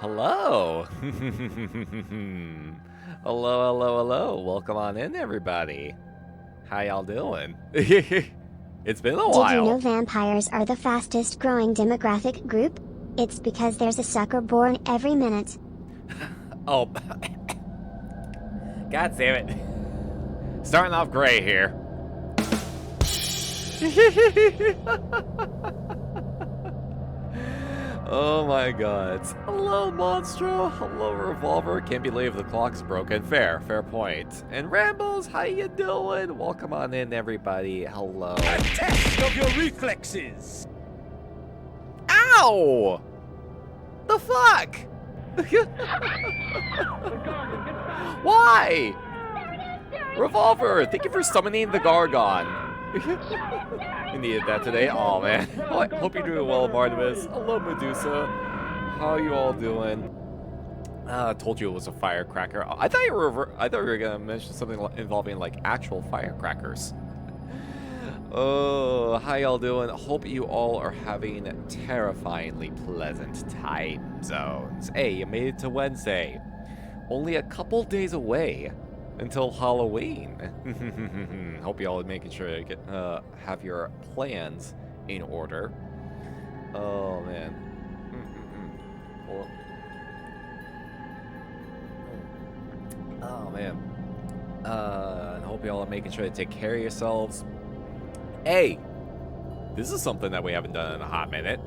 Hello. Hello. Welcome on in, everybody. How y'all doing? It's been a while. Did you know vampires are the fastest growing demographic group? It's because there's a sucker born every minute. Oh. God damn it. Starting off great here. Oh my god. Hello, Monstro. Hello, Revolver. Can't believe the clock's broken. Fair point. And Rambles, how you doing? Welcome on in, everybody. Hello. A test of your reflexes. Ow! The fuck? Why? Revolver, thank you for summoning the Gargon. You needed that today. Oh man. Well, I hope you're doing well, Barnabas. Hello, Medusa. How you all doing? I told you it was a firecracker. I thought you were gonna mention something involving like actual firecrackers. Oh, how y'all doing? Hope you all are having terrifyingly pleasant time zones. Hey, you made it to Wednesday. Only a couple days away until Halloween. Hope y'all are making sure to get, have your plans in order. Oh man. Well, oh man. I hope y'all are making sure to take care of yourselves. Hey, this is something that we haven't done in a hot minute.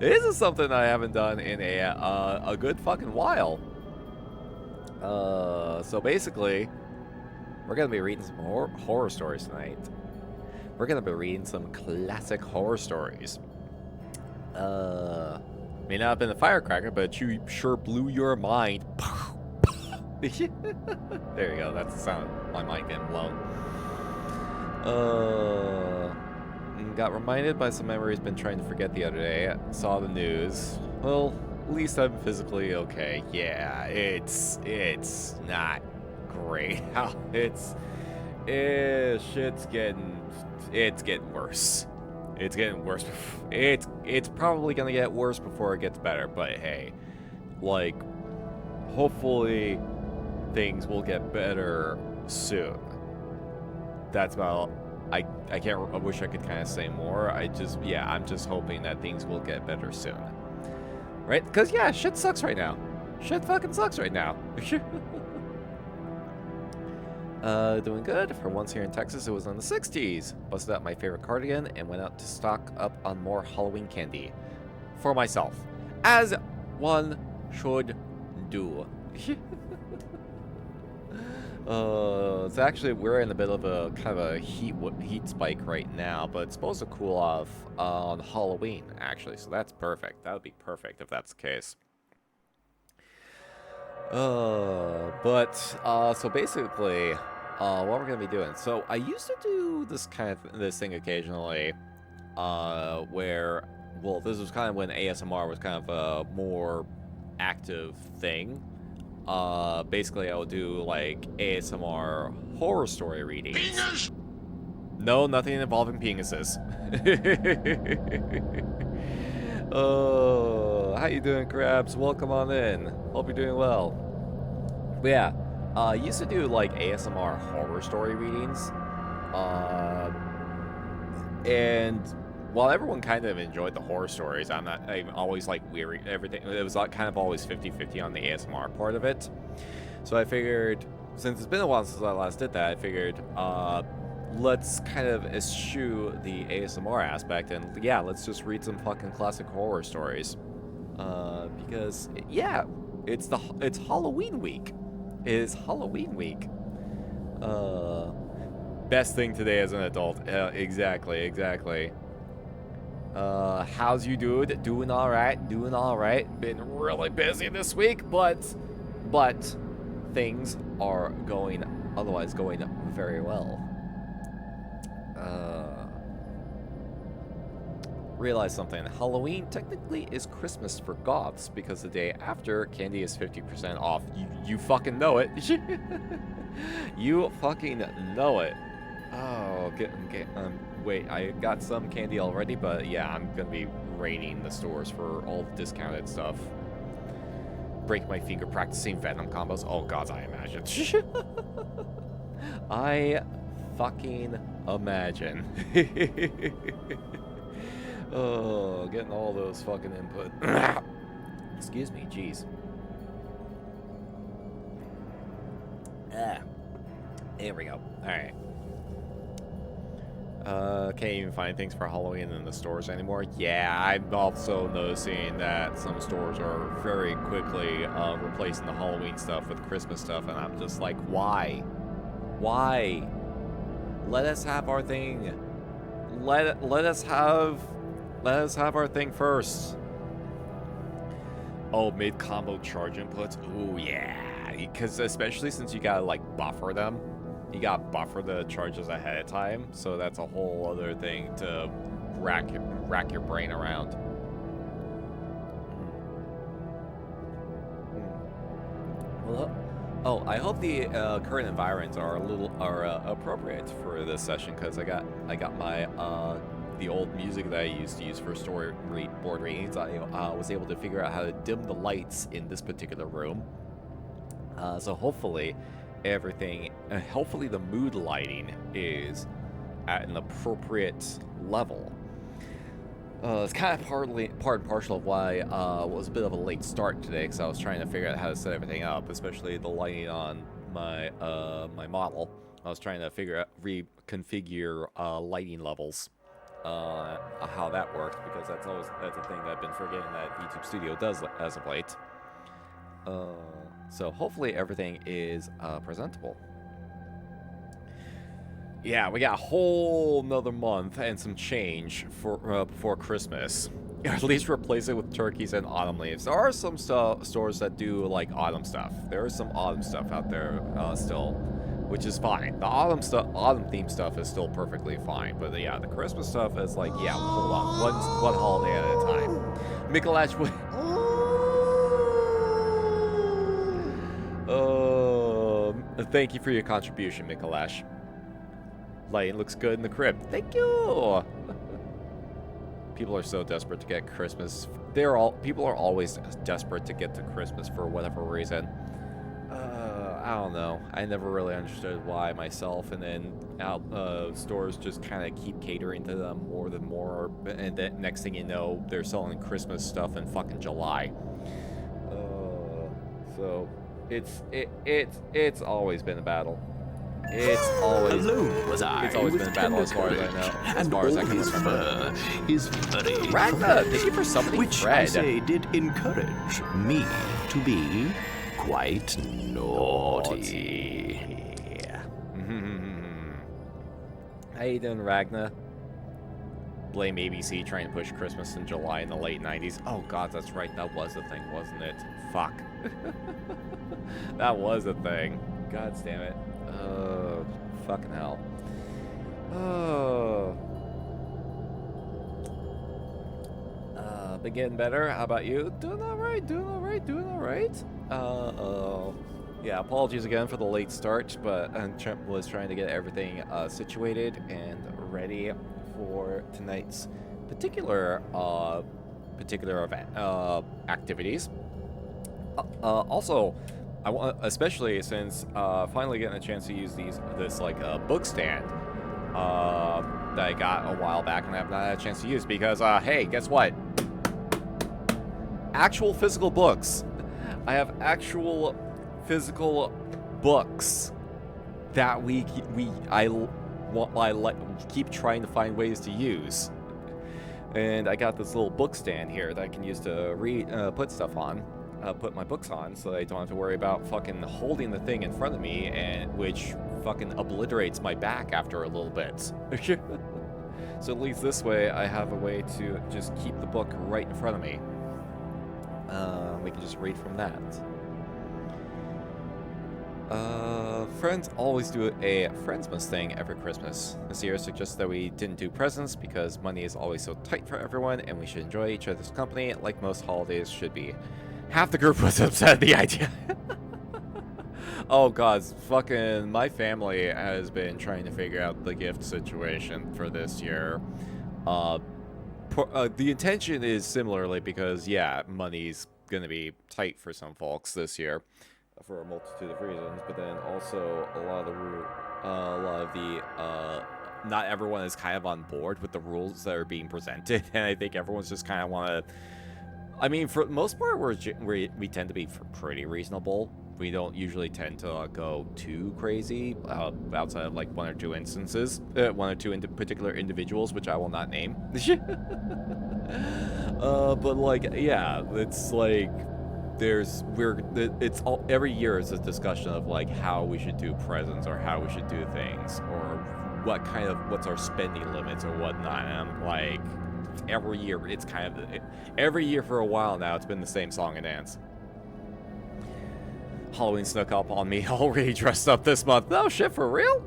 This is something I haven't done in a good fucking while. So basically, we're gonna be reading some horror stories tonight. We're gonna be reading some classic horror stories. May not have been a firecracker, but you sure blew your mind. There you go. That's the sound of my mind getting blown. Got reminded by some memories been trying to forget the other day. Saw the news. Well, at least I'm physically okay. Yeah, it's not great. Shit's getting worse. It's getting worse. It's probably gonna get worse before it gets better. But hey, like, hopefully things will get better soon. That's about. I wish I could kind of say more. I'm just hoping that things will get better soon. Right? Because, yeah, shit sucks right now. Shit fucking sucks right now. Doing good. For once here in Texas, it was in the 60s. Busted out my favorite cardigan and went out to stock up on more Halloween candy. For myself. As one should do. It's actually, we're in the middle of a kind of a heat spike right now, but it's supposed to cool off on Halloween, actually, so that's perfect. That would be perfect if that's the case. So basically, what we're gonna be doing. So I used to do this thing occasionally, where, well, this was kind of when ASMR was kind of a more active thing. Basically, I would do like ASMR horror story readings. Penis! No, nothing involving penises. Oh, how you doing, Crabs? Welcome on in. Hope you're doing well. But yeah, I used to do like ASMR horror story readings. And while everyone kind of enjoyed the horror stories, I'm always like weary everything. It was like kind of always 50-50 on the ASMR part of it. So I figured, since it's been a while since I last did that, I figured let's kind of eschew the ASMR aspect and yeah, let's just read some fucking classic horror stories. Because yeah, it's Halloween week. It is Halloween week. Best thing today as an adult. Exactly. How's you, dude? Doing all right. Been really busy this week, but things are going very well. Realize something. Halloween technically is Christmas for goths because the day after, candy is 50% off. You fucking know it. You fucking know it. Oh, wait, I got some candy already, but yeah, I'm gonna be raiding the stores for all the discounted stuff. Break my finger practicing Venom combos. Oh god, I imagine. I fucking imagine. Oh, getting all those fucking input. Excuse me, jeez. There we go. Alright. Can't even find things for Halloween in the stores anymore. Yeah, I'm also noticing that some stores are very quickly replacing the Halloween stuff with Christmas stuff, and I'm just like, why? Why? Let us have our thing. Let us have our thing first. Oh, mid combo charge inputs. Ooh yeah, because especially since you gotta like buffer them. You gotta buffer the charges ahead of time, so that's a whole other thing to rack your brain around. Well, oh, I hope the current environments are appropriate for this session, because I got my the old music that I used to use for storyboard readings. I was able to figure out how to dim the lights in this particular room. So hopefully hopefully the mood lighting is at an appropriate level. It's kind of part and parcel of why it was a bit of a late start today, because I was trying to figure out how to set everything up, especially the lighting on my my model. I was trying to reconfigure lighting levels, how that worked, because that's a thing that I've been forgetting that YouTube Studio does as of late. So hopefully everything is presentable. Yeah, we got a whole another month and some change for before Christmas. At least replace it with turkeys and autumn leaves. There are some stores that do like autumn stuff. There is some autumn stuff out there still, which is fine. The autumn theme stuff is still perfectly fine. But yeah, the Christmas stuff is like, yeah, hold on, one holiday at a time. Mikolash, thank you for your contribution, Mikolash. Lighting looks good in the crib. Thank you. People are so desperate to get Christmas. People are always desperate to get to Christmas for whatever reason. I don't know. I never really understood why myself, and then stores just kind of keep catering to them more than more, and then next thing you know, they're selling Christmas stuff in fucking July. So it's always been a battle. It's always been a battle as far as I know, as far as I can remember. Is very Ragna, thank you for summoning which Fred. I say did encourage me to be quite naughty. How you doing, Ragna? Blame ABC trying to push Christmas in July in the late 90s. Oh god, that's right, that was the thing, wasn't it? Fuck. That was a thing. God damn it. Fucking hell. Been getting better. How about you? Doing alright. Yeah, apologies again for the late start, but I was trying to get everything situated and ready for tonight's particular event activities. Also, I want, especially since finally getting a chance to use this like book stand that I got a while back and I have not had a chance to use, because hey, guess what? Actual physical books. I have actual physical books that I keep trying to find ways to use. And I got this little book stand here that I can use to put stuff on. Put my books on, so I don't have to worry about fucking holding the thing in front of me, and which fucking obliterates my back after a little bit. So at least this way I have a way to just keep the book right in front of me. We can just read from that. Friends always do a Friendsmas thing every Christmas. This year suggests that we didn't do presents because money is always so tight for everyone, and we should enjoy each other's company like most holidays should be. Half the group was upset at the idea. Oh god, fucking my family has been trying to figure out the gift situation for this year. The intention is similarly because yeah, money's gonna be tight for some folks this year for a multitude of reasons, but then also a lot of the not everyone is kind of on board with the rules that are being presented, and I think everyone's just kind of want to. I mean, for the most part, we tend to be pretty reasonable. We don't usually tend to go too crazy outside of like one or two instances, one or two particular individuals, which I will not name. But like, yeah, it's like it's all every year is a discussion of like how we should do presents or how we should do things or what's our spending limits or whatnot. And I'm like, every year it's kind of every year for a while now it's been the same song and dance. Halloween snuck up on me already dressed up this month. Oh shit, for real?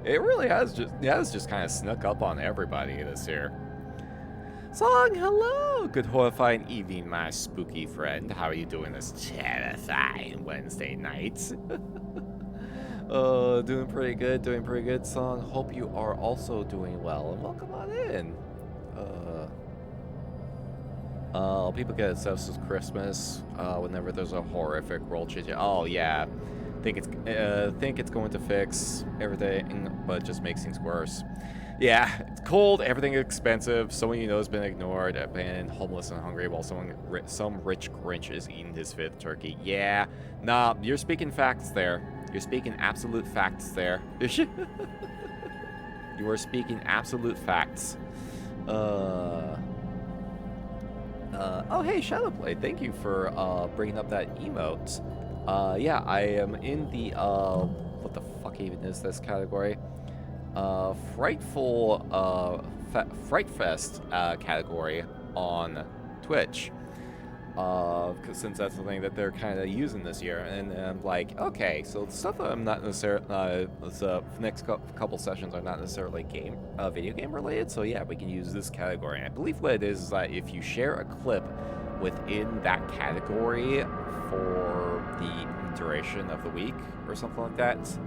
It really has just kind of snuck up on everybody this year. Song, hello! Good horrifying evening, my spooky friend. How are you doing this terrifying Wednesday night? Doing pretty good, Song. Hope you are also doing well, and welcome on in. People get obsessed with Christmas whenever there's a horrific roll change. Oh yeah, think it's going to fix everything, but it just makes things worse. Yeah, it's cold, everything is expensive, someone you know has been ignored, abandoned, homeless, and hungry, while some rich Grinch is eating his 5th turkey. Yeah, nah, you're speaking facts there. You're speaking absolute facts there. You are speaking absolute facts. Oh hey, Shadowblade, thank you for bringing up that emote. Yeah, I am in the what the fuck even is this category? Frightful Fright Fest category on Twitch. Since that's the thing that they're kind of using this year, and I'm like, okay, so the stuff that I'm not necessarily, the next couple sessions are not necessarily video game related, so yeah, we can use this category. And I believe what it is that if you share a clip within that category for the duration of the week or something like that,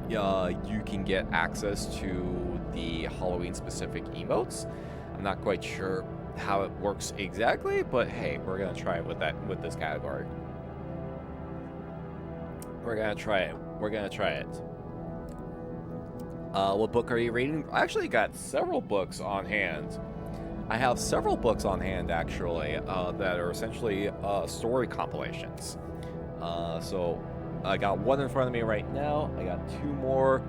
you can get access to the Halloween specific emotes. I'm not quite sure how it works exactly, but hey, we're gonna try it with this category. We're gonna try it. What book are you reading? I actually got several books on hand. I have several books on hand actually that are essentially story compilations. So I got one in front of me right now. I got 2 more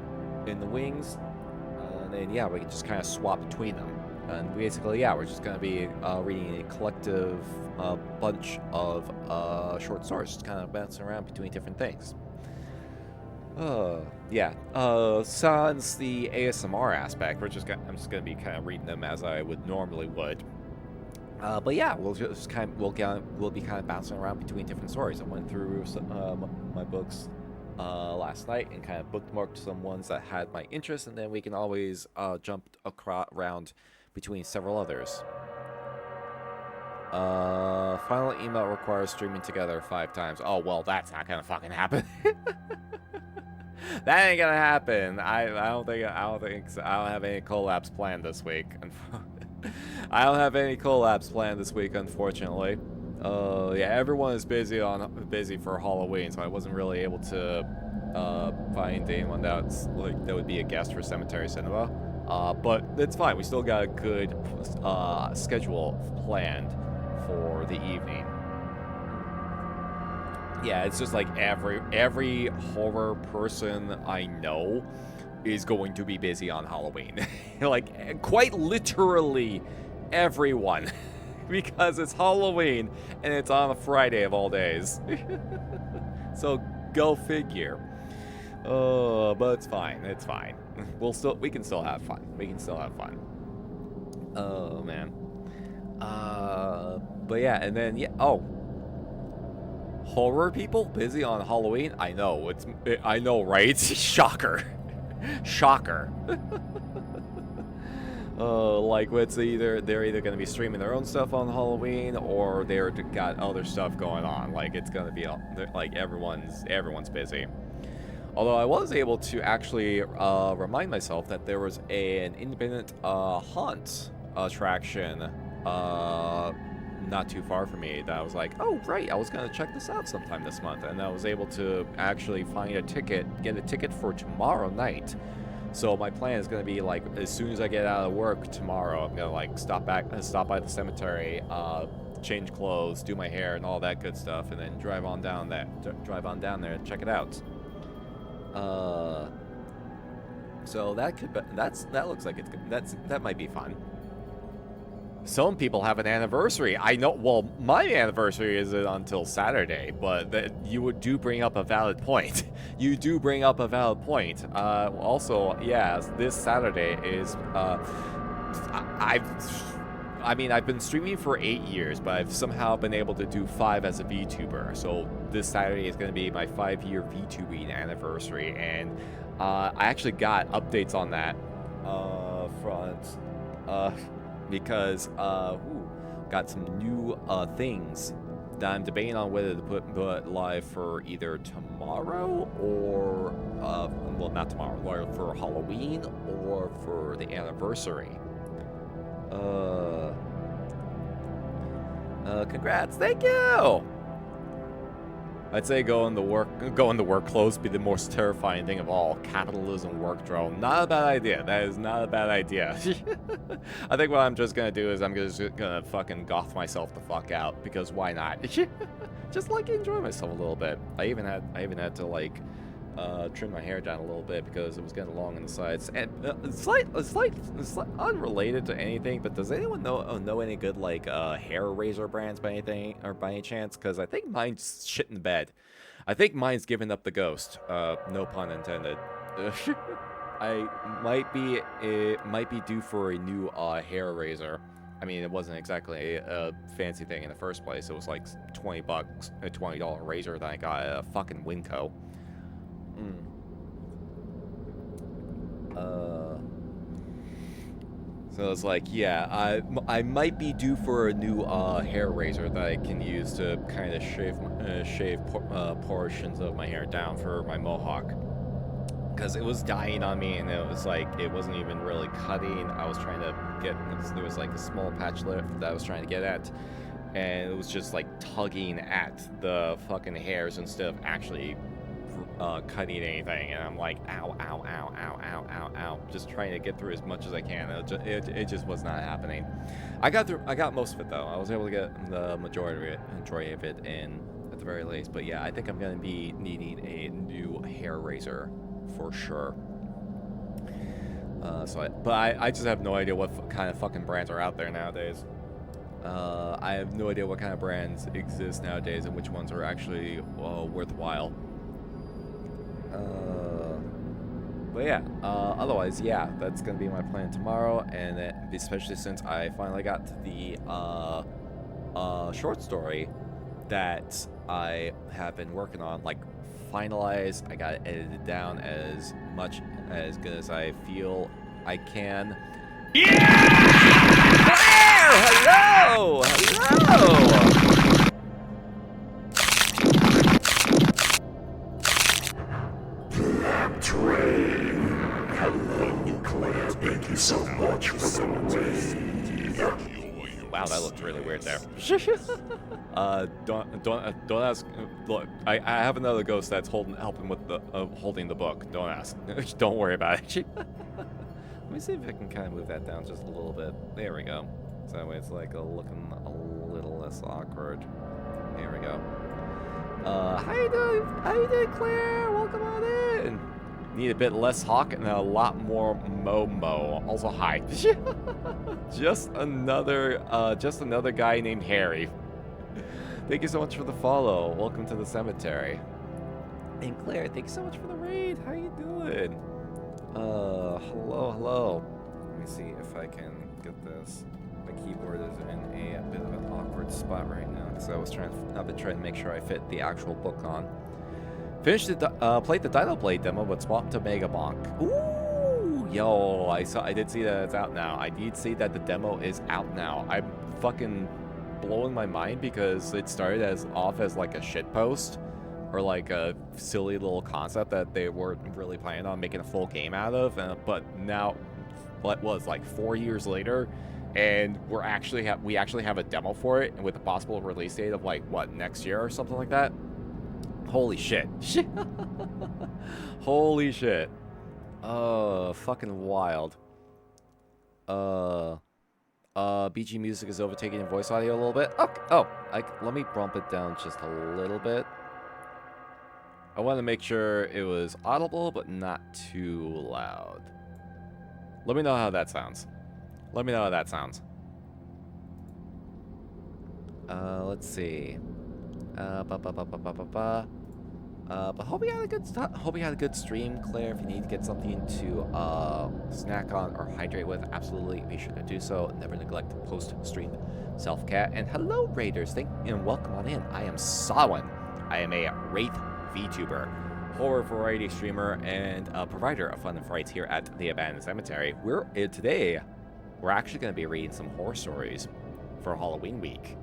in the wings, and then yeah, we can just kind of swap between them. And basically, yeah, we're just going to be reading a collective bunch of short stories, just kind of bouncing around between different things. Yeah. Sans the ASMR aspect, I'm just going to be kind of reading them as I would normally would. But yeah, we'll be kind of bouncing around between different stories. I went through my books last night and kind of bookmarked some ones that had my interest, and then we can always jump around between several others. Final email requires streaming together 5 times. Oh well, that's not gonna fucking happen. That ain't gonna happen. I don't think so. I don't have any collabs planned this week. Unfortunately. Yeah, everyone is busy for Halloween, so I wasn't really able to find anyone that would be a guest for Cemetery Cinema. But it's fine. We still got a good schedule planned for the evening. Yeah, it's just like every horror person I know is going to be busy on Halloween. Like, quite literally everyone. Because it's Halloween and it's on a Friday of all days. So go figure. Oh, but it's fine. We can still have fun. Oh man. But yeah, and then yeah. Oh, horror people busy on Halloween. I know. I know, right? Shocker. Like they're either gonna be streaming their own stuff on Halloween, or they're got other stuff going on. Like it's gonna be like everyone's busy. Although I was able to actually remind myself that there was an independent haunt attraction not too far from me that I was like, oh right, I was gonna check this out sometime this month, and I was able to actually find a ticket, get a ticket for tomorrow night. So my plan is gonna be like, as soon as I get out of work tomorrow, I'm gonna like stop by the cemetery, change clothes, do my hair and all that good stuff, and then drive on down there and check it out. So that looks like that might be fun. Some people have an anniversary. I know. Well, my anniversary isn't until Saturday, but you do bring up a valid point. You do bring up a valid point. Also, yeah, this Saturday is. I've been streaming for 8 years, but I've somehow been able to do 5 as a VTuber. So this Saturday is going to be my 5-year VTubing anniversary, and I actually got updates on that because got some new things that I'm debating on whether to put live for either tomorrow or well, not tomorrow, or for Halloween or for the anniversary. Congrats, thank you. I'd say go in the work clothes be the most terrifying thing of all. Capitalism work drone. Not a bad idea. That is not a bad idea. I think what I'm just gonna do is I'm just gonna fucking goth myself the fuck out, because why not? Just like enjoy myself a little bit. I even had to like trim my hair down a little bit because it was getting long on the sides. And slight unrelated to anything, but does anyone know any good like hair razor brands by any chance? Because I think mine's shit in the bed. I think mine's giving up the ghost. No pun intended. It might be due for a new hair razor. I mean, it wasn't exactly a fancy thing in the first place. It was like $20, a $20 razor that I got at a fucking Winco. So it's like, yeah, I might be due for a new hair razor that I can use to kind of shave portions of my hair down for my mohawk, because it was dying on me, and it was like it wasn't even really cutting. I was trying to get, there was like a small patch lip that I was trying to get at, and it was just like tugging at the fucking hairs instead of actually cutting anything, and I'm like, ow, ow, ow, ow, ow, ow, ow, just trying to get through as much as I can. It just was not happening. I got most of it though. I was able to get the majority of it in at the very least. But yeah, I think I'm gonna be needing a new hair razor for sure. I just have no idea what kind of fucking brands are out there nowadays. I have no idea what kind of brands exist nowadays and which ones are actually worthwhile. But yeah, otherwise, yeah, that's gonna be my plan tomorrow, and especially since I finally got to the short story that I have been working on, like finalized. I got it edited down as good as I feel I can. Yeah! Hello! Hello! Hello, Claire. Thank you so much for the raid. Wow, that looked really weird there. Don't ask. Look, I have another ghost that's helping with the holding the book. Don't ask. Don't worry about it. Let me see if I can kind of move that down just a little bit. There we go. So that way it's like looking a little less awkward. There we go. How you doing? How you doing, Claire? Welcome on in. Need a bit less Hawk and a lot more Momo. Also, hi. just another guy named Harry. Thank you so much for the follow. Welcome to the cemetery. And Claire, thank you so much for the raid. How you doing? Hello. Let me see if I can get this. My keyboard is in a bit of an awkward spot right now because I've been trying to make sure I fit the actual book on. Finished played the Dino Blade demo, but swapped to Mega Bonk. Ooh, yo, I did see that it's out now. I did see that the demo is out now. I'm fucking blowing my mind because it started off as like a shitpost or like a silly little concept that they weren't really planning on making a full game out of. But now, what was like 4 years later, and we actually have a demo for it, and with a possible release date of like what, next year or something like that. Holy shit! Holy shit! Fucking wild. BG music is overtaking voice audio a little bit. Okay. Oh, let me bump it down just a little bit. I want to make sure it was audible, but not too loud. Let me know how that sounds. Let me know how that sounds. Let's see. But hope you had a good stream, Claire. If you need to get something to snack on or hydrate with, absolutely be sure to do so. Never neglect post-stream self-care. And hello, Raiders, and welcome on in. I am Sawin. I am a Wraith VTuber, horror variety streamer, and a provider of fun and frights here at the Abandoned Cemetery. Today, we're actually going to be reading some horror stories for Halloween week.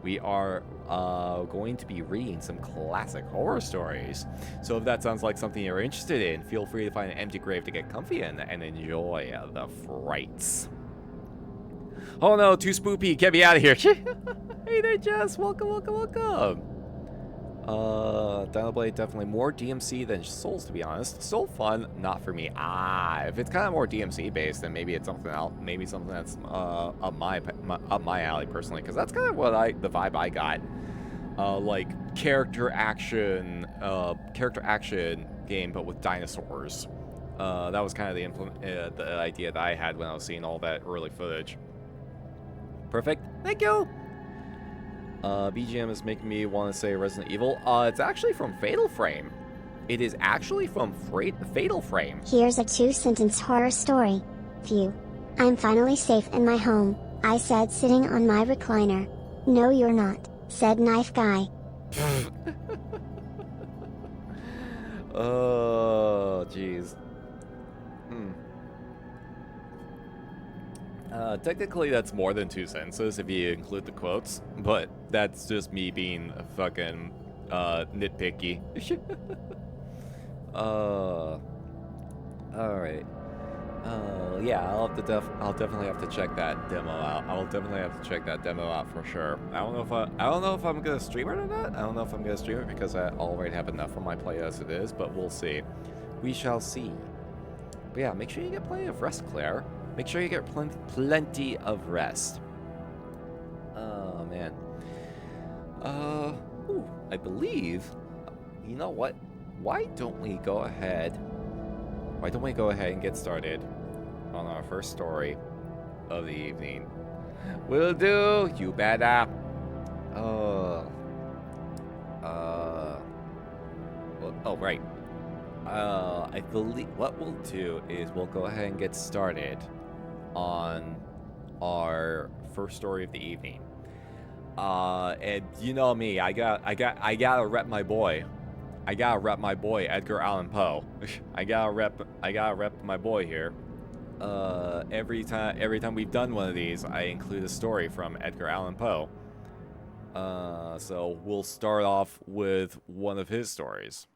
We are going to be reading some classic horror stories. So if that sounds like something you're interested in, feel free to find an empty grave to get comfy in and enjoy the frights. Oh no, too spoopy. Get me out of here. Hey there, Jess. Welcome, welcome, welcome. Dinoblade definitely more DMC than Souls, to be honest. Still fun, not for me. If it's kind of more DMC based, then maybe it's something else. Maybe something that's up my alley personally, because that's kind of what the vibe I got. Like character action game, but with dinosaurs. That was kind of the idea that I had when I was seeing all that early footage. Perfect. Thank you. BGM is making me want to say Resident Evil. It's actually from Fatal Frame. It is actually from Fatal Frame. Here's a 2-sentence horror story. Phew. I'm finally safe in my home, I said, sitting on my recliner. No, you're not, said Knife Guy. Oh, jeez. Technically, that's more than 2 sentences if you include the quotes, but that's just me being fucking nitpicky. Alright. Yeah, I'll definitely have to check that demo out. I'll definitely have to check that demo out for sure. I don't know if I'm gonna stream it or not. I don't know if I'm gonna stream it because I already have enough on my plate as it is, but we'll see. We shall see. But yeah, make sure you get plenty of rest, Claire. Make sure you get plenty of rest. Oh, man. I believe... You know what? Why don't we go ahead and get started on our first story of the evening? Will do, you better. Oh, right. I believe what we'll do is we'll go ahead and get started on our first story of the evening. And you know me, I gotta rep my boy. I gotta rep my boy, Edgar Allan Poe. I gotta rep my boy here. Every time we've done one of these, I include a story from Edgar Allan Poe. So we'll start off with one of his stories.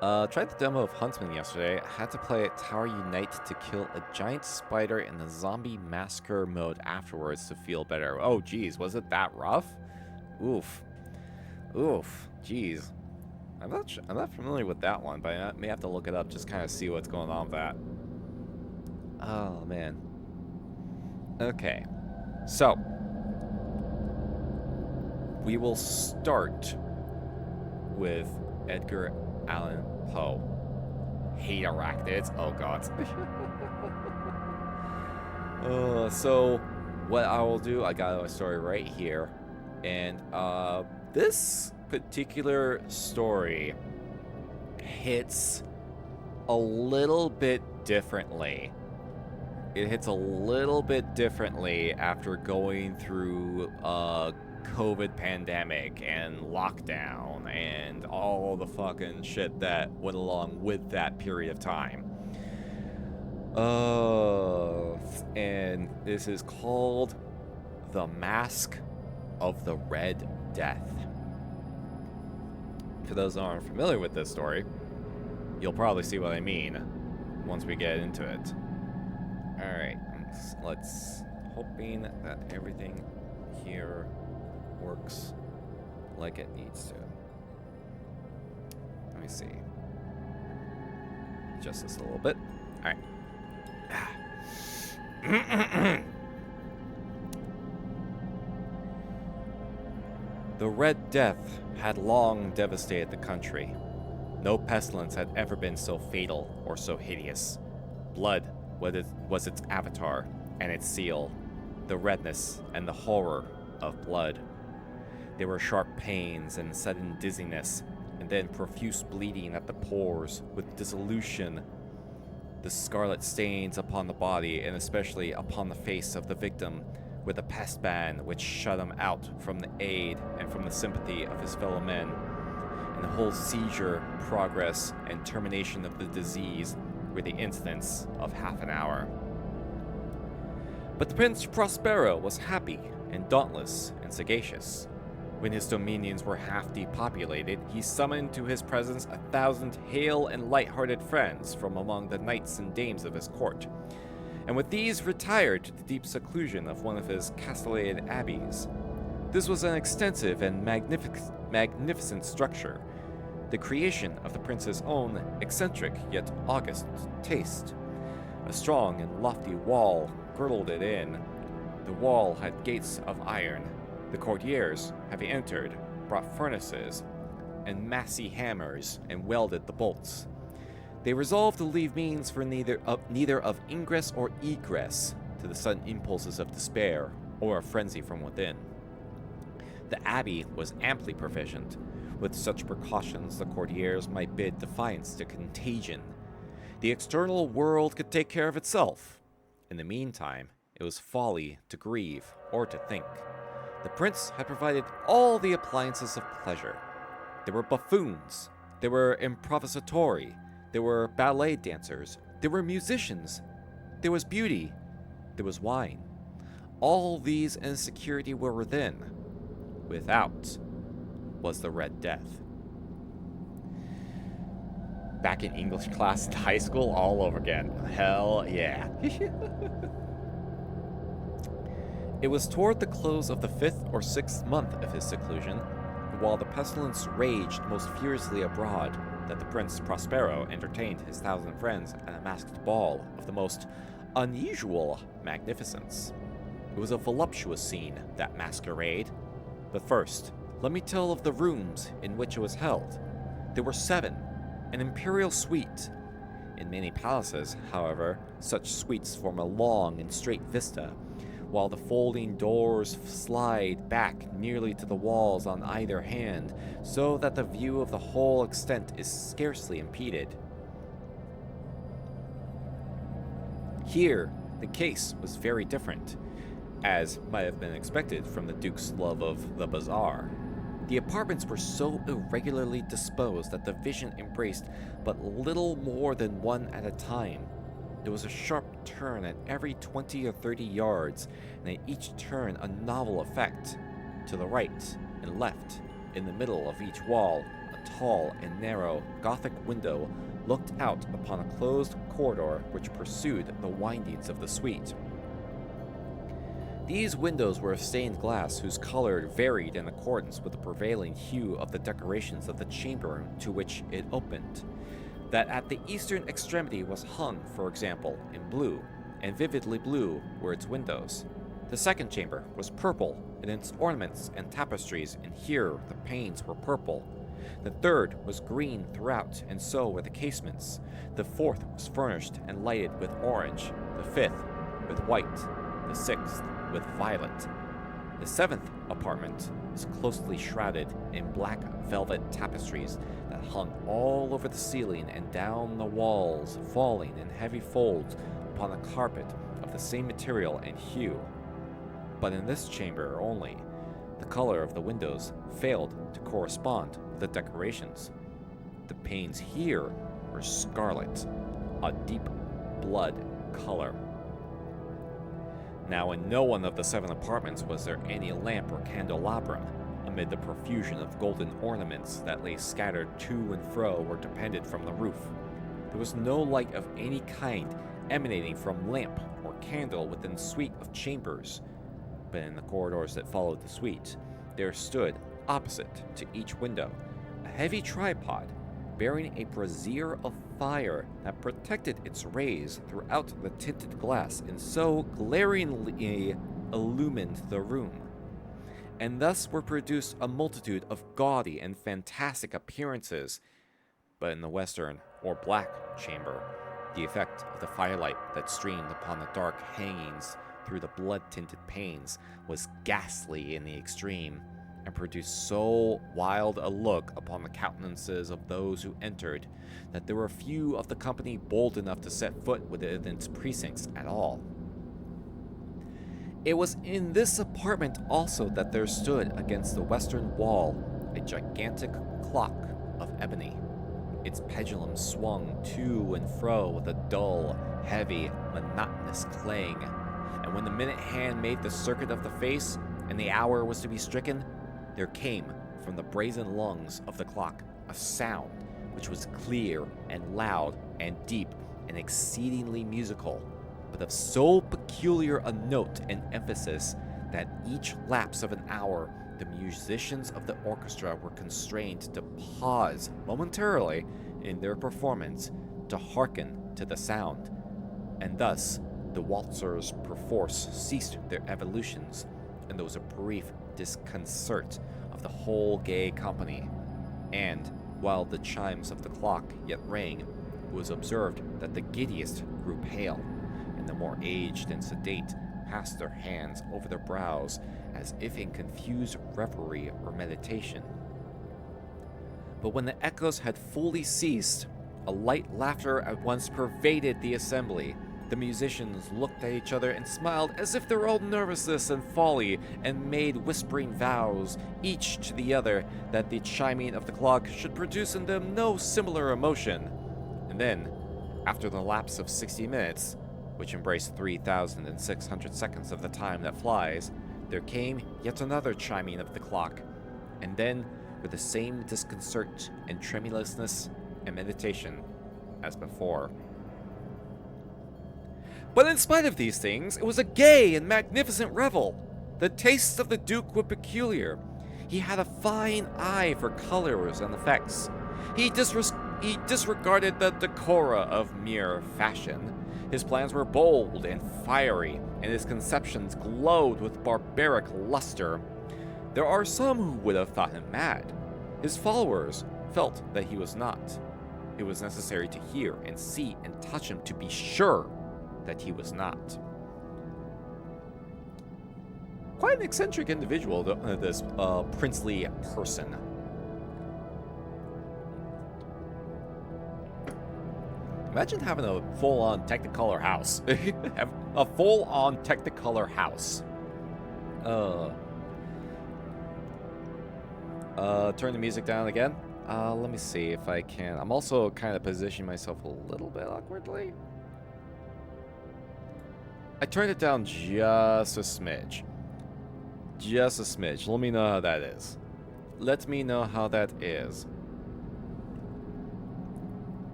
Tried the demo of Huntsman yesterday. Had to play at Tower Unite to kill a giant spider in the zombie massacre mode afterwards to feel better. Oh, geez, was it that rough? Oof. Oof. Jeez. I'm not familiar with that one, but I may have to look it up, just kind of see what's going on with that. Oh, man. Okay. So, we will start with Edgar Allan Poe. Hate arachnids. Oh, God. So, what I will do, I got a story right here. And, this particular story hits a little bit differently. It hits a little bit differently after going through COVID pandemic and lockdown and all the fucking shit that went along with that period of time. And this is called The Mask of the Red Death. For those who aren't familiar with this story, you'll probably see what I mean once we get into it. Alright, let's hoping that everything here works like it needs to. Let me see. Adjust this a little bit. Alright. The Red Death had long devastated the country. No pestilence had ever been so fatal or so hideous. Blood was its avatar and its seal, the redness and the horror of blood. There were sharp pains and sudden dizziness, and then profuse bleeding at the pores with dissolution, the scarlet stains upon the body and especially upon the face of the victim, with a pest ban which shut him out from the aid and from the sympathy of his fellow men, and the whole seizure, progress, and termination of the disease were the incidents of half an hour. But the Prince Prospero was happy and dauntless and sagacious. When his dominions were half depopulated, he summoned to his presence 1,000 hale and light-hearted friends from among the knights and dames of his court, and with these retired to the deep seclusion of one of his castellated abbeys. This was an extensive and magnificent structure, the creation of the prince's own eccentric yet august taste. A strong and lofty wall girdled it in. The wall had gates of iron. The courtiers, having entered, brought furnaces and massy hammers and welded the bolts. They resolved to leave means for neither of ingress or egress to the sudden impulses of despair or of frenzy from within. The abbey was amply provisioned. With such precautions, the courtiers might bid defiance to contagion. The external world could take care of itself. In the meantime, it was folly to grieve or to think. The prince had provided all the appliances of pleasure. There were buffoons, there were improvisatori, there were ballet dancers, there were musicians, there was beauty, there was wine. All these and security were within. Without was the Red Death. Back in English class in high school all over again. Hell yeah. It was toward the close of the 5th or 6th month of his seclusion, while the pestilence raged most furiously abroad, that the Prince Prospero entertained his 1,000 friends at a masked ball of the most unusual magnificence. It was a voluptuous scene, that masquerade. But first, let me tell of the rooms in which it was held. There were 7, an imperial suite. In many palaces, however, such suites form a long and straight vista, while the folding doors slide back nearly to the walls on either hand, so that the view of the whole extent is scarcely impeded. Here, the case was very different, as might have been expected from the Duke's love of the bazaar. The apartments were so irregularly disposed that the vision embraced but little more than one at a time. There was a sharp turn at every 20 or 30 yards, and at each turn a novel effect. To the right and left, in the middle of each wall, a tall and narrow Gothic window looked out upon a closed corridor which pursued the windings of the suite. These windows were of stained glass whose color varied in accordance with the prevailing hue of the decorations of the chamber to which it opened. That at the eastern extremity was hung, for example, in blue, and vividly blue were its windows. The second chamber was purple in its ornaments and tapestries, and here the panes were purple. The third was green throughout, and so were the casements. The fourth was furnished and lighted with orange, the fifth with white, the sixth with violet. The 7th apartment was closely shrouded in black velvet tapestries that hung all over the ceiling and down the walls, falling in heavy folds upon a carpet of the same material and hue. But in this chamber only, The color of the windows failed to correspond with the decorations. The panes here were scarlet, a deep blood color. Now, in no one of the 7 apartments was there any lamp or candelabra, amid the profusion of golden ornaments that lay scattered to and fro or depended from the roof. There was no light of any kind emanating from lamp or candle within the suite of chambers, but in the corridors that followed the suite, there stood, opposite to each window, a heavy tripod bearing a brazier of fire that protected its rays throughout the tinted glass and so glaringly illumined the room. And thus were produced a multitude of gaudy and fantastic appearances. But in the western, or black, chamber, the effect of the firelight that streamed upon the dark hangings through the blood-tinted panes was ghastly in the extreme, and produced so wild a look upon the countenances of those who entered, that there were few of the company bold enough to set foot within its precincts at all. It was in this apartment also that there stood against the western wall a gigantic clock of ebony. Its pendulum swung to and fro with a dull, heavy, monotonous clang, and when the minute hand made the circuit of the face, and the hour was to be stricken, there came from the brazen lungs of the clock a sound which was clear and loud and deep and exceedingly musical, but of so peculiar a note and emphasis that each lapse of an hour the musicians of the orchestra were constrained to pause momentarily in their performance to hearken to the sound, and thus the waltzers perforce ceased their evolutions, and there was a brief disconcert of the whole gay company. And while the chimes of the clock yet rang, it was observed that the giddiest grew pale, and the more aged and sedate passed their hands over their brows as if in confused reverie or meditation. But when the echoes had fully ceased, a light laughter at once pervaded the assembly. The musicians looked at each other and smiled as if their own nervousness and folly, and made whispering vows, each to the other, that the chiming of the clock should produce in them no similar emotion. And then, after the lapse of 60 minutes, which embraced 3,600 seconds of the time that flies, there came yet another chiming of the clock, and then, with the same disconcert and tremulousness and meditation as before. But in spite of these things, it was a gay and magnificent revel. The tastes of the Duke were peculiar. He had a fine eye for colors and effects. He disregarded the decora of mere fashion. His plans were bold and fiery, and his conceptions glowed with barbaric luster. There are some who would have thought him mad. His followers felt that he was not. It was necessary to hear and see and touch him to be sure that he was not. Quite an eccentric individual, this princely person. Imagine having a full-on Technicolor house. A full-on Technicolor house. Turn the music down again. Let me see if I can. I'm also kind of positioning myself a little bit awkwardly. I turned it down just a smidge. Just a smidge. Let me know how that is. Let me know how that is.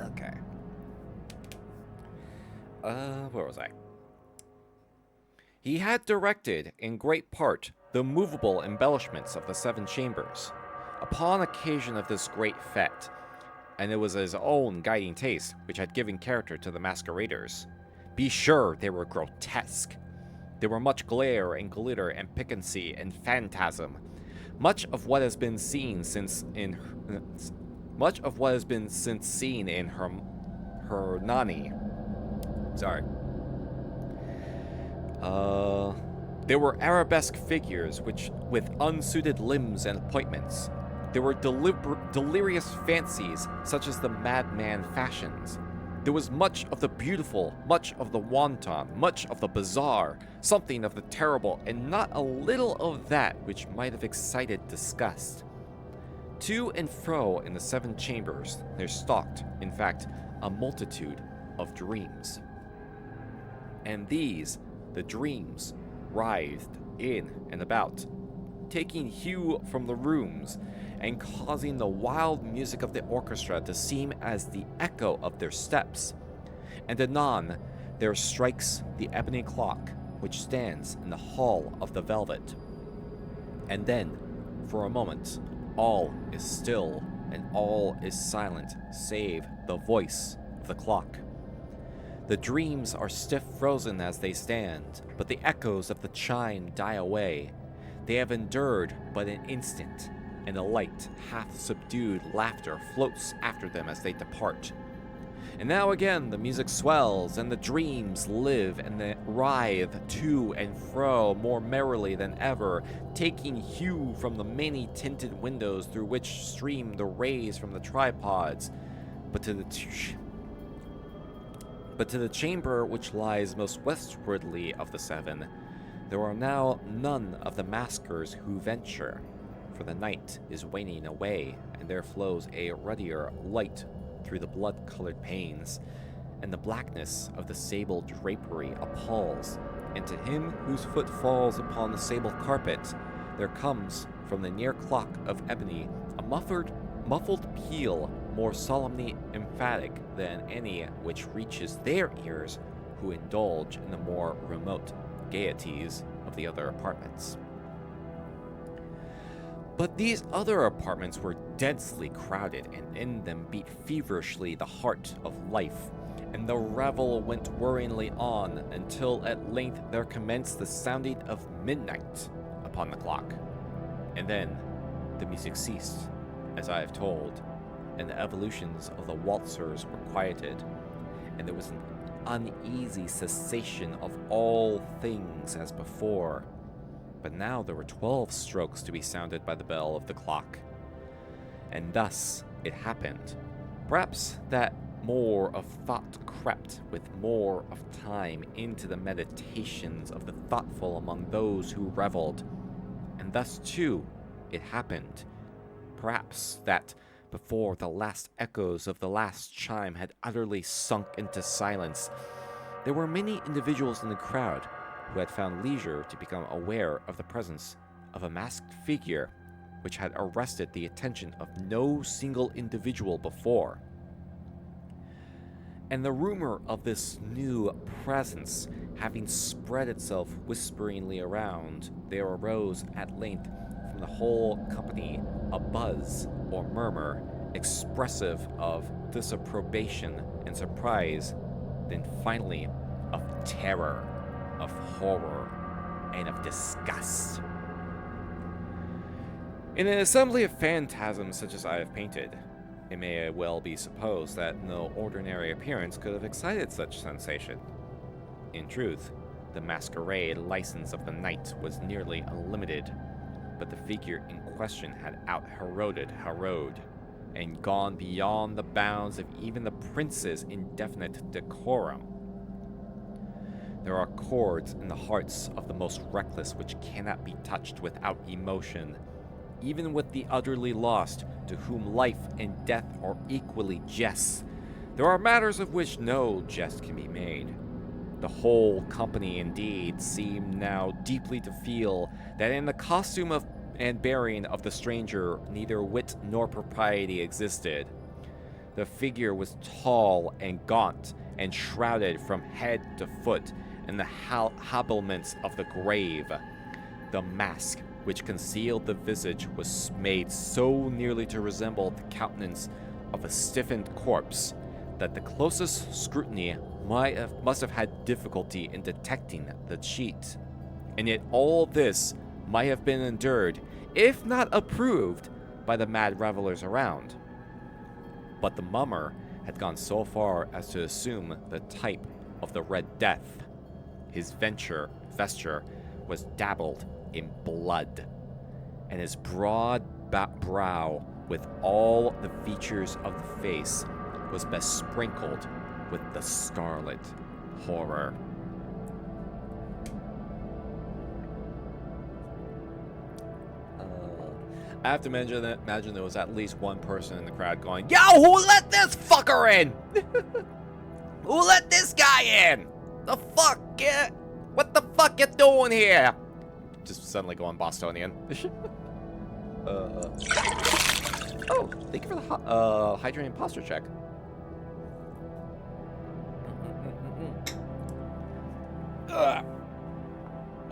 Okay. Where was I? He had directed, in great part, the movable embellishments of the 7 chambers, upon occasion of this great fete, and it was his own guiding taste which had given character to the masqueraders. Be sure they were grotesque. There were much glare and glitter and piquancy and phantasm. Much of what has been seen since in Hernani. Sorry. There were arabesque figures with unsuited limbs and appointments. There were delirious fancies such as the madman fashions. There was much of the beautiful, much of the wanton, much of the bizarre, something of the terrible, and not a little of that which might have excited disgust. To and fro in the 7 chambers there stalked, in fact, a multitude of dreams. And these, the dreams, writhed in and about, taking hue from the rooms, and causing the wild music of the orchestra to seem as the echo of their steps. And anon there strikes the ebony clock, which stands in the hall of the velvet. And then, for a moment, all is still, and all is silent, save the voice of the clock. The dreams are stiff frozen as they stand, but the echoes of the chime die away. They have endured but an instant, and a light, half-subdued laughter floats after them as they depart. And now again the music swells, and the dreams live and they writhe to and fro more merrily than ever, taking hue from the many tinted windows through which stream the rays from the tripods. But to the chamber which lies most westwardly of the 7, there are now none of the maskers who venture, for the night is waning away, and there flows a ruddier light through the blood-colored panes, and the blackness of the sable drapery appalls, and to him whose foot falls upon the sable carpet, there comes from the near clock of ebony a muffled peal more solemnly emphatic than any which reaches their ears who indulge in the more remote gaieties of the other apartments. But these other apartments were densely crowded, and in them beat feverishly the heart of life, and the revel went whirringly on until at length there commenced the sounding of midnight upon the clock. And then the music ceased, as I have told, and the evolutions of the waltzers were quieted, and there was an uneasy cessation of all things as before. But now there were 12 strokes to be sounded by the bell of the clock. And thus it happened, perhaps, that more of thought crept with more of time into the meditations of the thoughtful among those who reveled. And thus, too, it happened, perhaps, that before the last echoes of the last chime had utterly sunk into silence, there were many individuals in the crowd who had found leisure to become aware of the presence of a masked figure which had arrested the attention of no single individual before. And the rumor of this new presence having spread itself whisperingly around, there arose at length from the whole company a buzz or murmur expressive of disapprobation and surprise, then finally of terror, of horror, and of disgust. In an assembly of phantasms such as I have painted, it may well be supposed that no ordinary appearance could have excited such sensation. In truth, the masquerade license of the night was nearly unlimited, but the figure in question had out-Heroded Herod, and gone beyond the bounds of even the prince's indefinite decorum. There are chords in the hearts of the most reckless which cannot be touched without emotion, even with the utterly lost, to whom life and death are equally jests. There are matters of which no jest can be made. The whole company, indeed, seemed now deeply to feel that in the costume and bearing of the stranger neither wit nor propriety existed. The figure was tall and gaunt, and shrouded from head to foot in the habiliments of the grave. The mask which concealed the visage was made so nearly to resemble the countenance of a stiffened corpse that the closest scrutiny must have had difficulty in detecting the cheat. And yet all this might have been endured, if not approved, by the mad revelers around. But the mummer had gone so far as to assume the type of the Red Death. His vesture was dabbled in blood, and his broad brow, with all the features of the face, was besprinkled with the Scarlet Horror. I have to imagine there was at least one person in the crowd going, "Yo, who let this fucker in? Who let this guy in? The fuck? What the fuck you doing here?" Just suddenly going Bostonian. Oh, thank you for the hydrant posture check.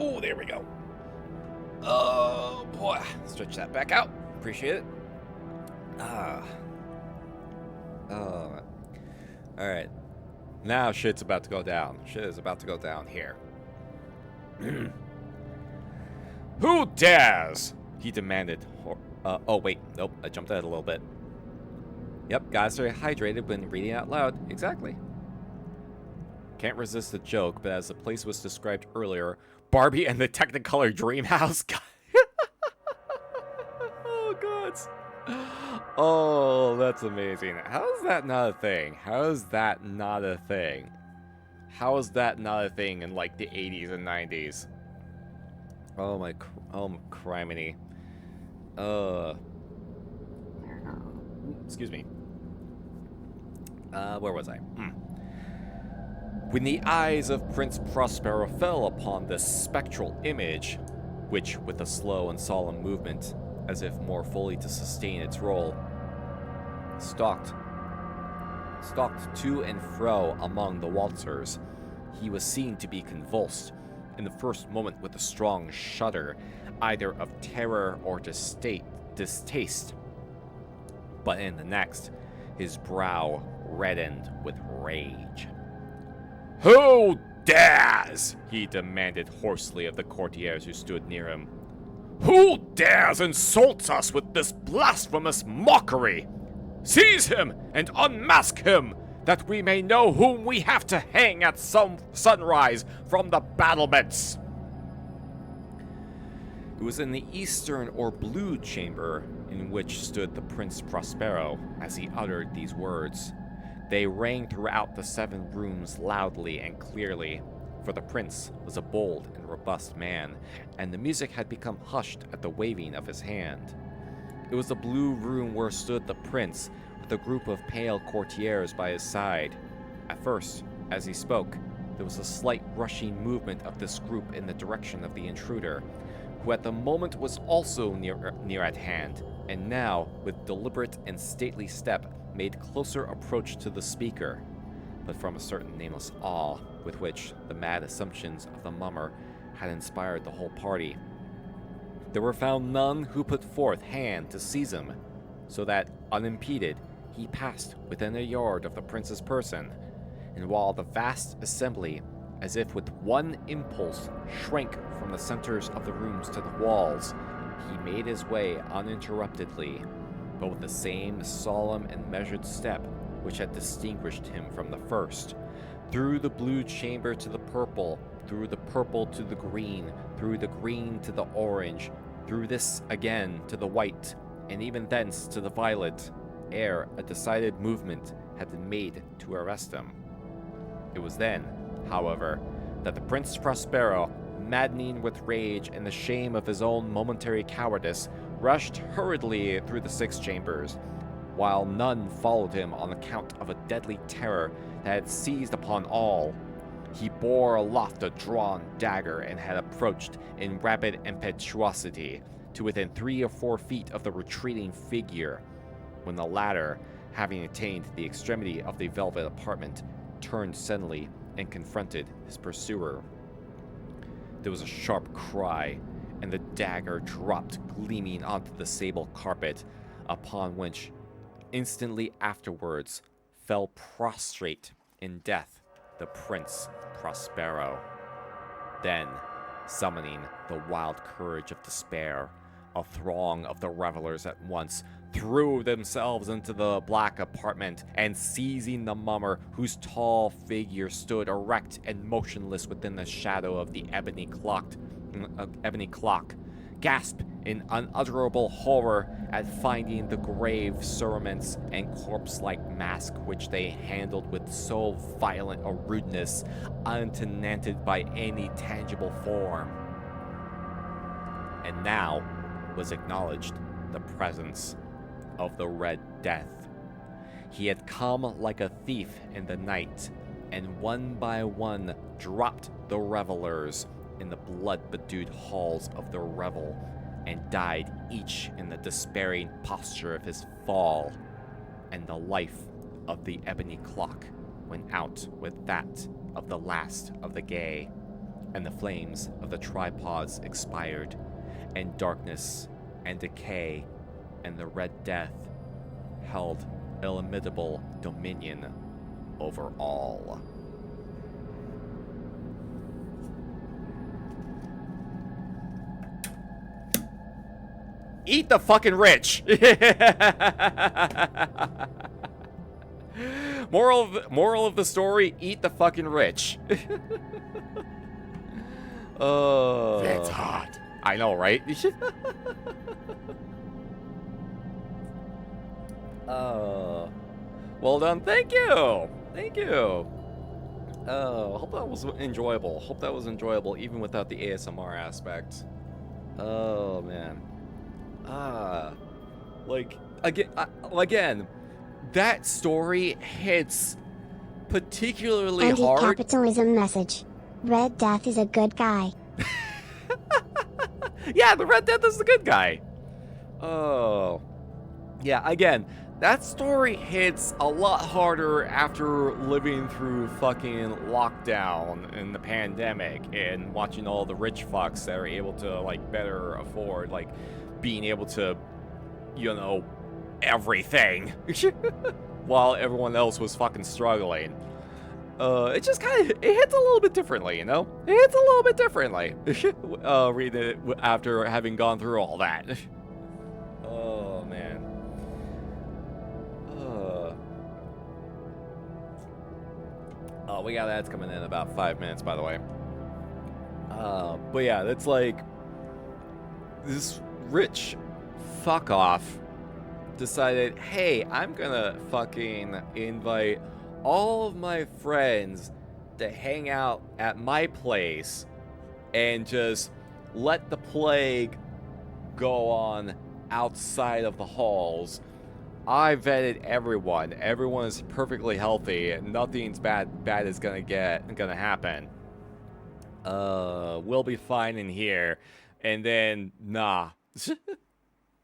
Oh, there we go. Oh boy, stretch that back out. Appreciate it. All right. Now shit's about to go down. Shit is about to go down here. Who dares? He demanded. Oh wait, nope. I jumped ahead a little bit. Yep, gotta stay hydrated when reading out loud. Exactly. Can't resist the joke, but as the place was described earlier, Barbie and the Technicolor Dreamhouse. Oh, God. Oh, that's amazing. How is that not a thing? How is that not a thing? How is that not a thing in, like, the 80s and 90s? Oh, my criminy. Excuse me. Where was I? When the eyes of Prince Prospero fell upon this spectral image, which, with a slow and solemn movement, as if more fully to sustain its role, stalked to and fro among the waltzers, he was seen to be convulsed, in the first moment with a strong shudder, either of terror or distaste, but in the next, his brow reddened with rage. "Who dares?" he demanded hoarsely of the courtiers who stood near him. "Who dares insult us with this blasphemous mockery? Seize him and unmask him, that we may know whom we have to hang at sunrise from the battlements." It was in the eastern or blue chamber in which stood the Prince Prospero as he uttered these words. They rang throughout the 7 rooms loudly and clearly, for the prince was a bold and robust man, and the music had become hushed at the waving of his hand. It was the blue room where stood the prince, with a group of pale courtiers by his side. At first, as he spoke, there was a slight rushing movement of this group in the direction of the intruder, who at the moment was also near at hand, and now, with deliberate and stately step, made closer approach to the speaker, but from a certain nameless awe with which the mad assumptions of the mummer had inspired the whole party. There were found none who put forth hand to seize him, so that, unimpeded, he passed within a yard of the prince's person, and while the vast assembly, as if with one impulse, shrank from the centers of the rooms to the walls, he made his way uninterruptedly, but with the same solemn and measured step which had distinguished him from the first, through the blue chamber to the purple, through the purple to the green, through the green to the orange, through this again to the white, and even thence to the violet, ere a decided movement had been made to arrest him. It was then, however, that the Prince Prospero, maddening with rage and the shame of his own momentary cowardice, rushed hurriedly through the 6 chambers, while none followed him on account of a deadly terror that had seized upon all. He bore aloft a drawn dagger and had approached in rapid impetuosity to within 3 or 4 feet of the retreating figure, when the latter, having attained the extremity of the velvet apartment, turned suddenly and confronted his pursuer. There was a sharp cry, and the dagger dropped gleaming onto the sable carpet, upon which, instantly afterwards, fell prostrate in death the Prince Prospero. Then, summoning the wild courage of despair, a throng of the revelers at once threw themselves into the black apartment, and seizing the mummer, whose tall figure stood erect and motionless within the shadow of the ebony clock, gasped in unutterable horror at finding the grave cerements and corpse-like mask which they handled with so violent a rudeness, untenanted by any tangible form. And now was acknowledged the presence of the Red Death. He had come like a thief in the night, and one by one dropped the revelers in the blood-bedewed halls of the revel, and died each in the despairing posture of his fall, and the life of the ebony clock went out with that of the last of the gay, and the flames of the tripods expired, and darkness and decay and the Red Death held illimitable dominion over all. Eat the fucking rich. Moral of the story, eat the fucking rich. That's hot. I know, right? Well done. Thank you. Thank you. Hope that was enjoyable. Hope that was enjoyable even without the ASMR aspect. Oh, man. Like, again, that story hits particularly hard. Anti-capitalism message. Red Death is a good guy. Yeah, the Red Death is the good guy. Oh. Yeah, again, that story hits a lot harder after living through fucking lockdown and the pandemic and watching all the rich fucks that are able to, like, better afford, like, being able to, you know, everything. While everyone else was fucking struggling. It just kind of, it hits a little bit differently, you know? It hits a little bit differently. Reading it after having gone through all that. Oh, man. Oh, we got ads coming in about 5 minutes, by the way. But yeah, it's like, this rich fuck off decided, hey, I'm gonna fucking invite all of my friends to hang out at my place and just let the plague go on outside of the halls. I vetted everyone. Everyone is perfectly healthy. Nothing's bad is gonna happen. We'll be fine in here. And then, nah.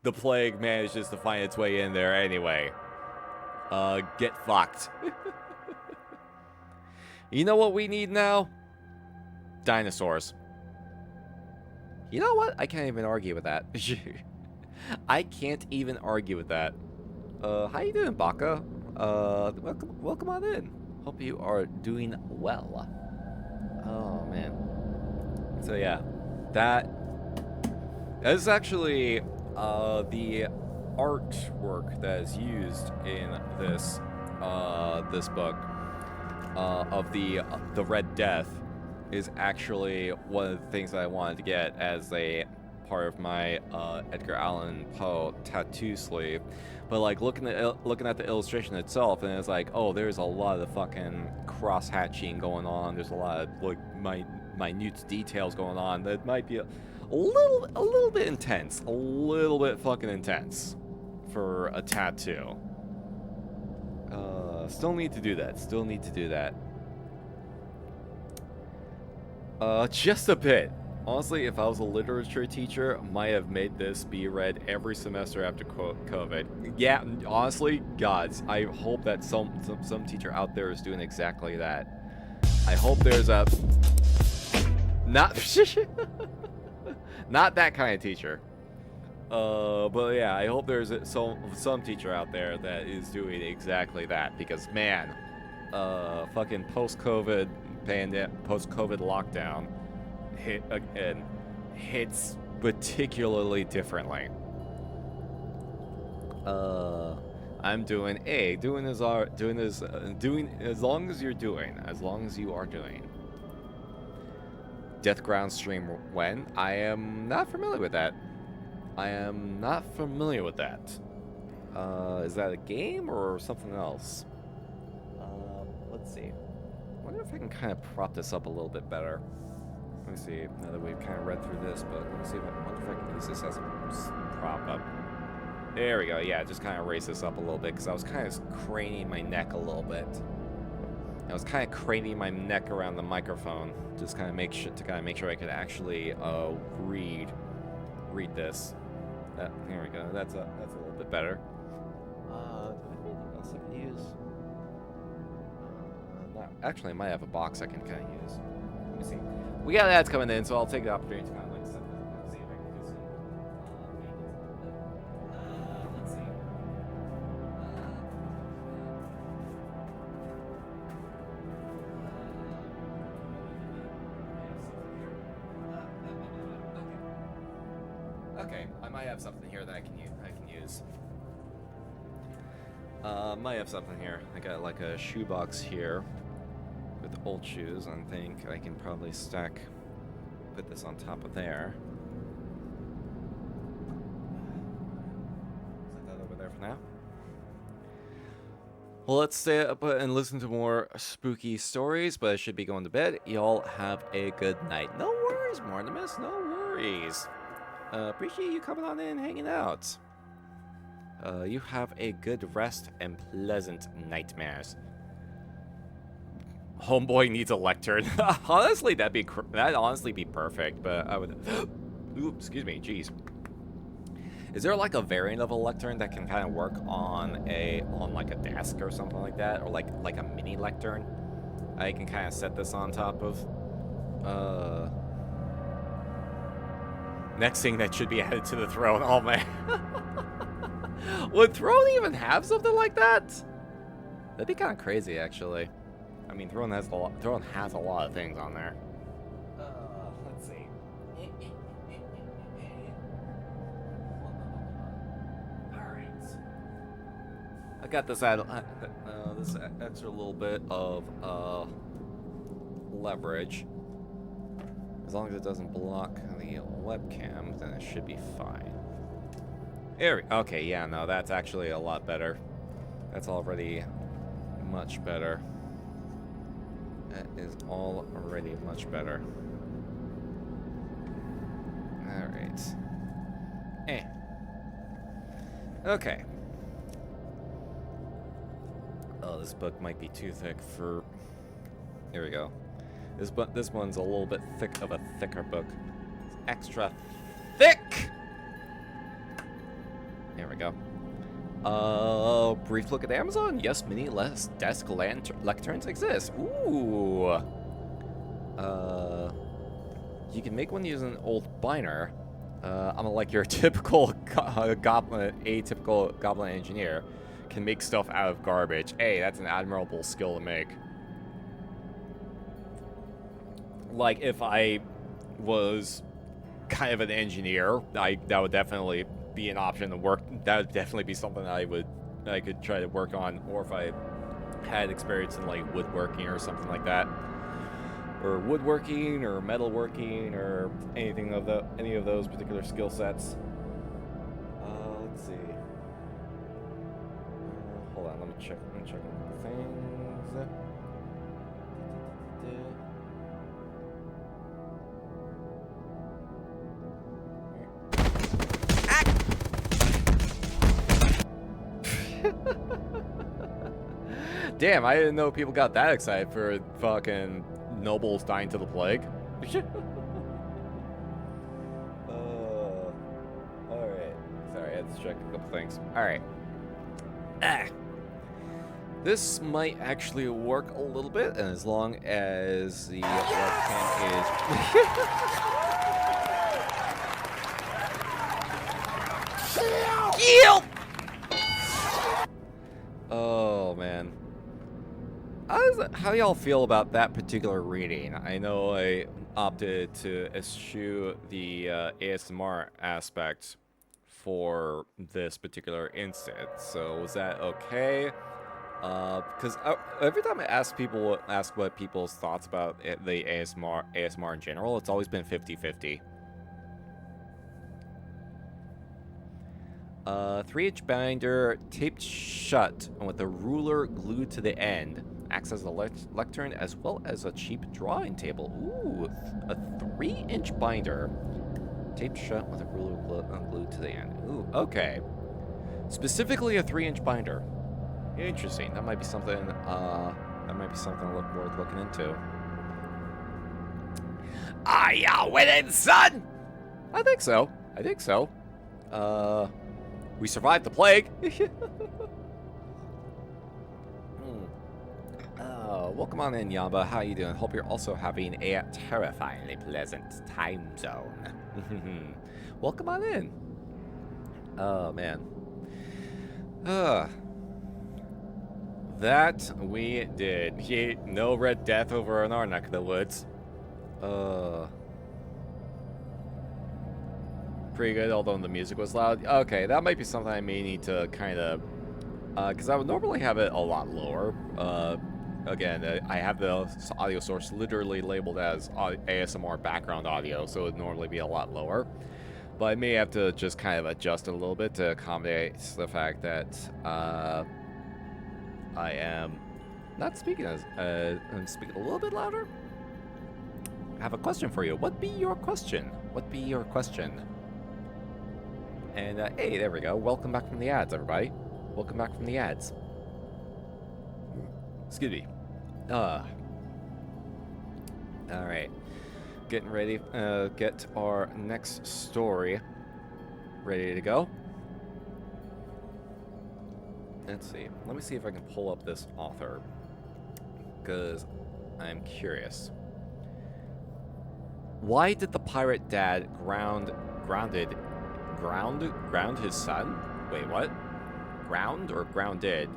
The plague manages to find its way in there anyway. Get fucked. You know what we need now? Dinosaurs. You know what? I can't even argue with that. I can't even argue with that. How you doing, Baka? Welcome on in. Hope you are doing well. Oh, man. So, yeah. That is actually the artwork that is used in this this book of the Red Death is actually one of the things that I wanted to get as a part of my Edgar Allan Poe tattoo sleeve. But like looking at the illustration itself, and it's like, oh, there's a lot of fucking cross hatching going on. There's a lot of like minute details going on that might be a little bit intense, a little bit fucking intense for a tattoo. Still need to do that. Still need to do that. Just a bit. Honestly, if I was a literature teacher, might have made this be read every semester after COVID. Yeah, honestly, gods, I hope that some teacher out there is doing exactly that. I hope there's a not that kind of teacher. But yeah, I hope there's some teacher out there that is doing exactly that, because man, fucking post-COVID lockdown hits particularly differently. I'm doing as long as you're doing, as long as you are doing. Deathground stream when? I am not familiar with that. I am not familiar with that. Is that a game or something else? Let's see. I wonder if I can kind of prop this up a little bit better. Let me see, now that we've kind of read through this, but let me see if I wonder if I can use this as a prop up. There we go, yeah, just kind of raise this up a little bit, because I was kind of craning my neck a little bit. I was kind of craning my neck around the microphone, just kind of make sure I could actually read this. Here we go, that's a little bit better. Do I have anything else I can use? Actually, I might have a box I can kind of use. Let me see. We got ads coming in, so I'll take the opportunity to kind of like set this up, see if I can do some maintenance. Let's see. Okay, I might have something here that I can use. Might have something here. I got like a shoebox here with old shoes. I think I can probably put this on top of there. Set that over there for now. Well, let's stay up and listen to more spooky stories, but I should be going to bed. Y'all have a good night. No worries, Mortimus, no worries. Appreciate you coming on in and hanging out. You have a good rest and pleasant nightmares. Homeboy needs a lectern. Honestly, that'd honestly be perfect, but I would... Ooh, excuse me, jeez. Is there like a variant of a lectern that can kind of work on like a desk or something like that? Or like a mini lectern? I can kind of set this on top of... Next thing that should be added to the throne. Oh, man. Would Throne even have something like that? That'd be kind of crazy, actually. I mean, Throne has a lot of things on there. Let's see. All right. I got this this extra little bit of leverage. As long as it doesn't block the webcam, then it should be fine. Okay, yeah, no, that's actually a lot better. That's already much better. That is already much better. Alright. Okay. Oh, this book might be too thick for... Here we go. This one's a little bit thicker book. It's extra thick! There we go. Brief look at Amazon. Yes, mini desk lecterns exist. Ooh. You can make one using an old binder. Unlike your typical atypical goblin engineer, can make stuff out of garbage. Hey, that's an admirable skill to make. Like, if I was kind of an engineer, that would definitely be an option to work. That would definitely be something I could try to work on, or if I had experience in like woodworking or something like that, or woodworking or metalworking or any of those particular skill sets. Let's see. Hold on, let me check. I'm checking things. Damn, I didn't know people got that excited for fucking nobles dying to the plague. Alright. Sorry, I had to check a couple things. Alright. This might actually work a little bit, and as long as the webcam is... Yield! Oh, man. How do y'all feel about that particular reading? I know I opted to eschew the ASMR aspect for this particular instance, so was that okay? Because every time I ask what people's thoughts about the ASMR in general, it's always been 50-50. 3-inch binder taped shut with a ruler glued to the end. Acts as a lectern as well as a cheap drawing table. Ooh, a 3-inch binder taped shut with a ruler glued to the end. Ooh, okay. Specifically a 3-inch binder. Interesting. That might be something. Worth looking into. Are ya winning, son? I think so. We survived the plague. Welcome on in, Yamba. How you doing? Hope you're also having a terrifyingly pleasant time zone. Welcome on in. Oh, man. That we did. No Red Death over in our neck of the woods. Pretty good, although the music was loud. Okay, that might be something I may need to kind of... because I would normally have it a lot lower. Again, I have the audio source literally labeled as ASMR background audio, so it would normally be a lot lower. But I may have to just kind of adjust it a little bit to accommodate the fact that I am not speaking as... I'm speaking a little bit louder. I have a question for you. What be your question? And, hey, there we go. Welcome back from the ads, everybody. Welcome back from the ads. Excuse me. Alright. Getting ready. Get our next story ready to go. Let's see. Let me see if I can pull up this author. Because I'm curious. Why did the pirate dad ground his son? Wait, what? Ground or grounded?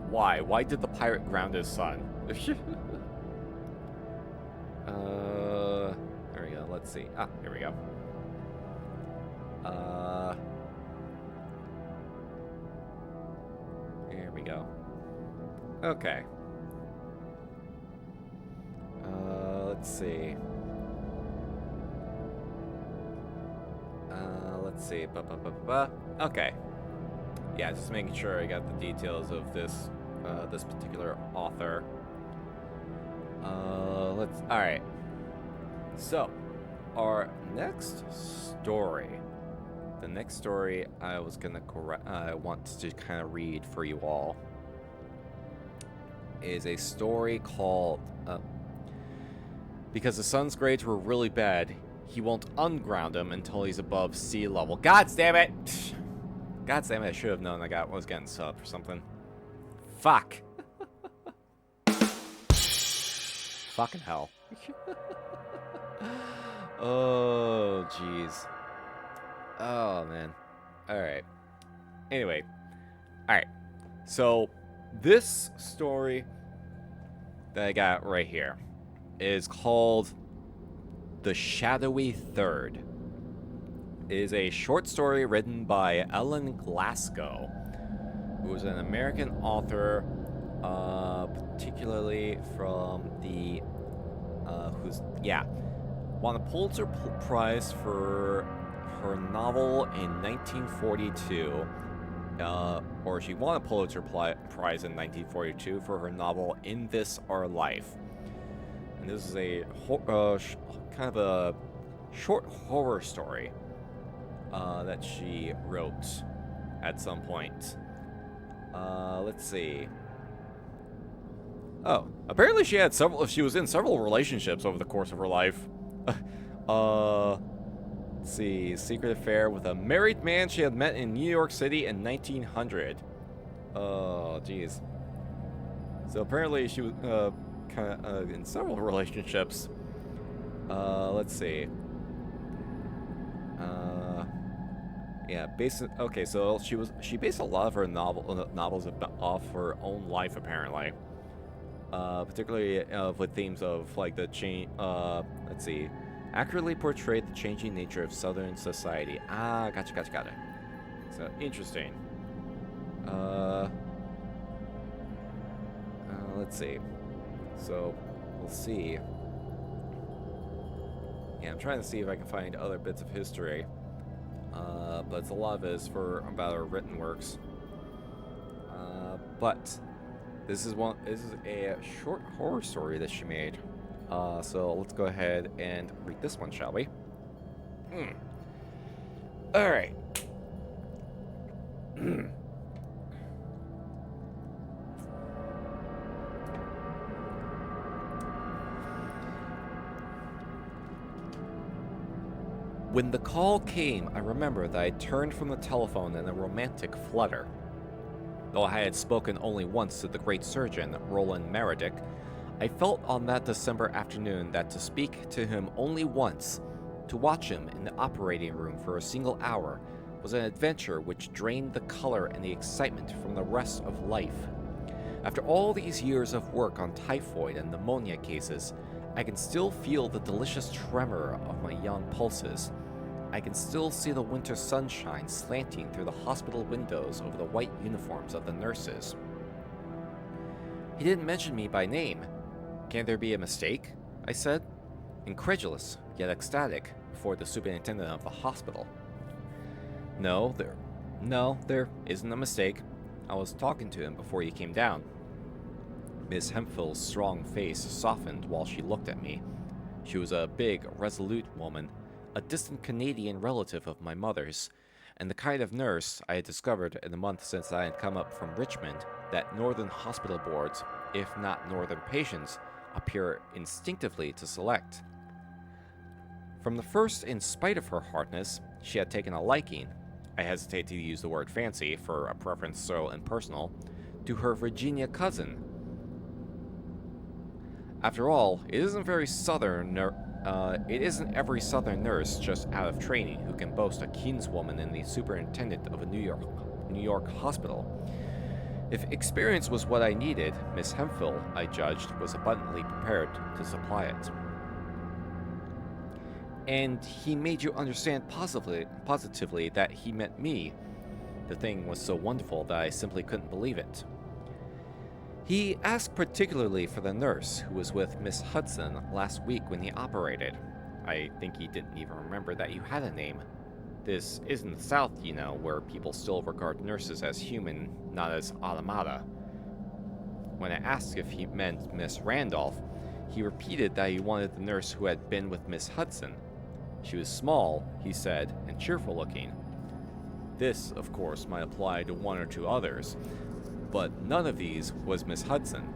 Why? Why did the pirate ground his son? There we go. Let's see. Ah, here we go. Here we go. Okay. Let's see. Let's see. Okay. Yeah, just making sure I got the details of this this particular author. All right. So, our next story. The next story I was gonna want to kind of read for you all is a story called Because the sun's grades were really bad, he won't unground him until he's above sea level. God damn it! God damn it, I should have known I was getting subbed for something. Fuck. Fucking hell. Oh, jeez. Oh, man. Alright. Anyway. Alright. So, this story that I got right here is called The Shadowy Third. It is a short story written by Ellen Glasgow, who is an American author, particularly from the, won a Pulitzer Prize for her novel in 1942, or she won a Pulitzer Prize in 1942 for her novel In This Our Life. And this is a kind of a short horror story that she wrote at some point. Let's see. Oh, apparently she was in several relationships over the course of her life. Let's see. Secret affair with a married man she had met in New York City in 1900. Oh, jeez. So apparently she was kind of in several relationships. Let's see. Yeah, okay, so she based a lot of her novels off her own life, apparently. Particularly with themes of like the change. Let's see, accurately portrayed the changing nature of Southern society. Ah, gotcha. So interesting. Let's see. So we'll see. Yeah, I'm trying to see if I can find other bits of history but a lot of it is about her written works. But this is a short horror story that she made. So let's go ahead and read this one, shall we? All right. When the call came, I remember that I turned from the telephone in a romantic flutter. Though I had spoken only once to the great surgeon, Roland Meredith, I felt on that December afternoon that to speak to him only once, to watch him in the operating room for a single hour, was an adventure which drained the color and the excitement from the rest of life. After all these years of work on typhoid and pneumonia cases, I can still feel the delicious tremor of my young pulses. I can still see the winter sunshine slanting through the hospital windows over the white uniforms of the nurses. He didn't mention me by name. Can there be a mistake? I said, incredulous yet ecstatic before the superintendent of the hospital. No, there isn't a mistake. I was talking to him before you came down. Miss Hempfield's strong face softened while she looked at me. She was a big, resolute woman, a distant Canadian relative of my mother's, and the kind of nurse I had discovered in the month since I had come up from Richmond that northern hospital boards, if not northern patients, appear instinctively to select. From the first, in spite of her hardness, she had taken a liking, I hesitate to use the word fancy for a preference so impersonal, to her Virginia cousin. After all, it isn't every southern nurse just out of training who can boast a kinswoman in the superintendent of a New York hospital. If experience was what I needed, Miss Hemphill, I judged, was abundantly prepared to supply it. And he made you understand positively that he meant me. The thing was so wonderful that I simply couldn't believe it. He asked particularly for the nurse who was with Miss Hudson last week when he operated. I think he didn't even remember that you had a name. This isn't the South, you know, where people still regard nurses as human, not as automata. When I asked if he meant Miss Randolph, he repeated that he wanted the nurse who had been with Miss Hudson. She was small, he said, and cheerful looking. This, of course, might apply to one or two others, but none of these was Miss Hudson.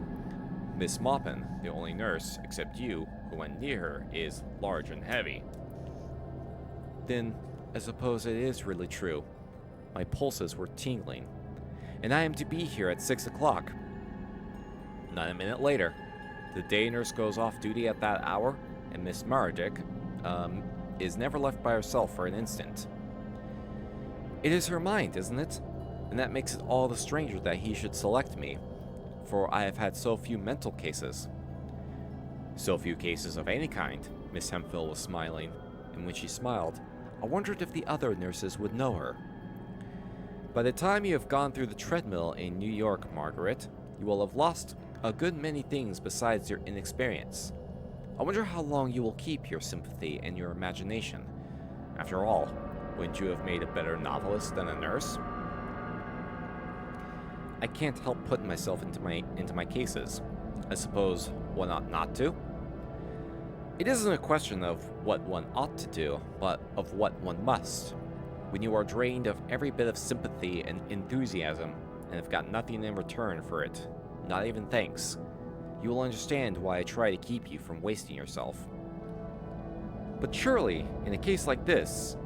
Miss Maupin, the only nurse, except you, who went near her, is large and heavy. Then, I suppose it is really true. My pulses were tingling. And I am to be here at 6 o'clock. Not a minute later. The day nurse goes off duty at that hour, and Miss Meredith, is never left by herself for an instant. It is her mind, isn't it? And that makes it all the stranger that he should select me, for I have had so few mental cases. So few cases of any kind, Miss Hemphill was smiling, and when she smiled, I wondered if the other nurses would know her. By the time you have gone through the treadmill in New York, Margaret, you will have lost a good many things besides your inexperience. I wonder how long you will keep your sympathy and your imagination. After all, wouldn't you have made a better novelist than a nurse? I can't help putting myself into my cases. I suppose one ought not to. It isn't a question of what one ought to do, but of what one must. When you are drained of every bit of sympathy and enthusiasm, and have got nothing in return for it, not even thanks, you will understand why I try to keep you from wasting yourself. But surely, in a case like this,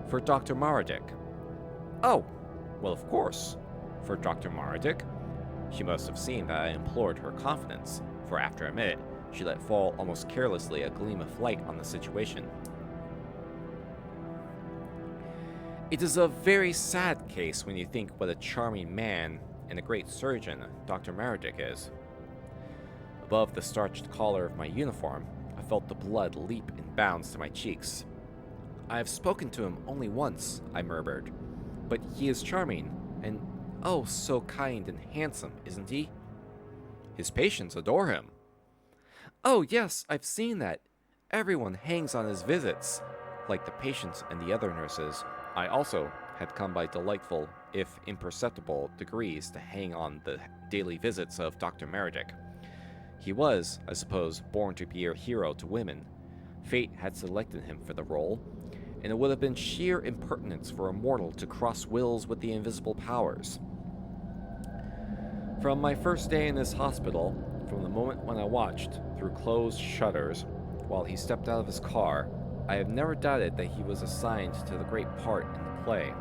for Dr. Meredith. Oh, well, of course, for Dr. Meredith. She must have seen that I implored her confidence, for after a minute, she let fall almost carelessly a gleam of light on the situation. It is a very sad case when you think what a charming man and a great surgeon Dr. Meredith is. Above the starched collar of my uniform, I felt the blood leap in bounds to my cheeks. I have spoken to him only once, I murmured, but he is charming, and oh, so kind and handsome, isn't he? His patients adore him. Oh, yes, I've seen that. Everyone hangs on his visits, like the patients and the other nurses, I also had come by delightful, if imperceptible, degrees to hang on the daily visits of Dr. Meredith. He was, I suppose, born to be a hero to women. Fate had selected him for the role, and it would have been sheer impertinence for a mortal to cross wills with the invisible powers. From my first day in this hospital, from the moment when I watched, through closed shutters, while he stepped out of his car, I have never doubted that he was assigned to the great part in the play.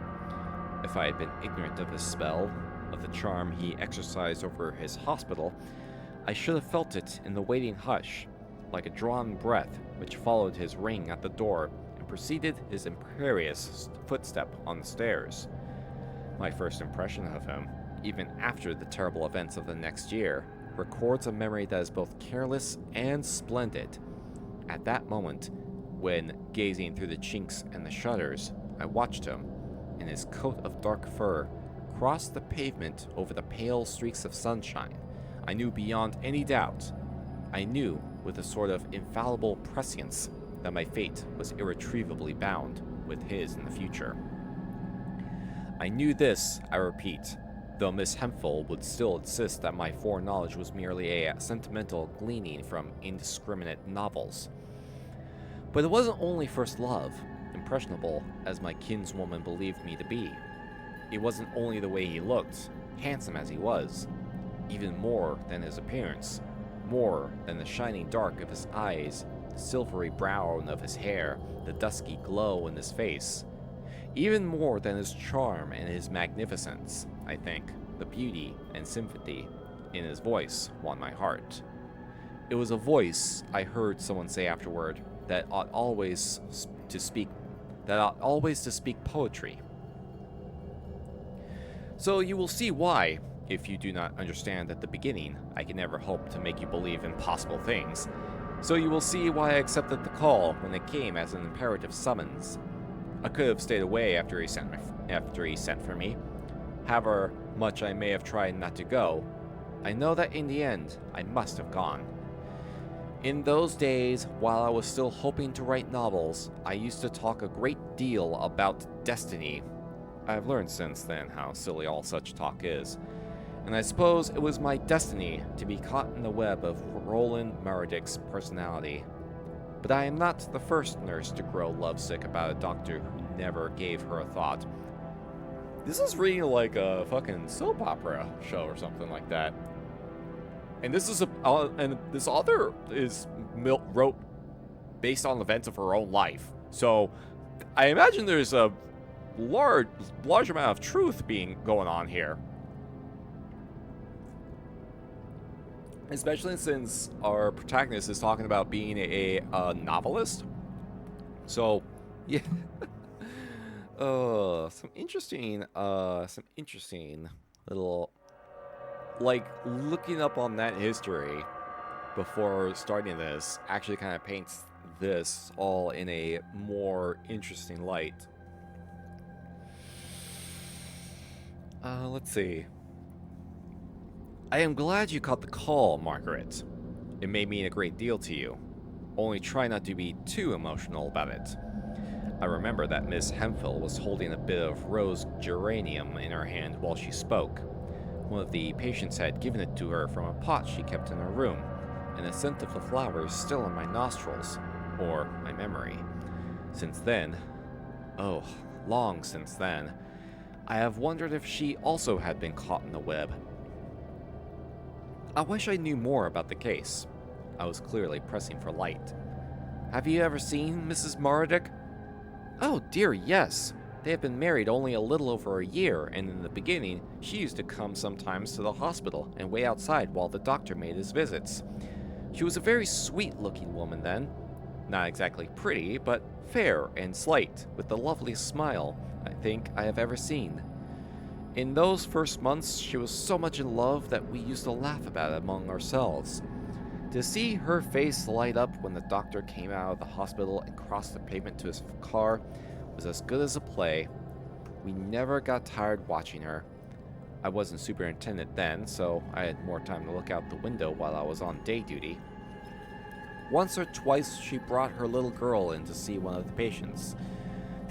If I had been ignorant of his spell, of the charm he exercised over his hospital, I should have felt it in the waiting hush, like a drawn breath which followed his ring at the door and preceded his imperious footstep on the stairs. My first impression of him, even after the terrible events of the next year, records a memory that is both careless and splendid. At that moment, when, gazing through the chinks and the shutters, I watched him, in his coat of dark fur, cross the pavement over the pale streaks of sunshine, I knew beyond any doubt, I knew with a sort of infallible prescience, that my fate was irretrievably bound with his in the future. I knew this, I repeat, though Miss Hemphill would still insist that my foreknowledge was merely a sentimental gleaning from indiscriminate novels. But it wasn't only first love, impressionable as my kinswoman believed me to be. It wasn't only the way he looked, handsome as he was, even more than his appearance, more than the shining dark of his eyes, the silvery brown of his hair, the dusky glow in his face. Even more than his charm and his magnificence, I think, the beauty and sympathy in his voice won my heart. It was a voice, I heard someone say afterward, that ought always to speak poetry. So you will see why, if you do not understand at the beginning, I can never hope to make you believe impossible things. So you will see why I accepted the call when it came as an imperative summons. I could have stayed away after he sent for me. However much I may have tried not to go, I know that in the end, I must have gone. In those days, while I was still hoping to write novels, I used to talk a great deal about destiny. I have learned since then how silly all such talk is, and I suppose it was my destiny to be caught in the web of Roland Meredith's personality. But I am not the first nurse to grow lovesick about a doctor who never gave her a thought. This is reading like a fucking soap opera show or something like that. And this is and this author wrote based on events of her own life. So I imagine there's a large amount of truth going on here. Especially since our protagonist is talking about being a novelist. So, yeah. Some interesting little, like, looking up on that history before starting this actually kind of paints this all in a more interesting light. Let's see. I am glad you caught the call, Margaret. It may mean a great deal to you. Only try not to be too emotional about it. I remember that Miss Hemphill was holding a bit of rose geranium in her hand while she spoke. One of the patients had given it to her from a pot she kept in her room, and the scent of the flower is still in my nostrils, or my memory. Since then, oh, long since then, I have wondered if she also had been caught in the web. I wish I knew more about the case. I was clearly pressing for light. Have you ever seen Mrs. Meredith? Oh dear, yes. They have been married only a little over a year, and in the beginning, she used to come sometimes to the hospital and wait outside while the doctor made his visits. She was a very sweet-looking woman then. Not exactly pretty, but fair and slight, with the loveliest smile I think I have ever seen. In those first months, she was so much in love that we used to laugh about it among ourselves. To see her face light up when the doctor came out of the hospital and crossed the pavement to his car was as good as a play. We never got tired watching her. I wasn't superintendent then, so I had more time to look out the window while I was on day duty. Once or twice she brought her little girl in to see one of the patients.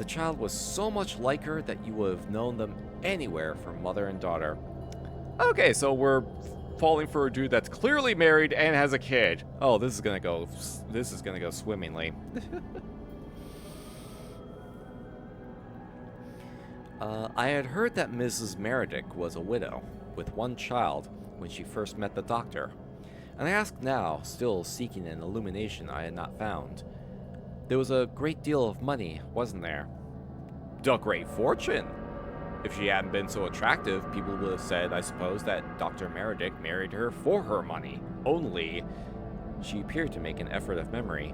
The child was so much like her that you would have known them anywhere from mother and daughter. Okay, so we're falling for a dude that's clearly married and has a kid. Oh, this is gonna go swimmingly. I had heard that Mrs. Meredith was a widow, with one child, when she first met the doctor, and I asked now, still seeking an illumination I had not found. There was a great deal of money, wasn't there? A great fortune! If she hadn't been so attractive, people would have said, I suppose, that Dr. Meredith married her for her money. Only, she appeared to make an effort of memory.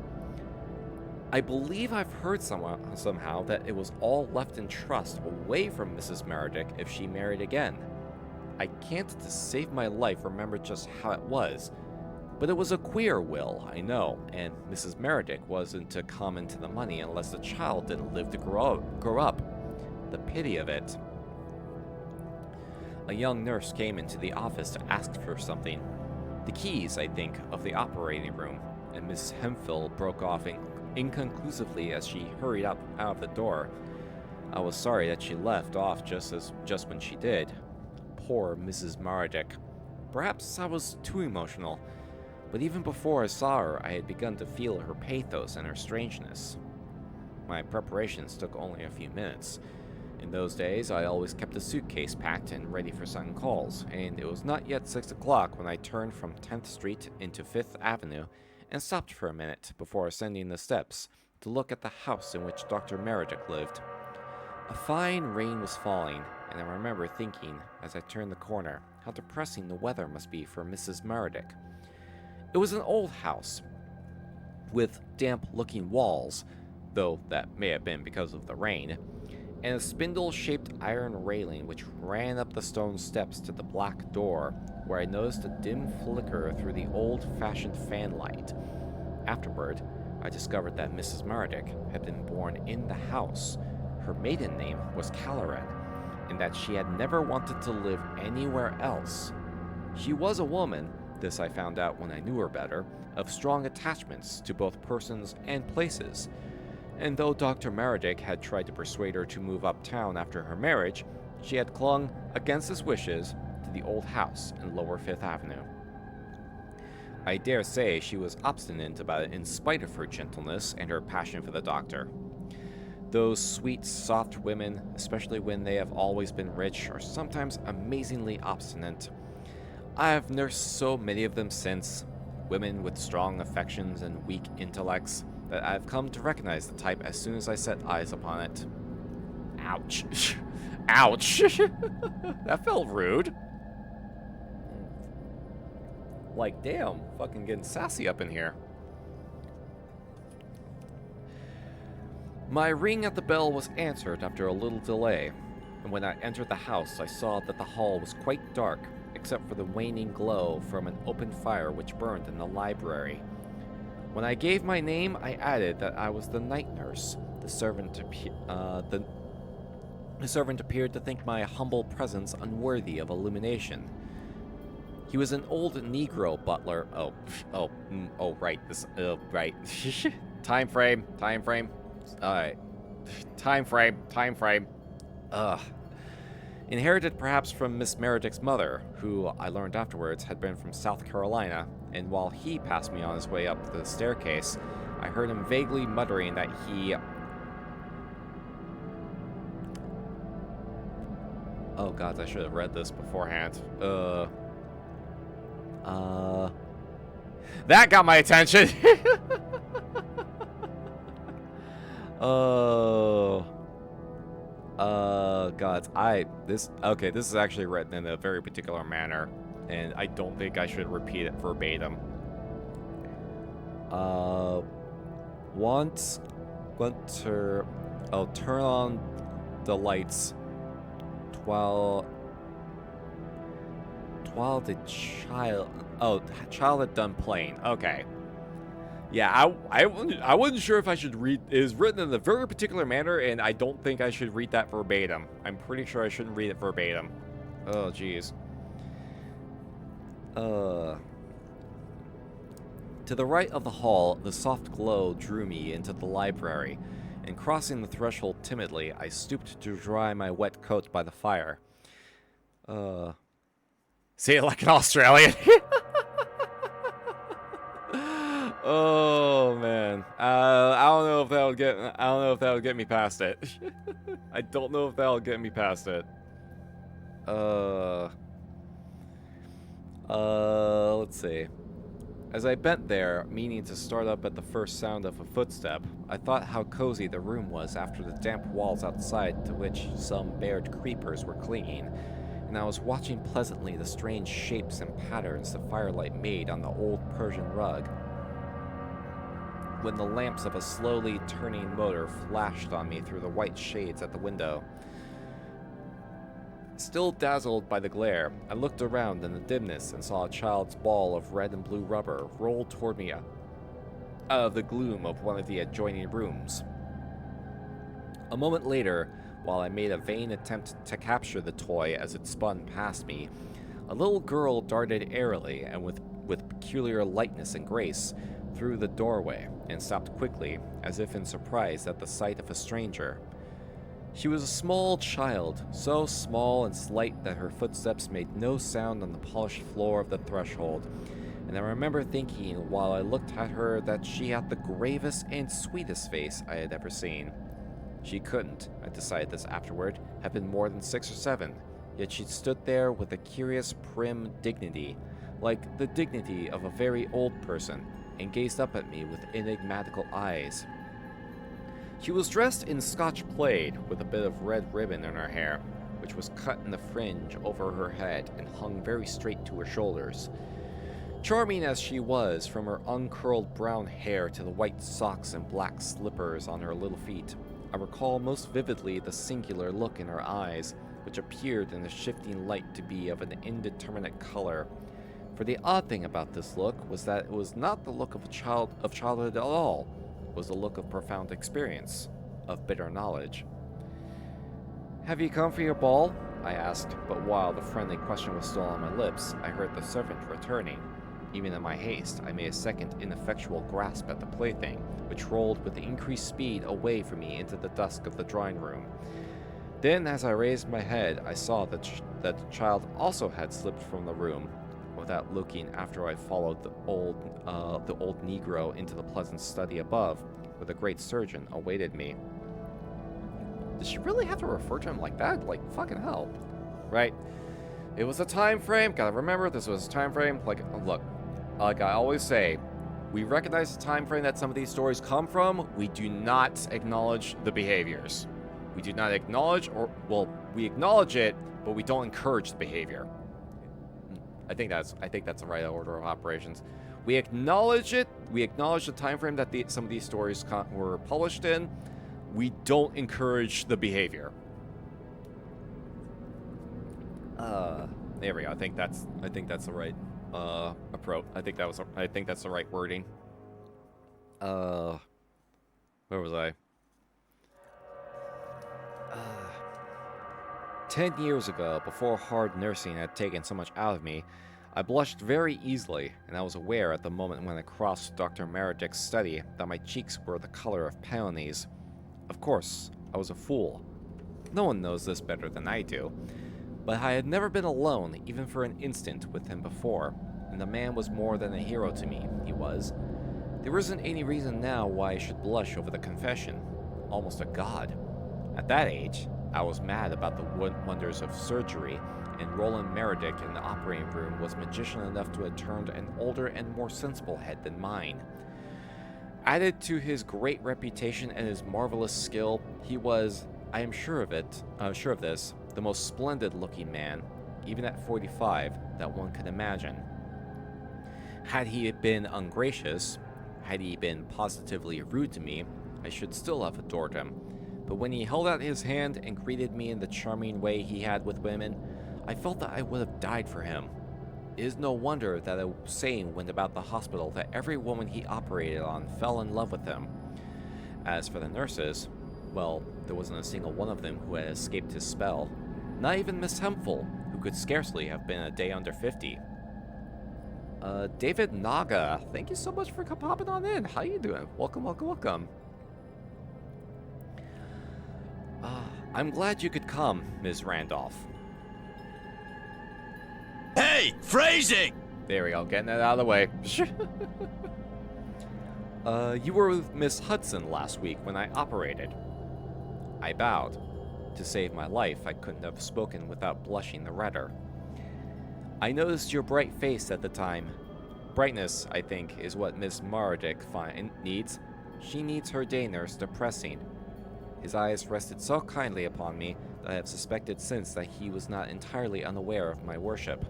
I believe I've heard somehow that it was all left in trust away from Mrs. Meredith if she married again. I can't to save my life remember just how it was, but it was a queer will, I know, and Mrs. Meredith wasn't to come into the money unless the child didn't live to grow up. The pity of it. A young nurse came into the office to ask for something. The keys, I think, of the operating room, and Miss Hemphill broke off inconclusively as she hurried out of the door. I was sorry that she left off just when she did. Poor Mrs. Meredith. Perhaps I was too emotional, but even before I saw her, I had begun to feel her pathos and her strangeness. My preparations took only a few minutes. In those days, I always kept a suitcase packed and ready for sudden calls, and it was not yet 6 o'clock when I turned from 10th Street into 5th Avenue and stopped for a minute before ascending the steps to look at the house in which Dr. Meredith lived. A fine rain was falling, and I remember thinking, as I turned the corner, how depressing the weather must be for Mrs. Meredith. It was an old house, with damp-looking walls, though that may have been because of the rain, and a spindle-shaped iron railing which ran up the stone steps to the black door, where I noticed a dim flicker through the old-fashioned fanlight. Afterward, I discovered that Mrs. Meredith had been born in the house. Her maiden name was Calloran, and that she had never wanted to live anywhere else. She was a woman, this I found out when I knew her better, of strong attachments to both persons and places. And though Dr. Meredith had tried to persuade her to move uptown after her marriage, she had clung, against his wishes, to the old house in Lower Fifth Avenue. I dare say she was obstinate about it in spite of her gentleness and her passion for the doctor. Those sweet, soft women, especially when they have always been rich, are sometimes amazingly obstinate. I have nursed so many of them since, women with strong affections and weak intellects, that I have come to recognize the type as soon as I set eyes upon it. Ouch. Ouch. That felt rude. Like, damn, fucking getting sassy up in here. My ring at the bell was answered after a little delay, and when I entered the house I saw that the hall was quite dark, except for the waning glow from an open fire which burned in the library. When I gave my name, I added that I was the night nurse. The servant appeared to think my humble presence unworthy of illumination. He was an old Negro butler. Right. Right. Time frame. Alright. Time frame. Ugh. Inherited perhaps from Miss Meredith's mother, who, I learned afterwards, had been from South Carolina, and while he passed me on his way up the staircase, I heard him vaguely muttering that he... Oh god, I should have read this beforehand. That got my attention! God, this is actually written in a very particular manner, and I don't think I should repeat it verbatim. Once, Gunter, turn on the lights while the child had done playing. Okay. Yeah, I wasn't sure if I should read. It is written in a very particular manner, and I don't think I should read that verbatim. I'm pretty sure I shouldn't read it verbatim. Oh, jeez. To the right of the hall, the soft glow drew me into the library, and crossing the threshold timidly, I stooped to dry my wet coat by the fire. See it like an Australian. Oh man, I don't know if that would get. I don't know if that would get me past it. I don't know if that will get me past it. Let's see. As I bent there, meaning to start up at the first sound of a footstep, I thought how cozy the room was after the damp walls outside to which some bared creepers were clinging, and I was watching pleasantly the strange shapes and patterns the firelight made on the old Persian rug, when the lamps of a slowly turning motor flashed on me through the white shades at the window. Still dazzled by the glare, I looked around in the dimness and saw a child's ball of red and blue rubber roll toward me out of the gloom of one of the adjoining rooms. A moment later, while I made a vain attempt to capture the toy as it spun past me, a little girl darted airily and with peculiar lightness and grace through the doorway and stopped quickly, as if in surprise at the sight of a stranger. She was a small child, so small and slight that her footsteps made no sound on the polished floor of the threshold, and I remember thinking while I looked at her that she had the gravest and sweetest face I had ever seen. She couldn't, I decided this afterward, have been more than 6 or 7, yet she stood there with a curious prim dignity, like the dignity of a very old person, and gazed up at me with enigmatical eyes. She was dressed in Scotch plaid, with a bit of red ribbon in her hair, which was cut in the fringe over her head and hung very straight to her shoulders. Charming as she was, from her uncurled brown hair to the white socks and black slippers on her little feet, I recall most vividly the singular look in her eyes, which appeared in the shifting light to be of an indeterminate color. For the odd thing about this look was that it was not the look of childhood at all. Was the look of profound experience, of bitter knowledge. "Have you come for your ball?" I asked, but while the friendly question was still on my lips, I heard the servant returning. Even in my haste, I made a second ineffectual grasp at the plaything, which rolled with increased speed away from me into the dusk of the drawing room. Then, as I raised my head, I saw that the child also had slipped from the room, without looking after I followed the old Negro into the pleasant study above, where the great surgeon awaited me. Did she really have to refer to him like that? Like, fucking hell. Right. It was a time frame. Gotta remember, this was a time frame. Like, look, like I always say, we recognize the time frame that some of these stories come from. We do not acknowledge the behaviors. We do not acknowledge, we acknowledge it, but we don't encourage the behavior. I think that's the right order of operations. We acknowledge it. We acknowledge the time frame that some of these stories were published in. We don't encourage the behavior. There we go. I think that's the right approach. I think that's the right wording. Where was I? 10 years ago, before hard nursing had taken so much out of me, I blushed very easily, and I was aware at the moment when I crossed Dr. Meredith's study that my cheeks were the color of peonies. Of course, I was a fool. No one knows this better than I do. But I had never been alone, even for an instant, with him before, and the man was more than a hero to me, he was. There isn't any reason now why I should blush over the confession. Almost a god. At that age, I was mad about the wonders of surgery, and Roland Meredith in the operating room was magician enough to have turned an older and more sensible head than mine. Added to his great reputation and his marvelous skill, he was, I am sure of this, the most splendid-looking man, even at 45, that one could imagine. Had he been ungracious, had he been positively rude to me, I should still have adored him. But when he held out his hand and greeted me in the charming way he had with women, I felt that I would have died for him. It is no wonder that a saying went about the hospital that every woman he operated on fell in love with him. As for the nurses, well, there wasn't a single one of them who had escaped his spell. Not even Miss Hempful, who could scarcely have been a day under 50. David Naga, thank you so much for popping on in. How you doing? Welcome, welcome, welcome. I'm glad you could come, Ms. Randolph. Hey, phrasing! There we go, getting that out of the way. You were with Miss Hudson last week when I operated. I bowed. To save my life, I couldn't have spoken without blushing the redder. I noticed your bright face at the time. Brightness, I think, is what Miss Mardick needs. She needs her day nurse depressing. His eyes rested so kindly upon me that I have suspected since that he was not entirely unaware of my worship.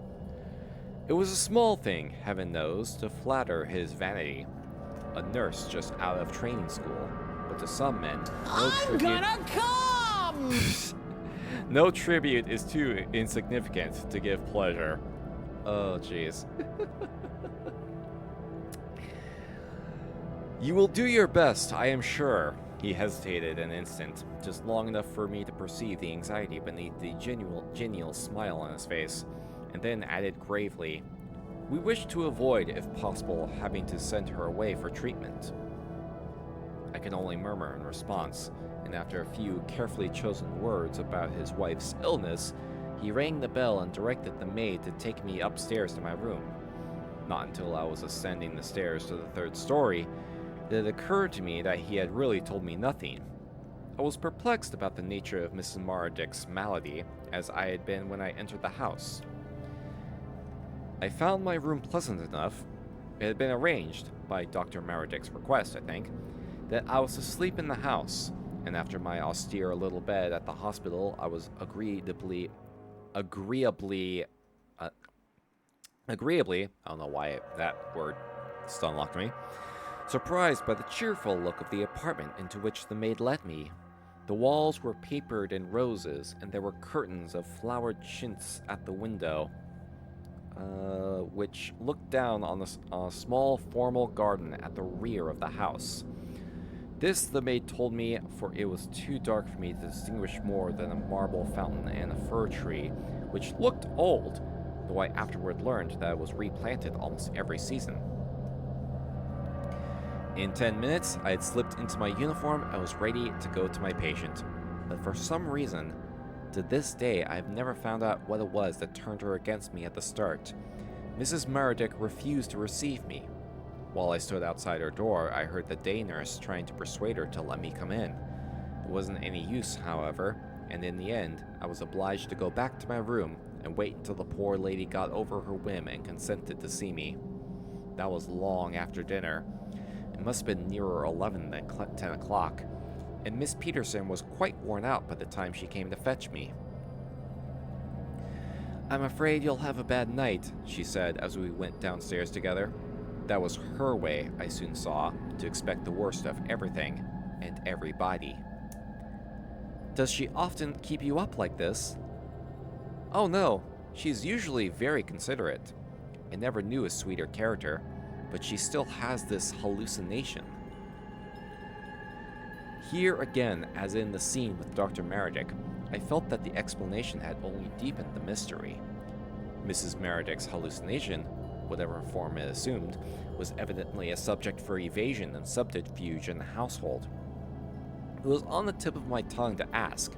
It was a small thing, heaven knows, to flatter his vanity. A nurse just out of training school, but to some men, no tribute is too insignificant to give pleasure. Oh, jeez. You will do your best, I am sure. He hesitated an instant, just long enough for me to perceive the anxiety beneath the genial smile on his face, and then added gravely, "We wish to avoid, if possible, having to send her away for treatment." I could only murmur in response, and after a few carefully chosen words about his wife's illness, he rang the bell and directed the maid to take me upstairs to my room. Not until I was ascending the stairs to the third story did it occur to me that he had really told me nothing. I was perplexed about the nature of Mrs. Mardick's malady, as I had been when I entered the house. I found my room pleasant enough. It had been arranged, by Dr. Mardick's request, I think, that I was to sleep in the house, and after my austere little bed at the hospital, I was agreeably, I don't know why that word still unlocked me, surprised by the cheerful look of the apartment into which the maid led me. The walls were papered in roses, and there were curtains of flowered chintz at the window, which looked down on a small formal garden at the rear of the house. This the maid told me, for it was too dark for me to distinguish more than a marble fountain and a fir tree, which looked old, though I afterward learned that it was replanted almost every season. In 10 minutes, I had slipped into my uniform and was ready to go to my patient. But for some reason, to this day, I have never found out what it was that turned her against me at the start. Mrs. Mardick refused to receive me. While I stood outside her door, I heard the day nurse trying to persuade her to let me come in. It wasn't any use, however, and in the end, I was obliged to go back to my room and wait until the poor lady got over her whim and consented to see me. That was long after dinner. It must have been nearer 11 than 10 o'clock, and Miss Peterson was quite worn out by the time she came to fetch me. "I'm afraid you'll have a bad night," she said as we went downstairs together. That was her way, I soon saw, to expect the worst of everything and everybody. "Does she often keep you up like this?" "Oh no, she's usually very considerate. I never knew a sweeter character, but she still has this hallucination." Here again, as in the scene with Dr. Mardick, I felt that the explanation had only deepened the mystery. Mrs. Mardick's hallucination, whatever form it assumed, was evidently a subject for evasion and subterfuge in the household. It was on the tip of my tongue to ask,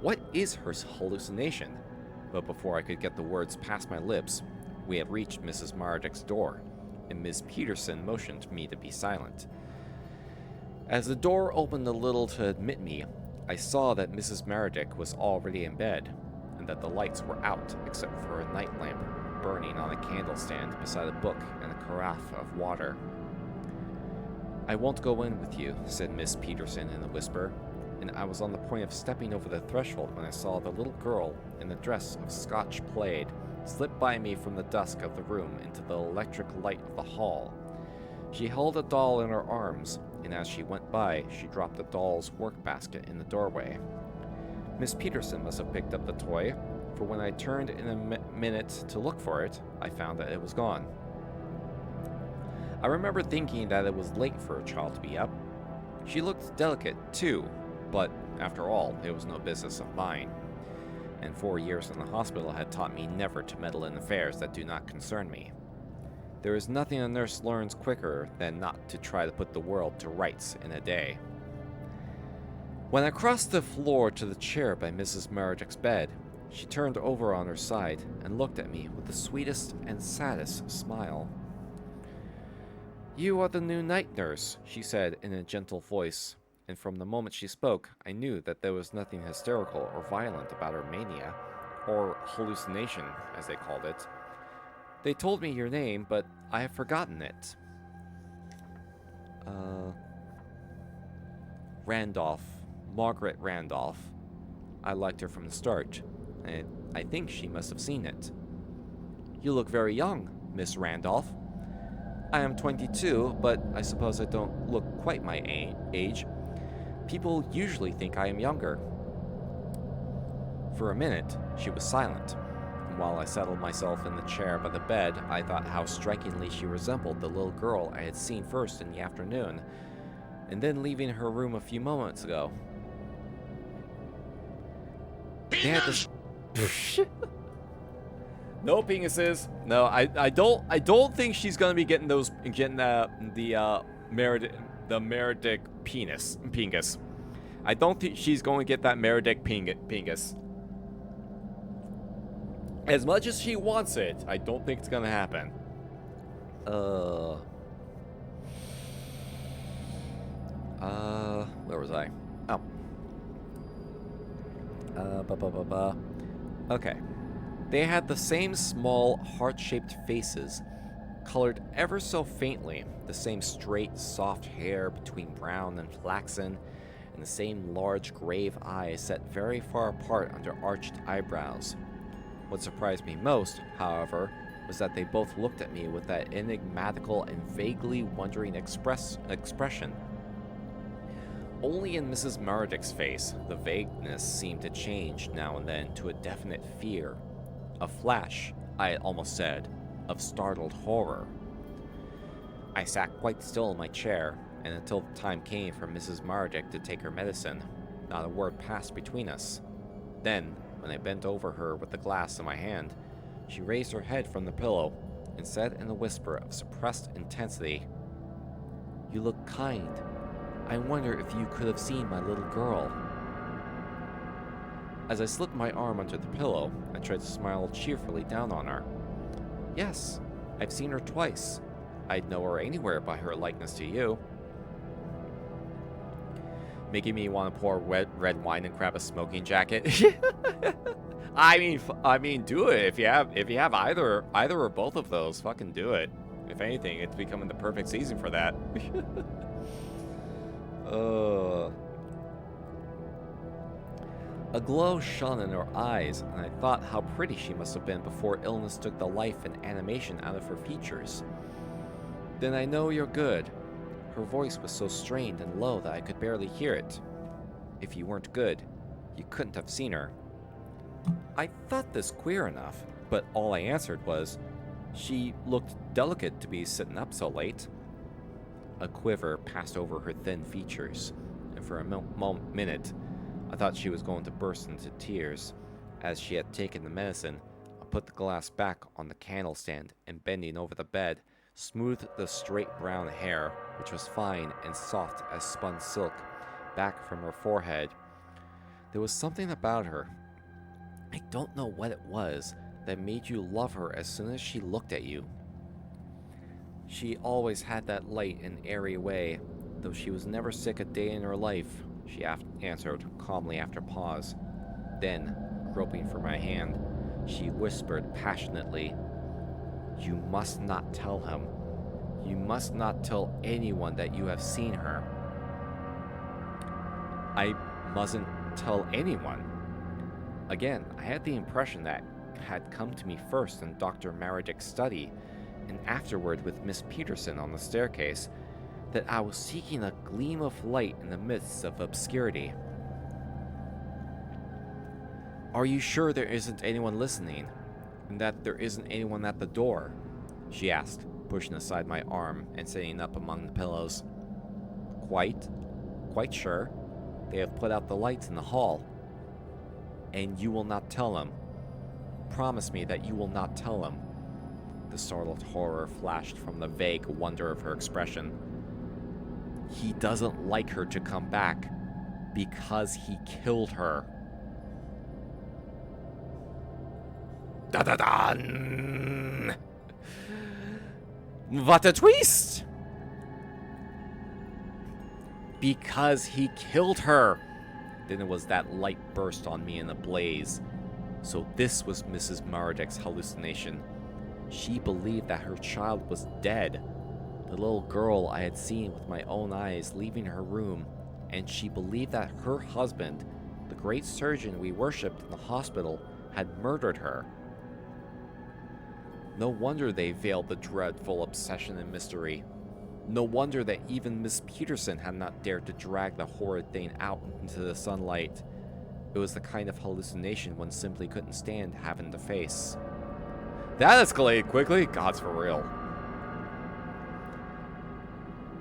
what is her hallucination? But before I could get the words past my lips, we had reached Mrs. Mardick's door, and Miss Peterson motioned me to be silent. As the door opened a little to admit me, I saw that Mrs. Mardick was already in bed, and that the lights were out except for a night lamp burning on a candle stand beside a book and a carafe of water. "I won't go in with you," said Miss Peterson in a whisper, and I was on the point of stepping over the threshold when I saw the little girl in a dress of Scotch plaid slip by me from the dusk of the room into the electric light of the hall. She held a doll in her arms, and as she went by, she dropped the doll's work-basket in the doorway. Miss Peterson must have picked up the toy, for when I turned in a minute to look for it, I found that it was gone. I remember thinking that it was late for a child to be up. She looked delicate, too, but after all, it was no business of mine. And 4 years in the hospital had taught me never to meddle in affairs that do not concern me. There is nothing a nurse learns quicker than not to try to put the world to rights in a day. When I crossed the floor to the chair by Mrs. Meredith's bed, she turned over on her side and looked at me with the sweetest and saddest smile. "You are the new night nurse," she said in a gentle voice, and from the moment she spoke, I knew that there was nothing hysterical or violent about her mania, or hallucination, as they called it. "They told me your name, but I have forgotten it." Randolph. Margaret Randolph. I liked her from the start, and I think she must have seen it. "You look very young, Miss Randolph." "I am 22, but I suppose I don't look quite my age. People usually think I am younger." For a minute, she was silent, and while I settled myself in the chair by the bed, I thought how strikingly she resembled the little girl I had seen first in the afternoon, and then leaving her room a few moments ago. They had this... No penises. No, I don't think she's gonna be getting the Meredith penis. I don't think she's going to get that Meredith penis. As much as she wants it, I don't think it's gonna happen. Where was I? Oh. Okay. They had the same small, heart-shaped faces, colored ever so faintly, the same straight, soft hair between brown and flaxen, and the same large, grave eyes set very far apart under arched eyebrows. What surprised me most, however, was that they both looked at me with that enigmatical and vaguely wondering expression. Only in Mrs. Meredith's face, the vagueness seemed to change now and then to a definite fear. A flash, I had almost said, of startled horror. I sat quite still in my chair, and until the time came for Mrs. Meredith to take her medicine, not a word passed between us. Then, when I bent over her with the glass in my hand, she raised her head from the pillow and said in a whisper of suppressed intensity, "You look kind. I wonder if you could have seen my little girl." As I slipped my arm under the pillow, I tried to smile cheerfully down on her. "Yes, I've seen her twice. I'd know her anywhere by her likeness to you." Making me want to pour red wine and grab a smoking jacket. I mean, do it if you have either or both of those. Fucking do it. If anything, it's becoming the perfect season for that. A glow shone in her eyes, and I thought how pretty she must have been before illness took the life and animation out of her features. "Then I know you're good." Her voice was so strained and low that I could barely hear it. "If you weren't good, you couldn't have seen her." I thought this queer enough, but all I answered was, "She looked delicate to be sitting up so late." A quiver passed over her thin features, and for a minute, I thought she was going to burst into tears. As she had taken the medicine, I put the glass back on the candle stand and, bending over the bed, smoothed the straight brown hair, which was fine and soft as spun silk, back from her forehead. There was something about her, I don't know what it was, that made you love her as soon as she looked at you. She always had that light and airy way, though she was never sick a day in her life, she answered calmly after a pause. Then, groping for my hand, she whispered passionately, "You must not tell him. You must not tell anyone that you have seen her." I mustn't tell anyone. Again, I had the impression that had come to me first in Dr. Meredith's study, and afterward with Miss Peterson on the staircase, that I was seeking a gleam of light in the midst of obscurity. "Are you sure there isn't anyone listening, and that there isn't anyone at the door?" she asked, pushing aside my arm and sitting up among the pillows. Quite sure. They have put out the lights in the hall." "And you will not tell him? Promise me that you will not tell him." The startled horror flashed from the vague wonder of her expression. "He doesn't like her to come back." Because he killed her. Da-da-dan! What a twist! Because he killed her. Then it was that light burst on me in a blaze. So this was Mrs. Meredith's hallucination. She believed that her child was dead. The little girl I had seen with my own eyes leaving her room. And she believed that her husband, the great surgeon we worshipped in the hospital, had murdered her. No wonder they veiled the dreadful obsession and mystery. No wonder that even Miss Peterson had not dared to drag the horrid thing out into the sunlight. It was the kind of hallucination one simply couldn't stand having to face. That escalated quickly. God's for real.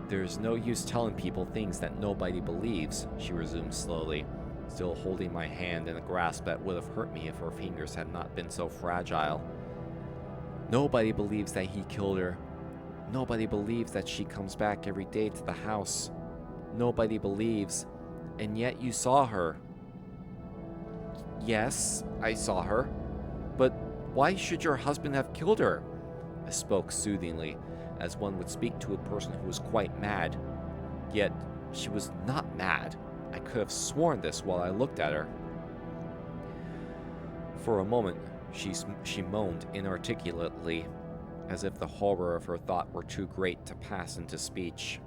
There's no use telling people things that nobody believes, she resumed slowly, still holding my hand in a grasp that would have hurt me if her fingers had not been so fragile. Nobody believes that he killed her. Nobody believes that she comes back every day to the house. Nobody believes, and yet you saw her. Yes, I saw her. But why should your husband have killed her? I spoke soothingly, as one would speak to a person who was quite mad. Yet, she was not mad. I could have sworn this while I looked at her. For a moment, she moaned inarticulately, as if the horror of her thought were too great to pass into speech.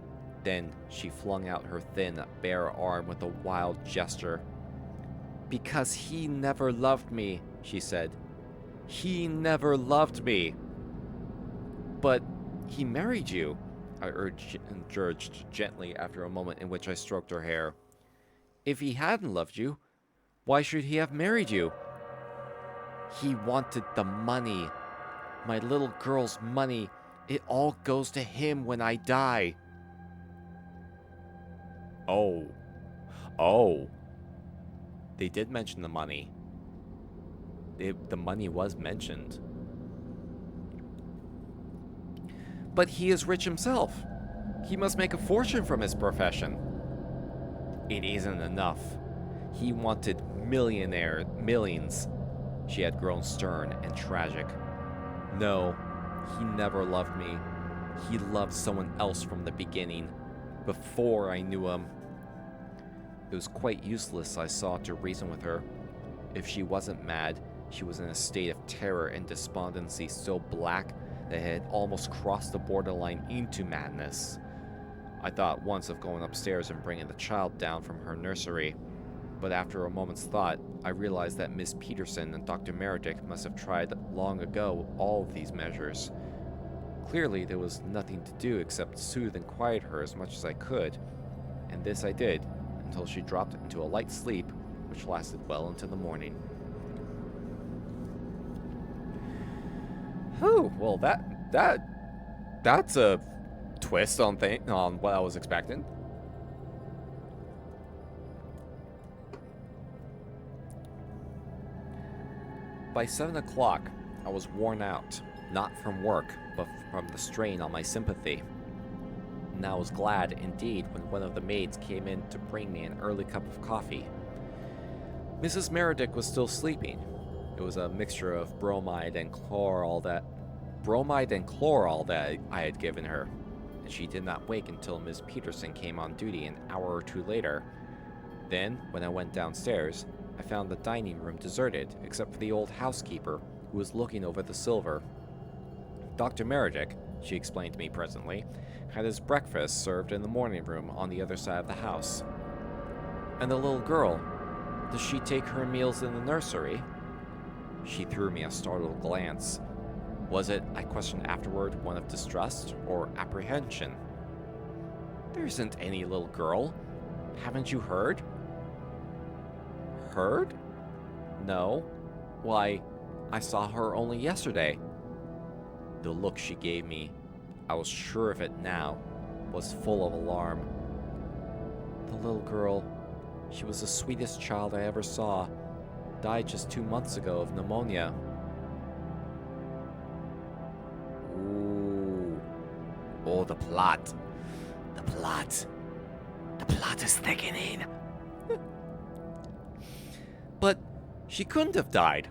Then she flung out her thin, bare arm with a wild gesture. Because he never loved me, she said. He never loved me. But he married you, I urged gently after a moment in which I stroked her hair. If he hadn't loved you, why should he have married you? He wanted the money. My little girl's money. It all goes to him when I die. Oh. They did mention the money. The money was mentioned. But he is rich himself. He must make a fortune from his profession. It isn't enough. He wanted millions. She had grown stern and tragic. No, he never loved me. He loved someone else from the beginning, before I knew him. It was quite useless, I saw, to reason with her. If she wasn't mad, she was in a state of terror and despondency so black that it had almost crossed the borderline into madness. I thought once of going upstairs and bringing the child down from her nursery, but after a moment's thought, I realized that Miss Peterson and Dr. Meredith must have tried long ago all of these measures. Clearly, there was nothing to do except soothe and quiet her as much as I could, and this I did, until she dropped into a light sleep, which lasted well into the morning. Whew, well that's a twist on what I was expecting. By 7 o'clock, I was worn out, not from work, but from the strain on my sympathy. And I was glad, indeed, when one of the maids came in to bring me an early cup of coffee. Mrs. Meredith was still sleeping. It was a mixture of bromide and chloral that I had given her, and she did not wake until Miss Peterson came on duty an hour or two later. Then, when I went downstairs, I found the dining room deserted, except for the old housekeeper, who was looking over the silver. Dr. Meredith, she explained to me presently, had his breakfast served in the morning room on the other side of the house. And the little girl, does she take her meals in the nursery? She threw me a startled glance. Was it, I questioned afterward, one of distrust or apprehension? There isn't any little girl. Haven't you heard? Heard? No. Why, I saw her only yesterday. The look she gave me, I was sure of it now, was full of alarm. The little girl, she was the sweetest child I ever saw, died just 2 months ago of pneumonia. Ooh. Oh, the plot. The plot. The plot is thickening. But she couldn't have died.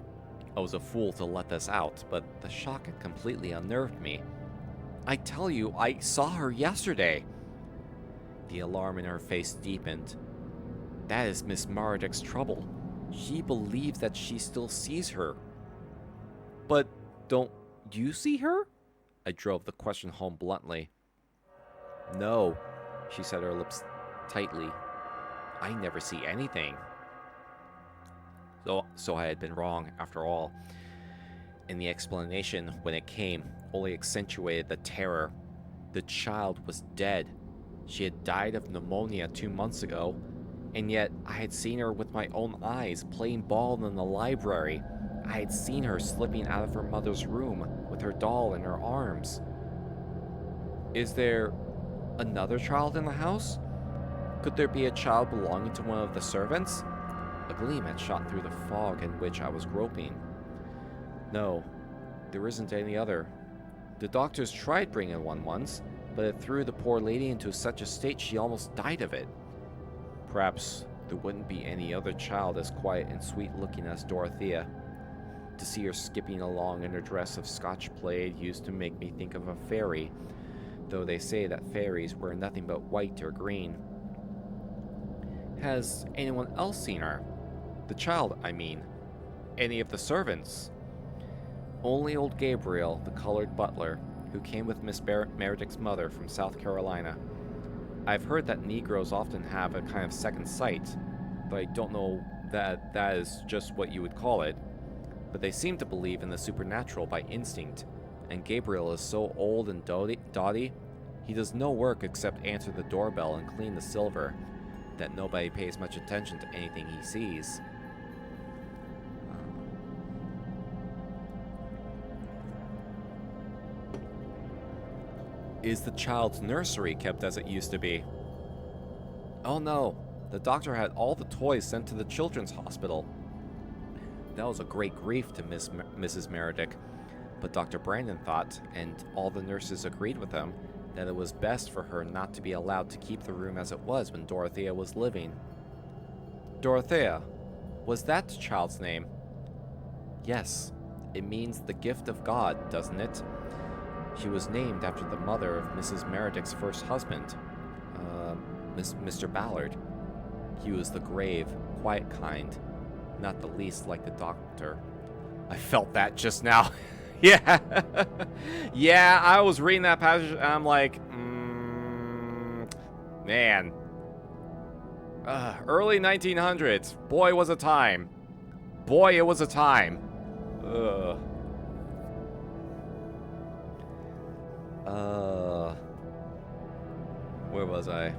I was a fool to let this out, but the shock had completely unnerved me. I tell you, I saw her yesterday. The alarm in her face deepened. That is Miss Meredith's trouble. She believes that she still sees her. But don't you see her? I drove the question home bluntly. No, she said, her lips tightly. I never see anything. So I had been wrong, after all. And the explanation, when it came, only accentuated the terror. The child was dead. She had died of pneumonia 2 months ago, and yet I had seen her with my own eyes playing ball in the library. I had seen her slipping out of her mother's room with her doll in her arms. Is there another child in the house? Could there be a child belonging to one of the servants? A gleam had shot through the fog in which I was groping. No, there isn't any other. The doctors tried bringing one once, but it threw the poor lady into such a state she almost died of it. Perhaps there wouldn't be any other child as quiet and sweet-looking as Dorothea. To see her skipping along in her dress of Scotch plaid used to make me think of a fairy, though they say that fairies wear nothing but white or green. Has anyone else seen her? The child, I mean. Any of the servants? Only old Gabriel, the colored butler, who came with Miss Meredith's mother from South Carolina. I've heard that Negroes often have a kind of second sight, but I don't know that that is just what you would call it. But they seem to believe in the supernatural by instinct, and Gabriel is so old and dotty, he does no work except answer the doorbell and clean the silver, that nobody pays much attention to anything he sees. Is the child's nursery kept as it used to be? Oh no, the doctor had all the toys sent to the children's hospital. That was a great grief to Mrs. Meredith, but Dr. Brandon thought, and all the nurses agreed with him, that it was best for her not to be allowed to keep the room as it was when Dorothea was living. Dorothea, was that the child's name? Yes, it means the gift of God, doesn't it? She was named after the mother of Mrs. Meredith's first husband, Mr. Ballard. He was the grave, quiet kind, not the least like the doctor. I felt that just now. Yeah. Yeah, I was reading that passage and I'm like, man. Early 1900s. Boy, was a time. Boy, it was a time. Ugh. Where was I?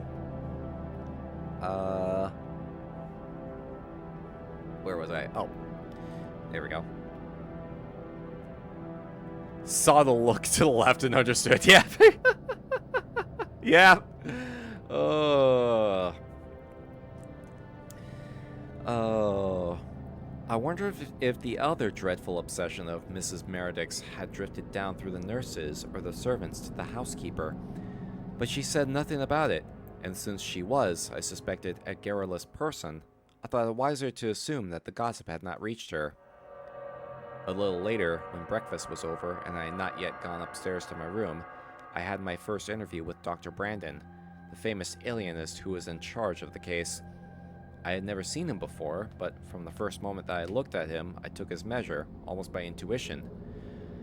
Where was I? Oh, there we go. Saw the look to the left and understood. Yeah. Yeah. I wonder if the other dreadful obsession of Mrs. Meredith's had drifted down through the nurses or the servants to the housekeeper. But she said nothing about it, and since she was, I suspected, a garrulous person, I thought it wiser to assume that the gossip had not reached her. A little later, when breakfast was over and I had not yet gone upstairs to my room, I had my first interview with Dr. Brandon, the famous alienist who was in charge of the case. I had never seen him before, but from the first moment that I looked at him, I took his measure, almost by intuition.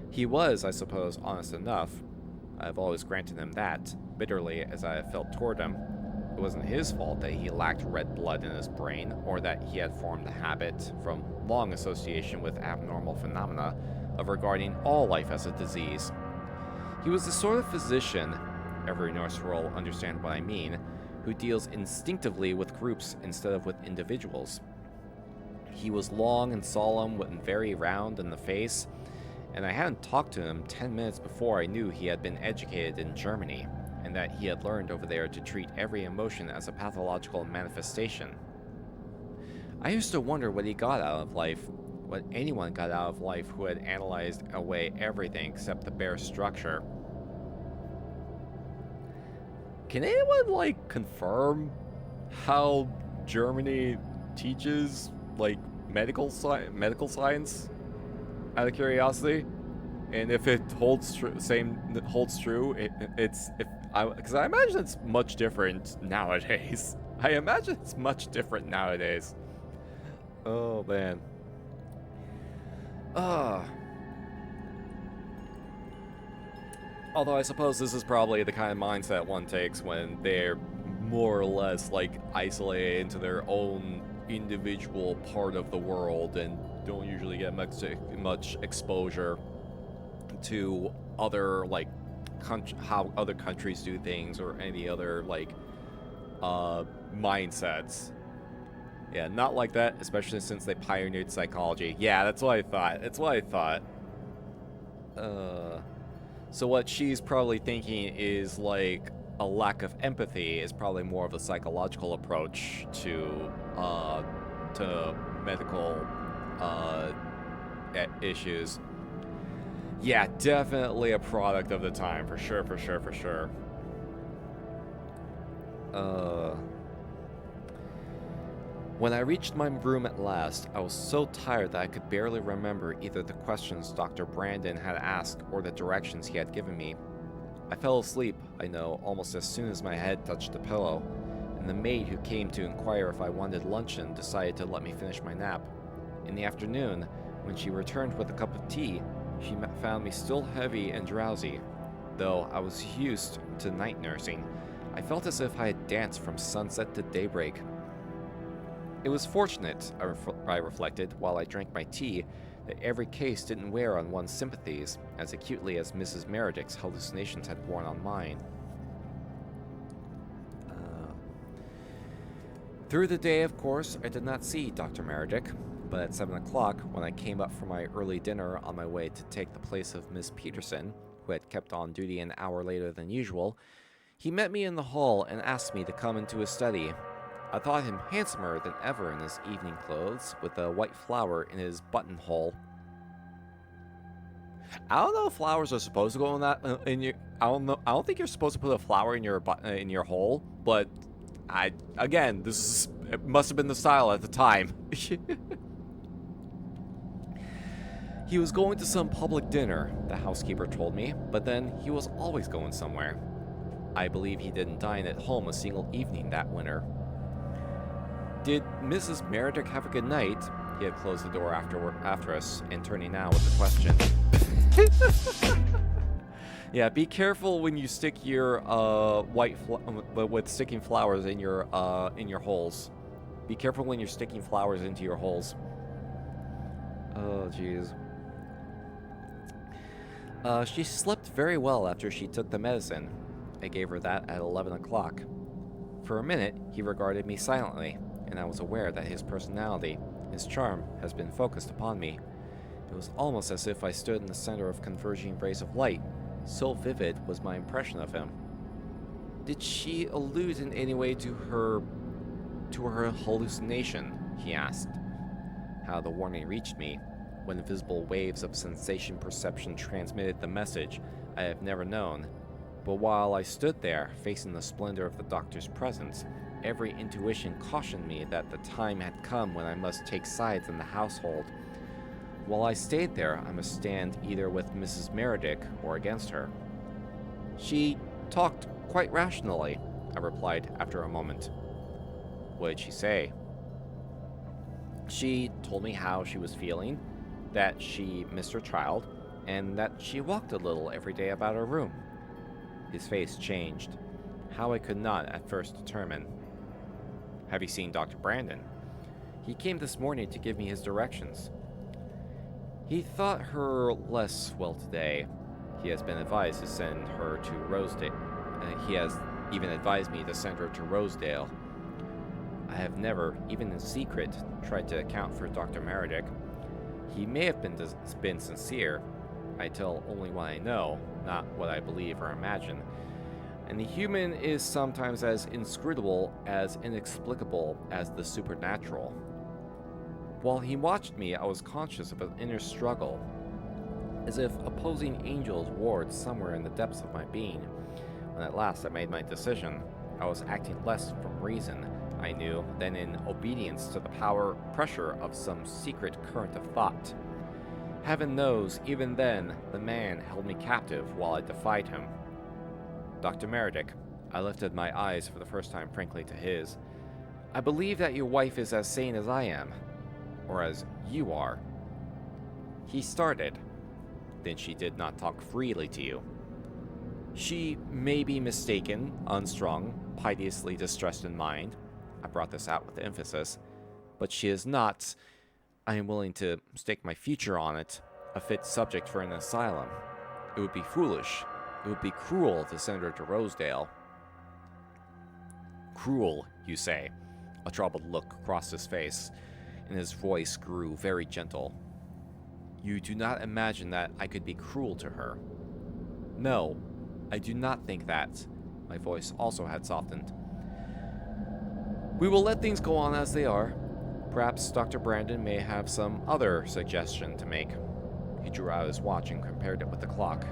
He was, I suppose, honest enough. I have always granted him that, bitterly as I have felt toward him. It wasn't his fault that he lacked red blood in his brain, or that he had formed the habit, from long association with abnormal phenomena, of regarding all life as a disease. He was the sort of physician, every nurse will understand what I mean, who deals instinctively with groups instead of with individuals. He was long and solemn and very round in the face, and I hadn't talked to him 10 minutes before I knew he had been educated in Germany, and that he had learned over there to treat every emotion as a pathological manifestation. I used to wonder what he got out of life, what anyone got out of life who had analyzed away everything except the bare structure. Can anyone, confirm how Germany teaches like medical science out of curiosity? And if it holds true, because I imagine it's much different nowadays. I imagine it's much different nowadays. Oh man. Although I suppose this is probably the kind of mindset one takes when they're more or less like isolated into their own individual part of the world and don't usually get much exposure to other like how other countries do things or any other like mindsets. Yeah, not like that, especially since they pioneered psychology. Yeah, that's what I thought. That's what I thought. So what she's probably thinking is like a lack of empathy is probably more of a psychological approach to medical issues. Yeah, definitely a product of the time, for sure, for sure, for sure. When I reached my room at last, I was so tired that I could barely remember either the questions Dr. Brandon had asked or the directions he had given me. I fell asleep, I know, almost as soon as my head touched the pillow, and the maid who came to inquire if I wanted luncheon decided to let me finish my nap. In the afternoon, when she returned with a cup of tea, she found me still heavy and drowsy. Though I was used to night nursing, I felt as if I had danced from sunset to daybreak. It was fortunate, I reflected, while I drank my tea, that every case didn't wear on one's sympathies as acutely as Mrs. Meredith's hallucinations had worn on mine. Through the day, of course, I did not see Dr. Meredith, but at 7 o'clock, when I came up from my early dinner on my way to take the place of Miss Peterson, who had kept on duty an hour later than usual, he met me in the hall and asked me to come into his study. I thought him handsomer than ever in his evening clothes, with a white flower in his buttonhole. I don't know if flowers are supposed to go in that in your. I don't know. I don't think you're supposed to put a flower in your hole. But it must have been the style at the time. He was going to some public dinner, the housekeeper told me, but then he was always going somewhere. I believe he didn't dine at home a single evening that winter. Did Mrs. Meredith have a good night? He had closed the door after us, and turning now with the question. Yeah, be careful when you stick your with sticking flowers in your holes. Be careful when you're sticking flowers into your holes. Oh, jeez. She slept very well after she took the medicine. I gave her that at 11 o'clock. For a minute, he regarded me silently, and I was aware that his personality, his charm, has been focused upon me. It was almost as if I stood in the center of converging rays of light. So vivid was my impression of him. Did she allude in any way to her hallucination? He asked. How the warning reached me, when visible waves of sensation perception transmitted the message, I have never known. But while I stood there, facing the splendor of the doctor's presence, every intuition cautioned me that the time had come when I must take sides in the household. While I stayed there, I must stand either with Mrs. Meredith or against her. She talked quite rationally, I replied after a moment. What did she say? She told me how she was feeling, that she missed her child, and that she walked a little every day about her room. His face changed. How I could not at first determine. Have you seen Dr. Brandon? He came this morning to give me his directions. He thought her less well today. He has been advised to send her to Rosedale. He has even advised me to send her to Rosedale. I have never, even in secret, tried to account for Dr. Meredith. He may have been sincere. I tell only what I know, not what I believe or imagine. And the human is sometimes as inscrutable, as inexplicable as the supernatural. While he watched me, I was conscious of an inner struggle, as if opposing angels warred somewhere in the depths of my being. When at last I made my decision, I was acting less from reason I knew, than in obedience to the pressure of some secret current of thought. Heaven knows, even then, the man held me captive while I defied him. Dr. Meredith, I lifted my eyes for the first time frankly to his. I believe that your wife is as sane as I am, or as you are. He started. Then she did not talk freely to you. She may be mistaken, unstrung, piteously distressed in mind. I brought this out with emphasis. But she is not, I am willing to stake my future on it, a fit subject for an asylum. It would be foolish. It would be cruel to send her to Rosedale. Cruel, you say? A troubled look crossed his face, and his voice grew very gentle. You do not imagine that I could be cruel to her? No, I do not think that. My voice also had softened. We will let things go on as they are. Perhaps Dr. Brandon may have some other suggestion to make. He drew out his watch and compared it with the clock.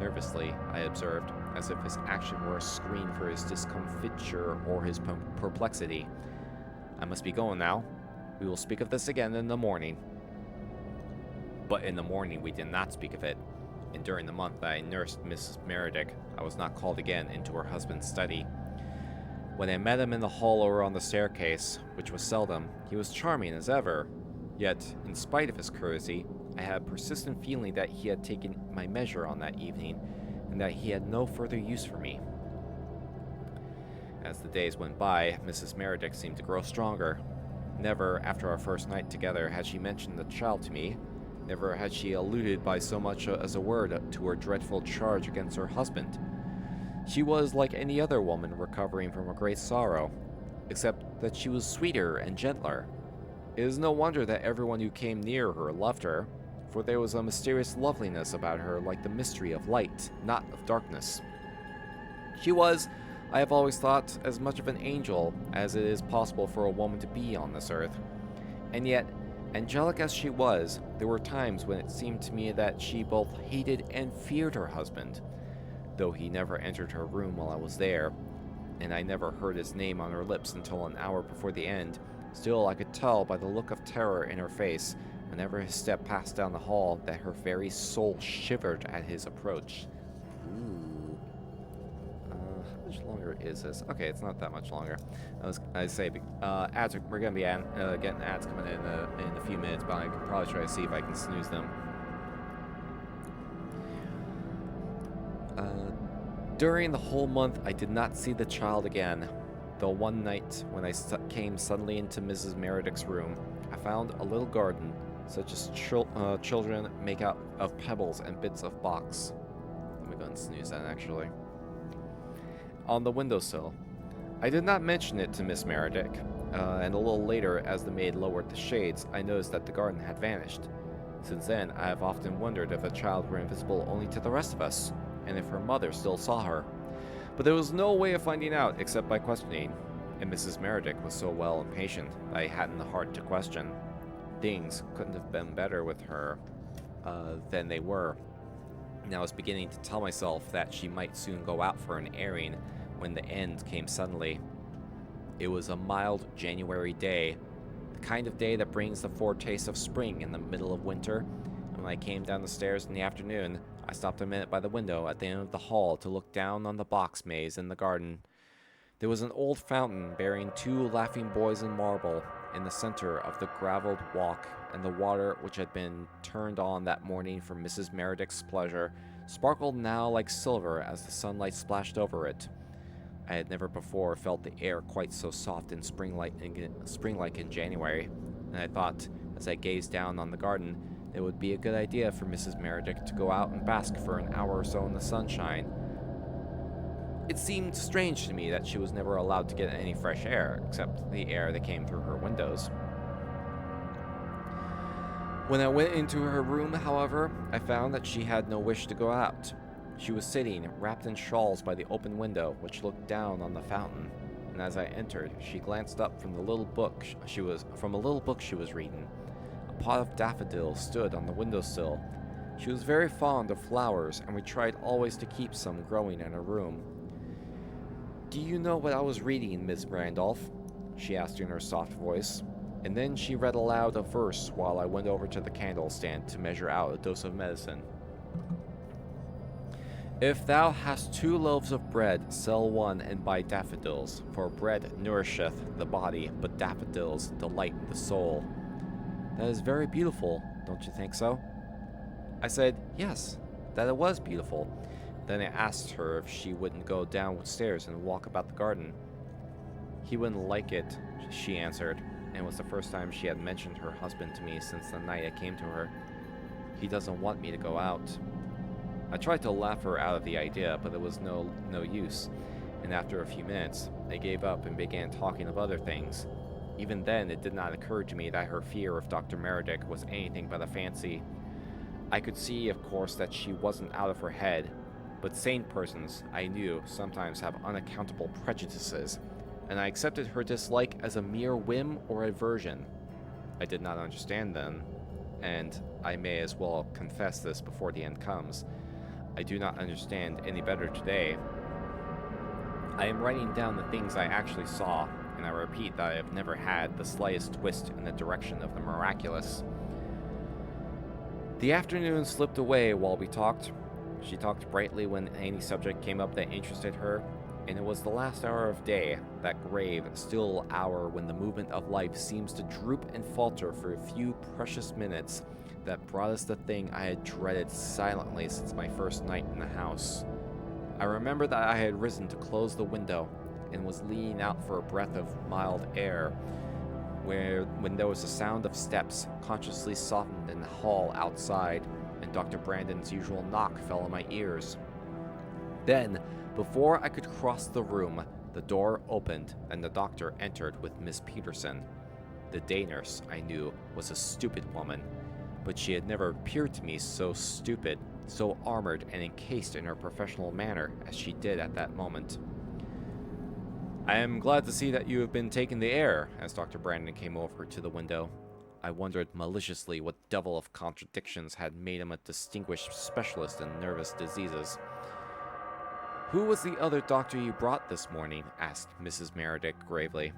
Nervously, I observed, as if his action were a screen for his discomfiture or his perplexity. I must be going now. We will speak of this again in the morning. But in the morning we did not speak of it, and during the month that I nursed Mrs. Meredith, I was not called again into her husband's study. When I met him in the hall or on the staircase, which was seldom, he was charming as ever. Yet, in spite of his courtesy, I had a persistent feeling that he had taken my measure on that evening, and that he had no further use for me. As the days went by, Mrs. Meredith seemed to grow stronger. Never, after our first night together, had she mentioned the child to me. Never had she alluded by so much as a word to her dreadful charge against her husband. She was like any other woman recovering from a great sorrow, except that she was sweeter and gentler. It is no wonder that everyone who came near her loved her, for there was a mysterious loveliness about her like the mystery of light, not of darkness. She was, I have always thought, as much of an angel as it is possible for a woman to be on this earth. And yet, angelic as she was, there were times when it seemed to me that she both hated and feared her husband, though he never entered her room while I was there, and I never heard his name on her lips until an hour before the end. Still, I could tell by the look of terror in her face, whenever his step passed down the hall, that her very soul shivered at his approach. Ooh. How much longer is this? Okay, it's not that much longer. I say, ads we're gonna be getting ads coming in a few minutes, but I can probably try to see if I can snooze them. During the whole month, I did not see the child again, though one night, when I came suddenly into Mrs. Meredith's room, I found a little garden, such as children make out of pebbles and bits of box. Let me go and snooze that, actually. On the windowsill. I did not mention it to Miss Meredith, and a little later, as the maid lowered the shades, I noticed that the garden had vanished. Since then, I have often wondered if the child were invisible only to the rest of us, and if her mother still saw her. But there was no way of finding out except by questioning, and Mrs. Meredith was so well and patient that I hadn't the heart to question. Things couldn't have been better with her than they were, and I was beginning to tell myself that she might soon go out for an airing when the end came suddenly. It was a mild January day, the kind of day that brings the foretaste of spring in the middle of winter, and when I came down the stairs in the afternoon, I stopped a minute by the window at the end of the hall to look down on the box maze in the garden. There was an old fountain bearing two laughing boys in marble in the center of the graveled walk, and the water, which had been turned on that morning for Mrs. Meredith's pleasure, sparkled now like silver as the sunlight splashed over it. I had never before felt the air quite so soft and spring-like in January, and I thought, as I gazed down on the garden, it would be a good idea for Mrs. Meredith to go out and bask for an hour or so in the sunshine. It seemed strange to me that she was never allowed to get any fresh air, except the air that came through her windows. When I went into her room, however, I found that she had no wish to go out. She was sitting, wrapped in shawls by the open window, which looked down on the fountain, and as I entered, she glanced up from a little book she was reading. A pot of daffodils stood on the windowsill. She was very fond of flowers, and we tried always to keep some growing in her room. "Do you know what I was reading, Miss Randolph?" she asked in her soft voice, and then she read aloud a verse while I went over to the candle stand to measure out a dose of medicine. If thou hast 2 loaves of bread, sell one and buy daffodils, for bread nourisheth the body, but daffodils delight the soul. That is very beautiful, don't you think so? I said, yes, that it was beautiful. Then I asked her if she wouldn't go downstairs and walk about the garden. He wouldn't like it, she answered, and it was the first time she had mentioned her husband to me since the night I came to her. He doesn't want me to go out. I tried to laugh her out of the idea, but it was no use, and after a few minutes, I gave up and began talking of other things. Even then, it did not occur to me that her fear of Dr. Meredith was anything but a fancy. I could see, of course, that she wasn't out of her head, but sane persons, I knew, sometimes have unaccountable prejudices, and I accepted her dislike as a mere whim or aversion. I did not understand then, and I may as well confess this before the end comes. I do not understand any better today. I am writing down the things I actually saw, and I repeat that I have never had the slightest twist in the direction of the miraculous. The afternoon slipped away while we talked. She talked brightly when any subject came up that interested her, and it was the last hour of day, that grave, still hour when the movement of life seems to droop and falter for a few precious minutes, that brought us the thing I had dreaded silently since my first night in the house. I remember that I had risen to close the window and was leaning out for a breath of mild air, when there was a sound of steps, consciously softened in the hall outside, and Dr. Brandon's usual knock fell on my ears. Then, before I could cross the room, the door opened and the doctor entered with Miss Peterson. The day nurse, I knew, was a stupid woman, but she had never appeared to me so stupid, so armored and encased in her professional manner as she did at that moment. I am glad to see that you have been taking the air, as Dr. Brandon came over to the window. I wondered maliciously what devil of contradictions had made him a distinguished specialist in nervous diseases. Who was the other doctor you brought this morning? Asked Mrs. Meredith gravely,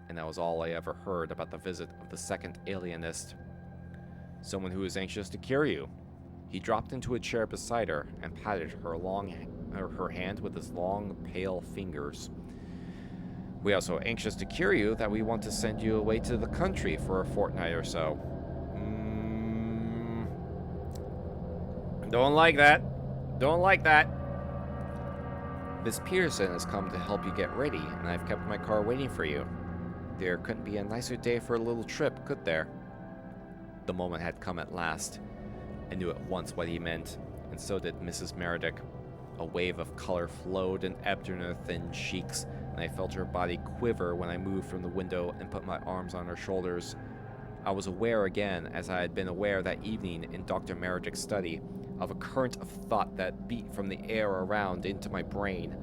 and that was all I ever heard about the visit of the second alienist. Someone who is anxious to cure you. He dropped into a chair beside her and patted her hand with his long, pale fingers. We are so anxious to cure you that we want to send you away to the country for a fortnight or so. Don't like that. Don't like that. Miss Peterson has come to help you get ready, and I've kept my car waiting for you. There couldn't be a nicer day for a little trip, could there? The moment had come at last. I knew at once what he meant, and so did Mrs. Meredith. A wave of color flowed and ebbed in her thin cheeks, and I felt her body quiver when I moved from the window and put my arms on her shoulders. I was aware again, as I had been aware that evening in Dr. Meredith's study, of a current of thought that beat from the air around into my brain.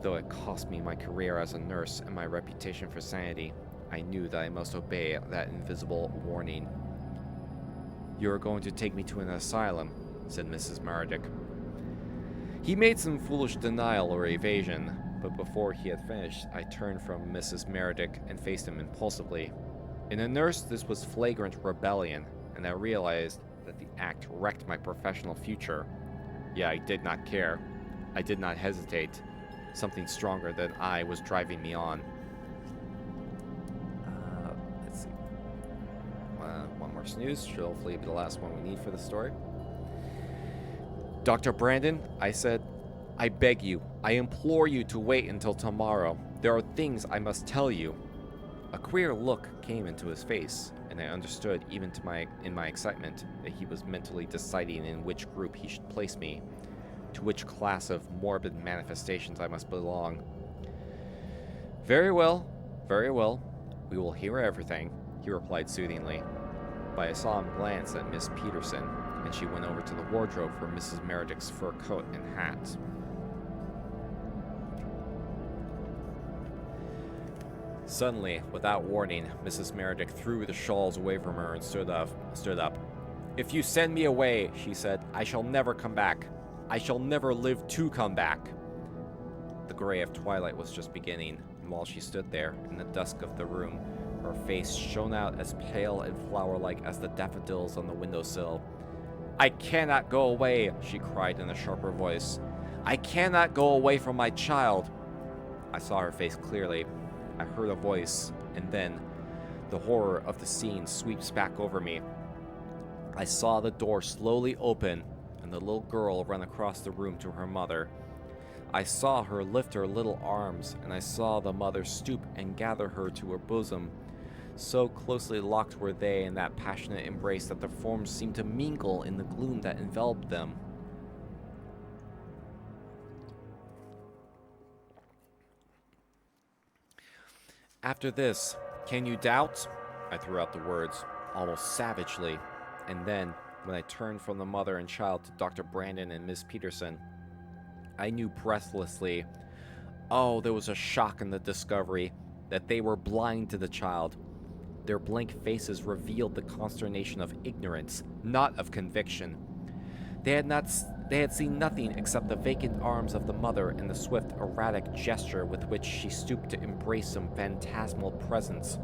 Though it cost me my career as a nurse and my reputation for sanity, I knew that I must obey that invisible warning. You are going to take me to an asylum, said Mrs. Meredith. He made some foolish denial or evasion, but before he had finished, I turned from Mrs. Meredith and faced him impulsively. In a nurse, this was flagrant rebellion, and I realized that the act wrecked my professional future. Yet I did not care. I did not hesitate. Something stronger than I was driving me on. Let's see. One more snooze. Should hopefully be the last one we need for the story. Dr. Brandon, I said, I beg you, I implore you to wait until tomorrow. There are things I must tell you. A queer look came into his face, and I understood even in my excitement that he was mentally deciding in which group he should place me, to which class of morbid manifestations I must belong. Very well, we will hear everything, he replied soothingly. But I saw him glance at Miss Peterson, and she went over to the wardrobe for Mrs. Meredith's fur coat and hat. Suddenly, without warning, Mrs. Meredith threw the shawls away from her and stood up. If you send me away, she said, I shall never come back. I shall never live to come back. The gray of twilight was just beginning. and while she stood there in the dusk of the room, her face shone out as pale and flower-like as the daffodils on the windowsill. "I cannot go away," she cried in a sharper voice. "I cannot go away from my child." I saw her face clearly. I heard a voice, and then the horror of the scene sweeps back over me. I saw the door slowly open and the little girl run across the room to her mother. I saw her lift her little arms, and I saw the mother stoop and gather her to her bosom. So closely locked were they in that passionate embrace that their forms seemed to mingle in the gloom that enveloped them. After this, can you doubt? I threw out the words, almost savagely, and then, when I turned from the mother and child to Dr. Brandon and Miss Peterson, I knew breathlessly. Oh, there was a shock in the discovery that they were blind to the child. Their blank faces revealed the consternation of ignorance, not of conviction. They had seen nothing except the vacant arms of the mother and the swift, erratic gesture with which she stooped to embrace some phantasmal presence.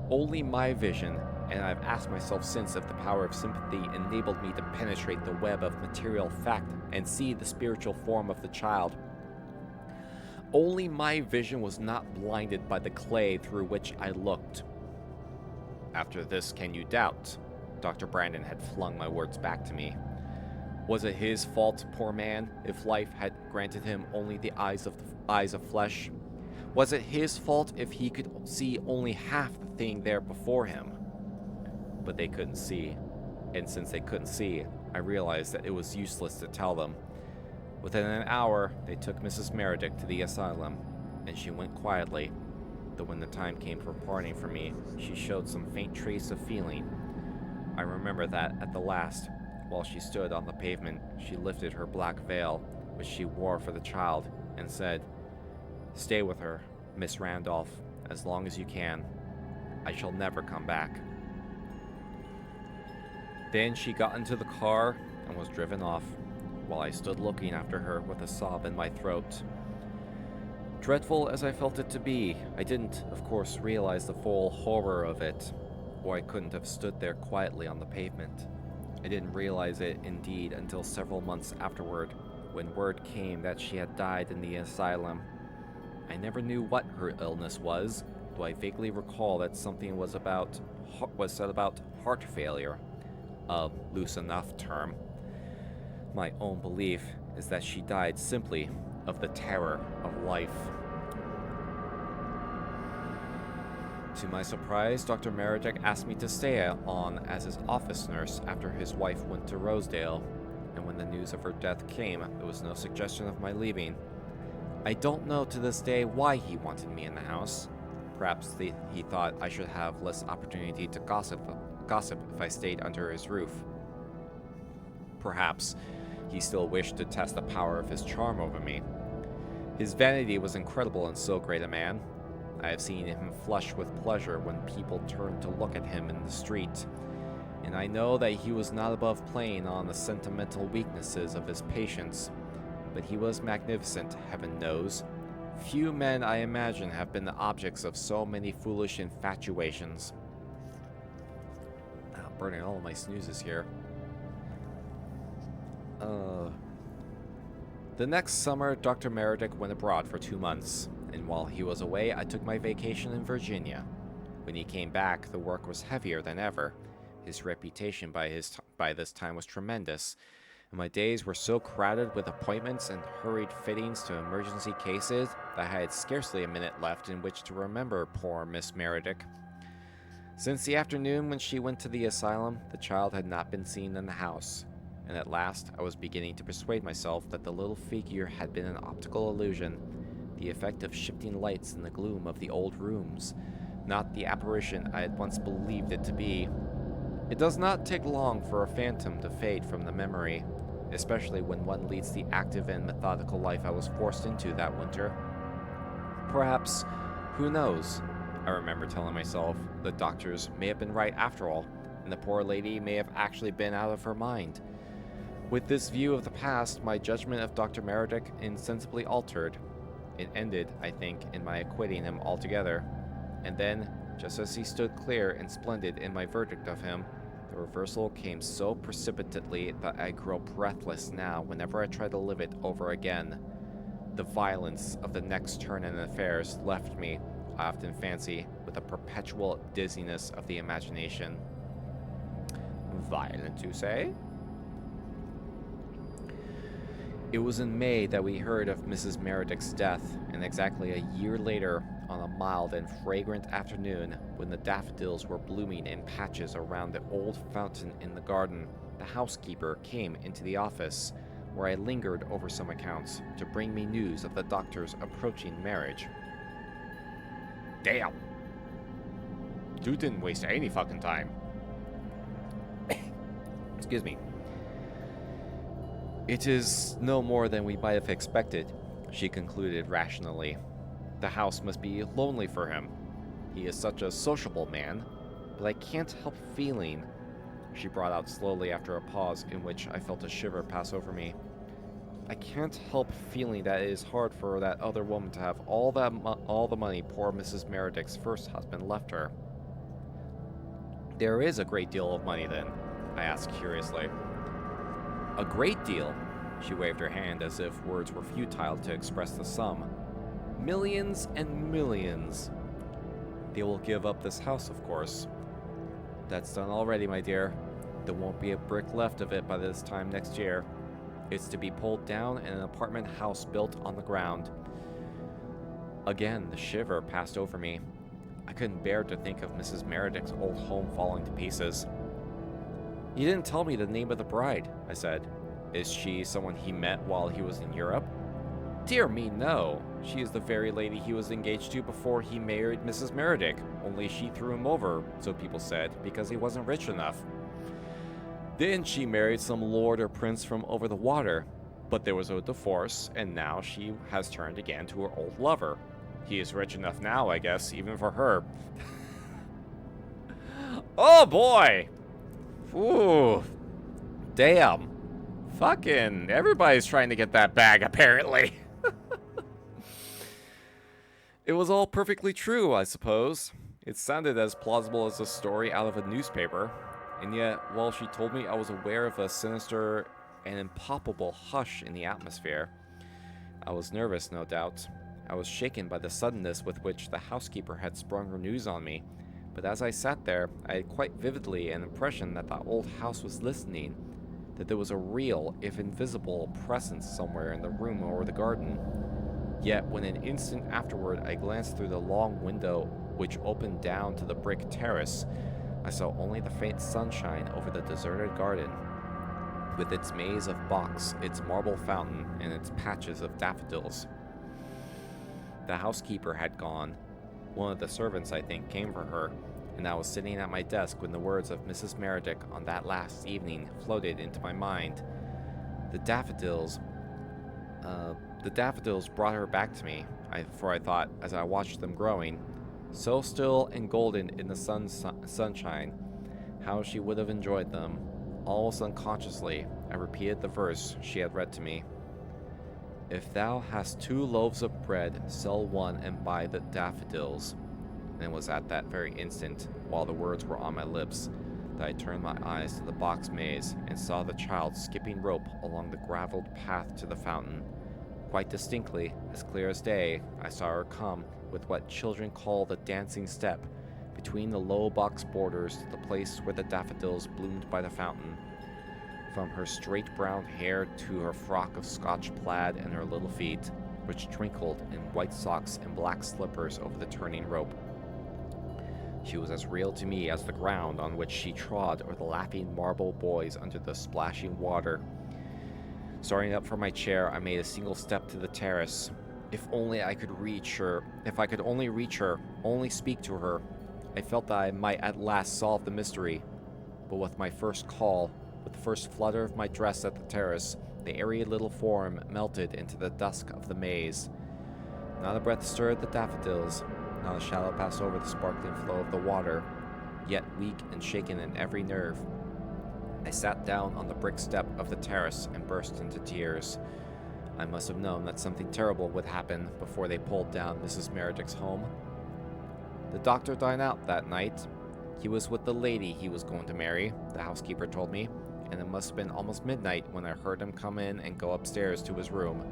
Only my vision, and I've asked myself since if the power of sympathy enabled me to penetrate the web of material fact and see the spiritual form of the child. Only my vision was not blinded by the clay through which I looked. After this, can you doubt? Dr. Brandon had flung my words back to me. Was it his fault, poor man, if life had granted him only the eyes of flesh? Was it his fault if he could see only half the thing there before him? But they couldn't see, and since they couldn't see, I realized that it was useless to tell them. Within an hour, they took Mrs. Meredith to the asylum, and she went quietly, though when the time came for parting from me, she showed some faint trace of feeling. I remember that, at the last, while she stood on the pavement, she lifted her black veil, which she wore for the child, and said, "Stay with her, Miss Randolph, as long as you can. I shall never come back." Then she got into the car and was driven off, while I stood looking after her with a sob in my throat. Dreadful as I felt it to be, I didn't, of course, realize the full horror of it, or I couldn't have stood there quietly on the pavement. I didn't realize it, indeed, until several months afterward, when word came that she had died in the asylum. I never knew what her illness was, though I vaguely recall that something was said about heart failure, a loose enough term. My own belief is that she died simply of the terror of life. To my surprise, Dr. Meredith asked me to stay on as his office nurse after his wife went to Rosedale, and when the news of her death came, there was no suggestion of my leaving. I don't know to this day why he wanted me in the house. Perhaps he thought I should have less opportunity to gossip if I stayed under his roof. Perhaps he still wished to test the power of his charm over me. His vanity was incredible in so great a man. I have seen him flush with pleasure when people turned to look at him in the street, and I know that he was not above playing on the sentimental weaknesses of his patients, but he was magnificent, heaven knows. Few men, I imagine, have been the objects of so many foolish infatuations. I'm burning all of my snoozes here. The next summer, Dr. Meredith went abroad for 2 months, and while he was away, I took my vacation in Virginia. When he came back, the work was heavier than ever. His reputation by this time was tremendous, and my days were so crowded with appointments and hurried fittings to emergency cases that I had scarcely a minute left in which to remember poor Miss Meredith. Since the afternoon when she went to the asylum, the child had not been seen in the house, and at last I was beginning to persuade myself that the little figure had been an optical illusion, the effect of shifting lights in the gloom of the old rooms, not the apparition I had once believed it to be. It does not take long for a phantom to fade from the memory, especially when one leads the active and methodical life I was forced into that winter. Perhaps, who knows? I remember telling myself, the doctors may have been right after all, and the poor lady may have actually been out of her mind. With this view of the past, my judgment of Dr. Meredith insensibly altered. It ended, I think, in my acquitting him altogether. And then, just as he stood clear and splendid in my verdict of him, the reversal came so precipitately that I grow breathless now whenever I try to live it over again. The violence of the next turn in affairs left me, I often fancy, with a perpetual dizziness of the imagination. Violent, you say? It was in May that we heard of Mrs. Meredith's death, and exactly a year later, on a mild and fragrant afternoon, when the daffodils were blooming in patches around the old fountain in the garden, the housekeeper came into the office, where I lingered over some accounts, to bring me news of the doctor's approaching marriage. Damn! Dude didn't waste any fucking time. Excuse me. It is no more than we might have expected, she concluded rationally. The house must be lonely for him. He is such a sociable man, but I can't help feeling, she brought out slowly after a pause in which I felt a shiver pass over me. I can't help feeling that it is hard for that other woman to have all the money poor Mrs. Meredith's first husband left her. There is a great deal of money, then? I asked curiously. A great deal? She waved her hand as if words were futile to express the sum. Millions and millions. They will give up this house, of course. That's done already, my dear. There won't be a brick left of it by this time next year. It's to be pulled down and an apartment house built on the ground. Again, the shiver passed over me. I couldn't bear to think of Mrs. Meredith's old home falling to pieces. You didn't tell me the name of the bride, I said. Is she someone he met while he was in Europe? Dear me, no. She is the very lady he was engaged to before he married Mrs. Meredith, only she threw him over, so people said, because he wasn't rich enough. Then she married some lord or prince from over the water, but there was a divorce, and now she has turned again to her old lover. He is rich enough now, I guess, even for her. Oh boy! Ooh. Damn. Fucking everybody's trying to get that bag, apparently. It was all perfectly true, I suppose. It sounded as plausible as a story out of a newspaper. And yet, while she told me, I was aware of a sinister and impalpable hush in the atmosphere. I was nervous, no doubt. I was shaken by the suddenness with which the housekeeper had sprung her news on me. But as I sat there, I had quite vividly an impression that the old house was listening, that there was a real, if invisible, presence somewhere in the room or the garden. Yet, when an instant afterward I glanced through the long window which opened down to the brick terrace, I saw only the faint sunshine over the deserted garden, with its maze of box, its marble fountain, and its patches of daffodils. The housekeeper had gone. One of the servants, I think, came for her, and I was sitting at my desk when the words of Mrs. Meredith on that last evening floated into my mind. The daffodils brought her back to me, for I thought, as I watched them growing, so still and golden in the sunshine, how she would have enjoyed them. Almost unconsciously, I repeated the verse she had read to me. If thou hast 2 loaves of bread, sell one and buy the daffodils. And it was at that very instant, while the words were on my lips, that I turned my eyes to the box maze and saw the child skipping rope along the graveled path to the fountain. Quite distinctly, as clear as day, I saw her come with what children call the dancing step, between the low box borders to the place where the daffodils bloomed by the fountain. From her straight brown hair to her frock of Scotch plaid and her little feet, which twinkled in white socks and black slippers over the turning rope. She was as real to me as the ground on which she trod or the laughing marble boys under the splashing water. Starting up from my chair, I made a single step to the terrace. If only I could reach her, if I could only reach her, only speak to her, I felt that I might at last solve the mystery. But with my first call, with the first flutter of my dress at the terrace, the airy little form melted into the dusk of the maze. Not a breath stirred the daffodils, not a shadow passed over the sparkling flow of the water, yet weak and shaken in every nerve. I sat down on the brick step of the terrace and burst into tears. I must have known that something terrible would happen before they pulled down Mrs. Meredith's home. The doctor dined out that night. He was with the lady he was going to marry, the housekeeper told me, and it must have been almost midnight when I heard him come in and go upstairs to his room.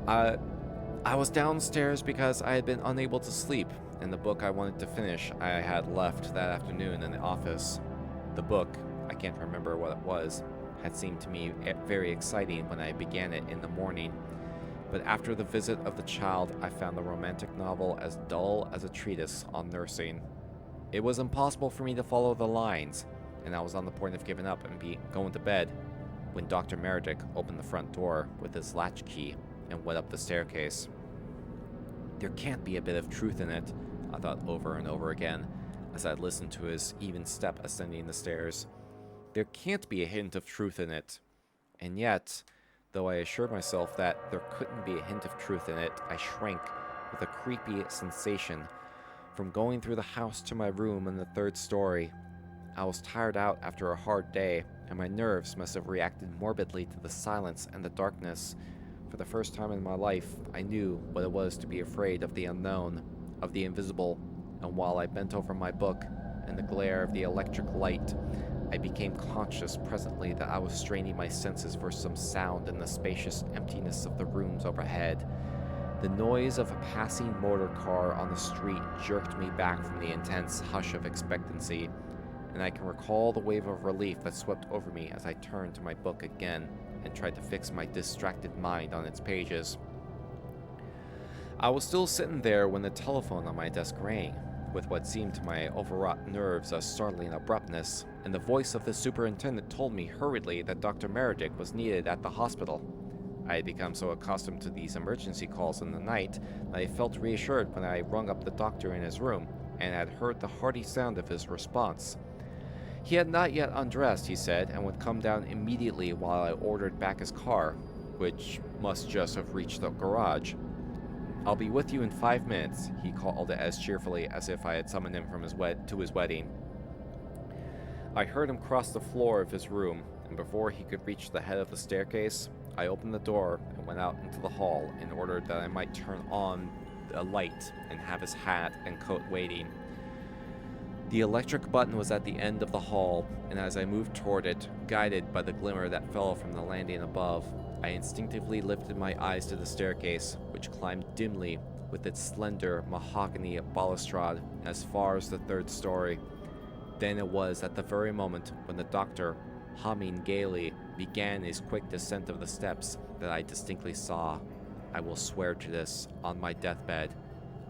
I was downstairs because I had been unable to sleep, and the book I wanted to finish I had left that afternoon in the office. The book, I can't remember what it was, had seemed to me very exciting when I began it in the morning, but after the visit of the child, I found the romantic novel as dull as a treatise on nursing. It was impossible for me to follow the lines, and I was on the point of giving up and going to bed when Dr. Meredith opened the front door with his latchkey and went up the staircase. There can't be a bit of truth in it, I thought over and over again, as I listened to his even step ascending the stairs. There can't be a hint of truth in it. And yet, though I assured myself that there couldn't be a hint of truth in it, I shrank with a creepy sensation from going through the house to my room in the third story. I was tired out after a hard day, and my nerves must have reacted morbidly to the silence and the darkness. For the first time in my life, I knew what it was to be afraid of the unknown, of the invisible, and while I bent over my book, in the glare of the electric light, I became conscious presently that I was straining my senses for some sound in the spacious emptiness of the rooms overhead. The noise of a passing motor car on the street jerked me back from the intense hush of expectancy, and I can recall the wave of relief that swept over me as I turned to my book again and tried to fix my distracted mind on its pages. I was still sitting there when the telephone on my desk rang, with what seemed to my overwrought nerves a startling abruptness, and the voice of the superintendent told me hurriedly that Dr. Meredith was needed at the hospital. I had become so accustomed to these emergency calls in the night that I felt reassured when I rung up the doctor in his room and had heard the hearty sound of his response. He had not yet undressed, he said, and would come down immediately while I ordered back his car, which must just have reached the garage. "I'll be with you in 5 minutes," he called it as cheerfully as if I had summoned him from his wedding. I heard him cross the floor of his room, and before he could reach the head of the staircase, I opened the door and went out into the hall in order that I might turn on a light and have his hat and coat waiting. The electric button was at the end of the hall, and as I moved toward it, guided by the glimmer that fell from the landing above, I instinctively lifted my eyes to the staircase, which climbed dimly with its slender mahogany balustrade as far as the third story. Then it was at the very moment when the doctor, humming gaily, began his quick descent of the steps that I distinctly saw, I will swear to this, on my deathbed,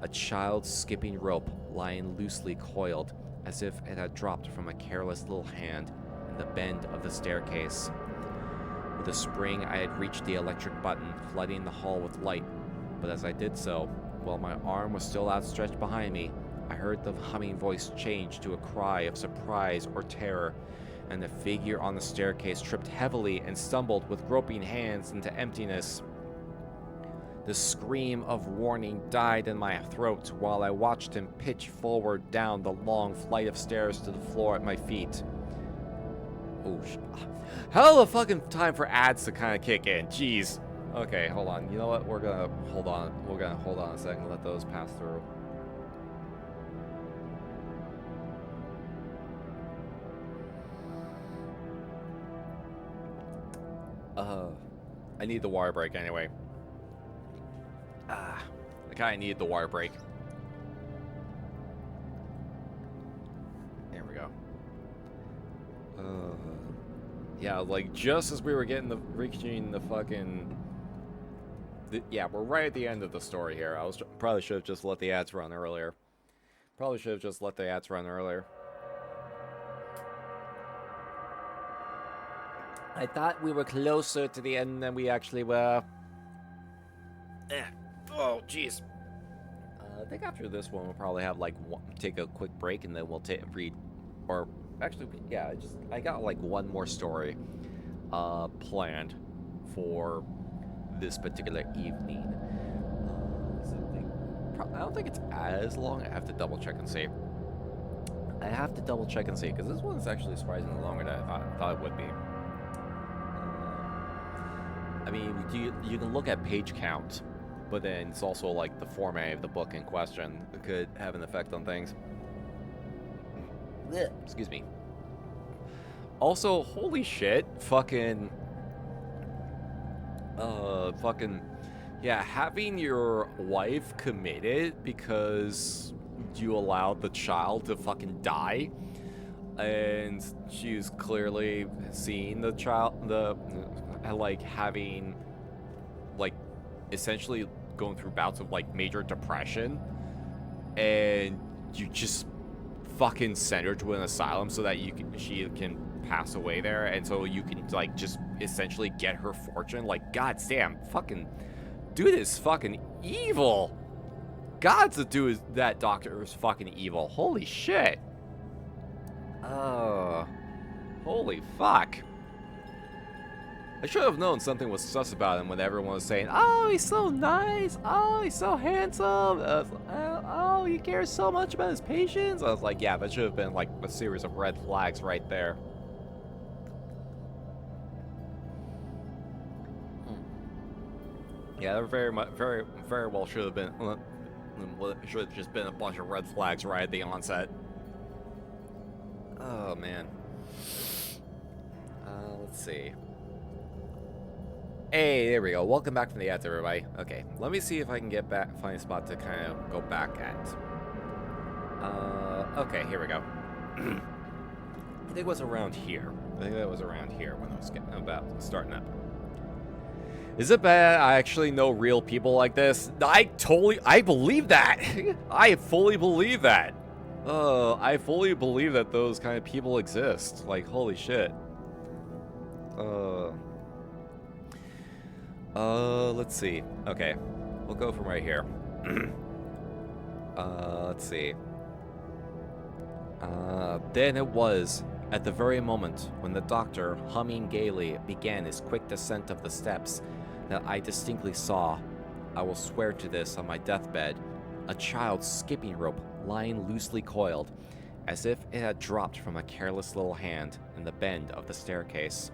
a child's skipping rope lying loosely coiled, as if it had dropped from a careless little hand in the bend of the staircase. With a spring, I had reached the electric button, flooding the hall with light, but as I did so, while my arm was still outstretched behind me, I heard the humming voice change to a cry of surprise or terror, and the figure on the staircase tripped heavily and stumbled with groping hands into emptiness. The scream of warning died in my throat while I watched him pitch forward down the long flight of stairs to the floor at my feet. Oh, hell of a fucking time for ads to kind of kick in. Jeez. Okay, hold on. You know what? We're gonna hold on. We're gonna hold on a second. Let those pass through. I need the water break anyway. I kind of need the water break. There we go. Yeah, like just as we were reaching the fucking. Yeah, we're right at the end of the story here. Probably should have just let the ads run earlier. I thought we were closer to the end than we actually were. Oh, jeez. I think after this one, we'll probably have like take a quick break, and then we'll read, or actually, yeah, I got like one more story planned for this particular evening. I don't think it's as long. I have to double check and see. Because this one is actually surprisingly longer than I thought it would be. I mean, you can look at page count, but then it's also like the format of the book in question that could have an effect on things. Blech. Excuse me. Also, holy shit, yeah, having your wife committed because you allowed the child to fucking die, and she's clearly seen the child, like having, like, essentially going through bouts of like major depression, and you just fucking send her to an asylum so that she can pass away there, and so you can like just essentially get her fortune. Like, god damn, fucking dude is fucking evil. God's the dude, that doctor is fucking evil. Holy shit. Holy fuck. I should have known something was sus about him when everyone was saying, oh, he's so nice, oh, he's so handsome, oh, he cares so much about his patients. I was like, yeah, that should have been like a series of red flags right there. Yeah, there very well should have been, should have just been a bunch of red flags right at the onset. Oh, man. Let's see. Hey, there we go. Welcome back from the ads, everybody. Okay, let me see if I can find a spot to kind of go back at. Okay, here we go. I think it was around here. I think that was around here when I was getting about starting up. Is it bad I actually know real people like this? I believe that. I fully believe that. I fully believe that those kind of people exist. Like, holy shit. Let's see. Okay, we'll go from right here. Let's see. Then it was, at the very moment when the doctor, humming gaily, began his quick descent of the steps, that I distinctly saw, I will swear to this on my deathbed, a child's skipping rope lying loosely coiled, as if it had dropped from a careless little hand in the bend of the staircase.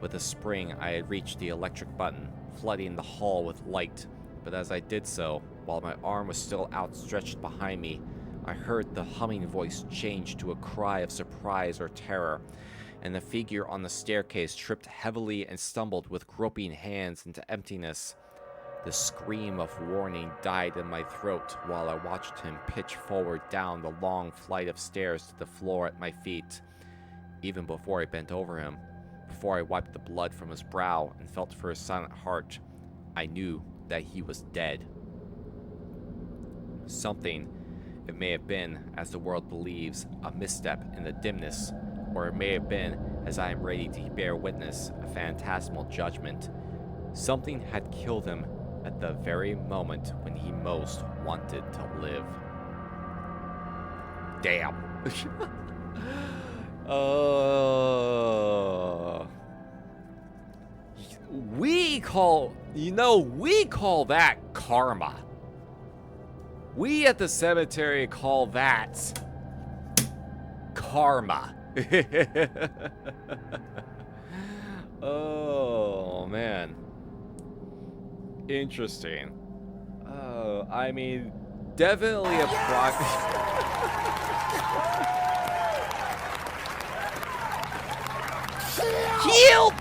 With a spring, I had reached the electric button, flooding the hall with light, but as I did so, while my arm was still outstretched behind me, I heard the humming voice change to a cry of surprise or terror, and the figure on the staircase tripped heavily and stumbled with groping hands into emptiness. The scream of warning died in my throat while I watched him pitch forward down the long flight of stairs to the floor at my feet. Even before I bent over him, before I wiped the blood from his brow and felt for his silent heart, I knew that he was dead. Something, it may have been, as the world believes, a misstep in the dimness, or it may have been, as I am ready to bear witness, a phantasmal judgment. Something had killed him at the very moment when he most wanted to live. Damn. We call that karma. We at the cemetery call that karma. Oh, man. Interesting. I mean, definitely a Heal!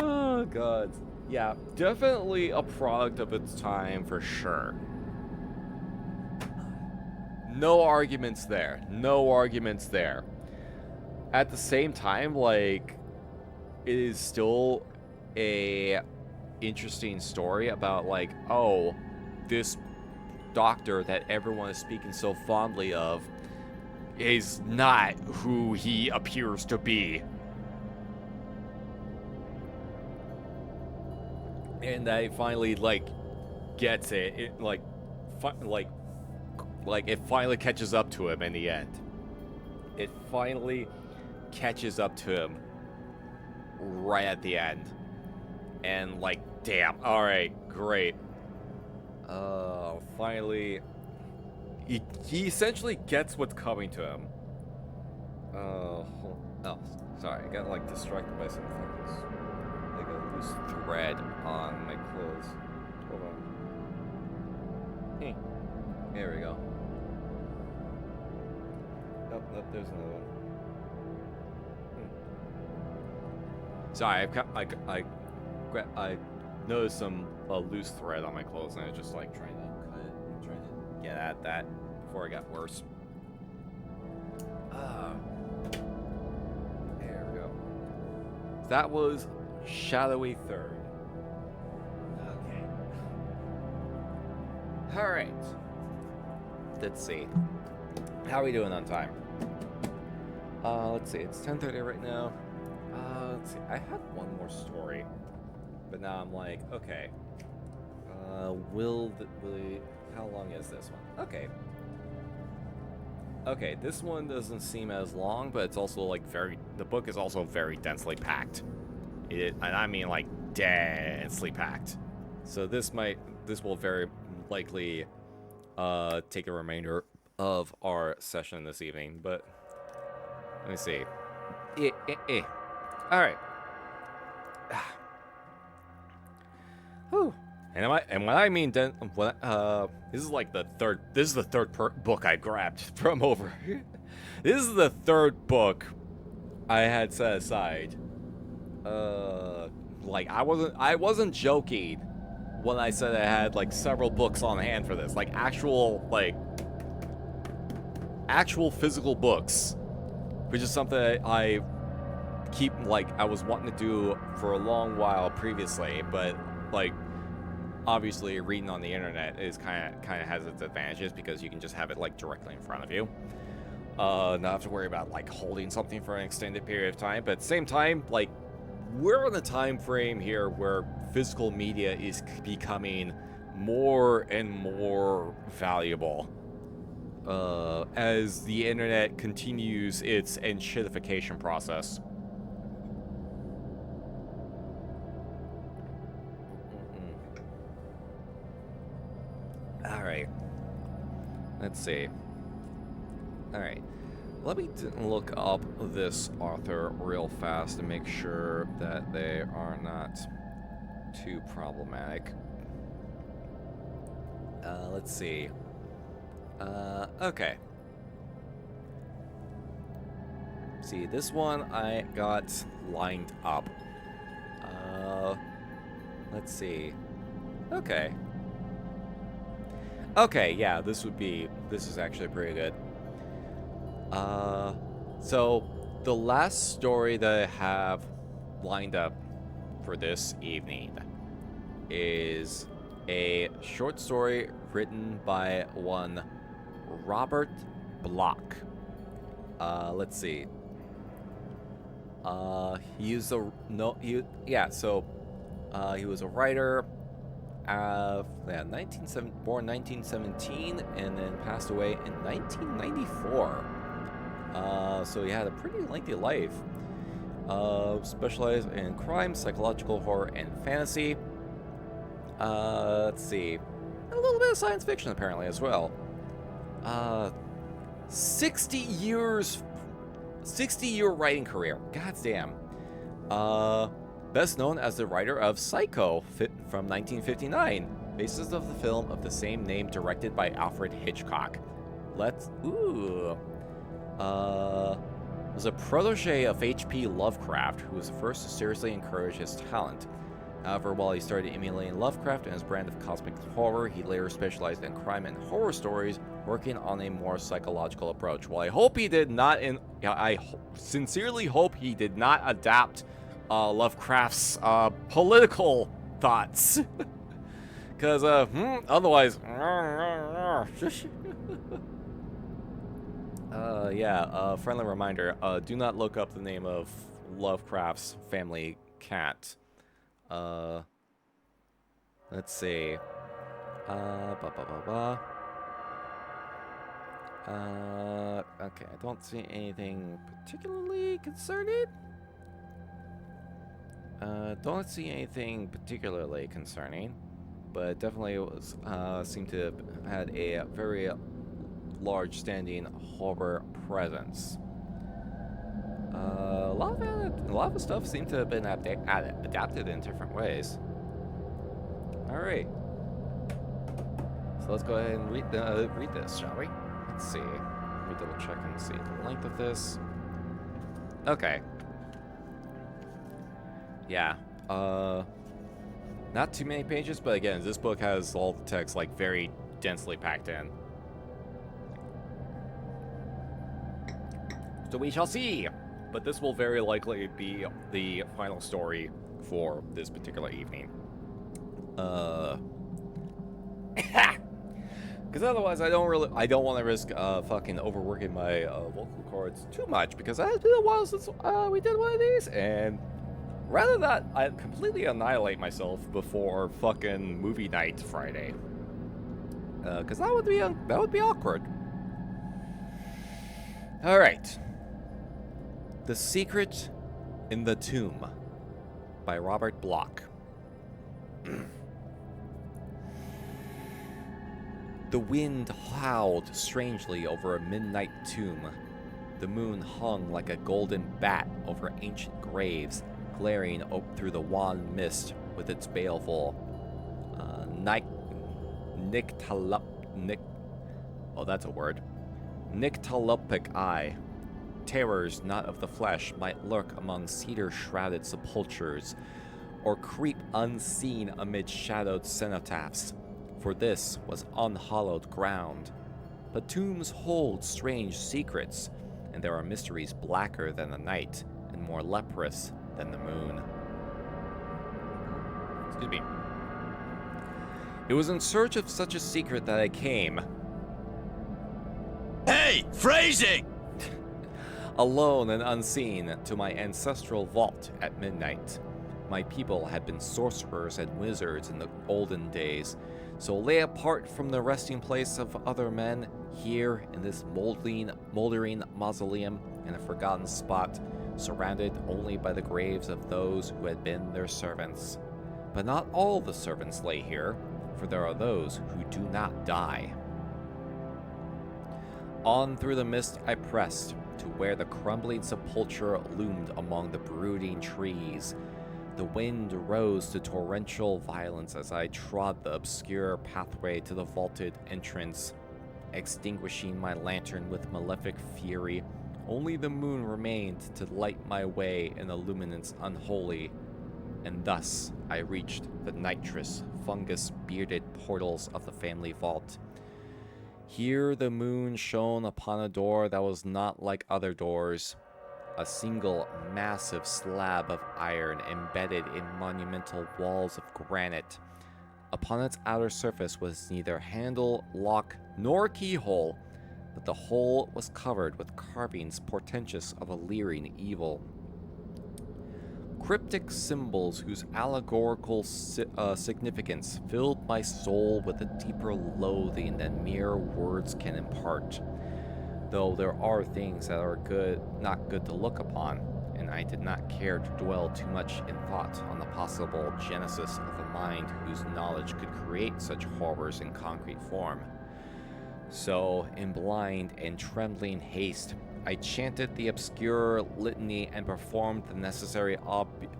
Oh, God. Yeah, definitely a product of its time for sure. No arguments there. No arguments there. At the same time, like, it is still a interesting story about, like, oh, this doctor that everyone is speaking so fondly of is not who he appears to be. And that he finally, like, gets it. It it finally catches up to him in the end. It finally catches up to him right at the end. And, like, damn. Alright, great. Finally, he essentially gets what's coming to him. Oh, sorry. I got, like, distracted by some things. Like a loose thread on my clothes. Hold on. Hey. There we go. Oh, nope, there's another one. Sorry, I noticed some loose thread on my clothes, and I was just like trying to cut it, and trying to get at that before it got worse. There we go. That was Shadowy Third. Okay. All right. Let's see. How are we doing on time? Let's see. It's 10:30 right now. Let's see. I had one more story, but now I'm like, okay. How long is this one? Okay. Okay, this one doesn't seem as long, but it's also like the book is also very densely packed. And I mean like densely packed. So this will very likely take the remainder of our session this evening, but let me see. All right. Whew. And when I mean this is like the third. This is the third book I grabbed from over here. This is the third book I had set aside. Like I wasn't joking when I said I had like several books on hand for this, like actual physical books, which is something that I keep I was wanting to do for a long while previously, but like obviously reading on the internet is kind of has its advantages because you can just have it like directly in front of you, not have to worry about like holding something for an extended period of time. But at the same time, like we're on a time frame here where physical media is becoming more and more valuable as the internet continues its enshittification process. Alright. Let's see. Alright. Let me look up this author real fast to make sure that they are not too problematic. Let's see. Okay. See, this one I got lined up. Let's see. Okay. Okay, yeah, this is actually pretty good. So the last story that I have lined up for this evening is a short story written by one Robert Bloch. Let's see. He was a writer. Born 1917 and then passed away in 1994. So he had a pretty lengthy life. Specialized in crime, psychological horror, and fantasy. Let's see. A little bit of science fiction apparently as well. 60-year writing career. God damn. Best known as the writer of Psycho from 1959, basis of the film of the same name directed by Alfred Hitchcock. Was a protege of H.P. Lovecraft, who was the first to seriously encourage his talent. However, while he started emulating Lovecraft and his brand of cosmic horror, he later specialized in crime and horror stories, working on a more psychological approach. Well, I hope he did not. I sincerely hope he did not adapt Lovecraft's political thoughts, because otherwise, friendly reminder: do not look up the name of Lovecraft's family cat. Let's see. Okay, I don't see anything particularly concerning. But definitely was seemed to have had a very large standing horror presence. A lot of a lot of the stuff seemed to have been adapted in different ways. Alright. So let's go ahead and read this, shall we? Let's see. Let me double check and see the length of this. Okay. Yeah. Not too many pages, but again, this book has all the text like very densely packed in. So we shall see. But this will very likely be the final story for this particular evening. Because otherwise, I don't want to risk fucking overworking my vocal cords too much, because it's been a while since we did one of these, and rather that I completely annihilate myself before fucking movie night Friday, because that would be awkward. All right. The Secret in the Tomb by Robert Bloch. The wind howled strangely over a midnight tomb. The moon hung like a golden bat over ancient graves, glaring through the wan mist with its baleful nyctalopic eye. Terrors not of the flesh might lurk among cedar-shrouded sepulchres, or creep unseen amid shadowed cenotaphs, for this was unhallowed ground. But tombs hold strange secrets, and there are mysteries blacker than the night, and more leprous than the moon. Excuse me. It was in search of such a secret that I came. Hey, phrasing! Alone and unseen, to my ancestral vault at midnight. My people had been sorcerers and wizards in the olden days, so lay apart from the resting place of other men, here in this moldering mausoleum in a forgotten spot, surrounded only by the graves of those who had been their servants. But not all the servants lay here, for there are those who do not die. On through the mist I pressed, to where the crumbling sepulchre loomed among the brooding trees. The wind rose to torrential violence as I trod the obscure pathway to the vaulted entrance. Extinguishing my lantern with malefic fury, only the moon remained to light my way in a luminance unholy. And thus I reached the nitrous, fungus-bearded portals of the family vault. Here the moon shone upon a door that was not like other doors. A single massive slab of iron embedded in monumental walls of granite. Upon its outer surface was neither handle, lock, nor keyhole, but the whole was covered with carvings portentous of a leering evil. Cryptic symbols whose allegorical significance filled my soul with a deeper loathing than mere words can impart. Though there are things that are not good to look upon, and I did not care to dwell too much in thought on the possible genesis of a mind whose knowledge could create such horrors in concrete form. So, in blind and trembling haste, I chanted the obscure litany and performed the necessary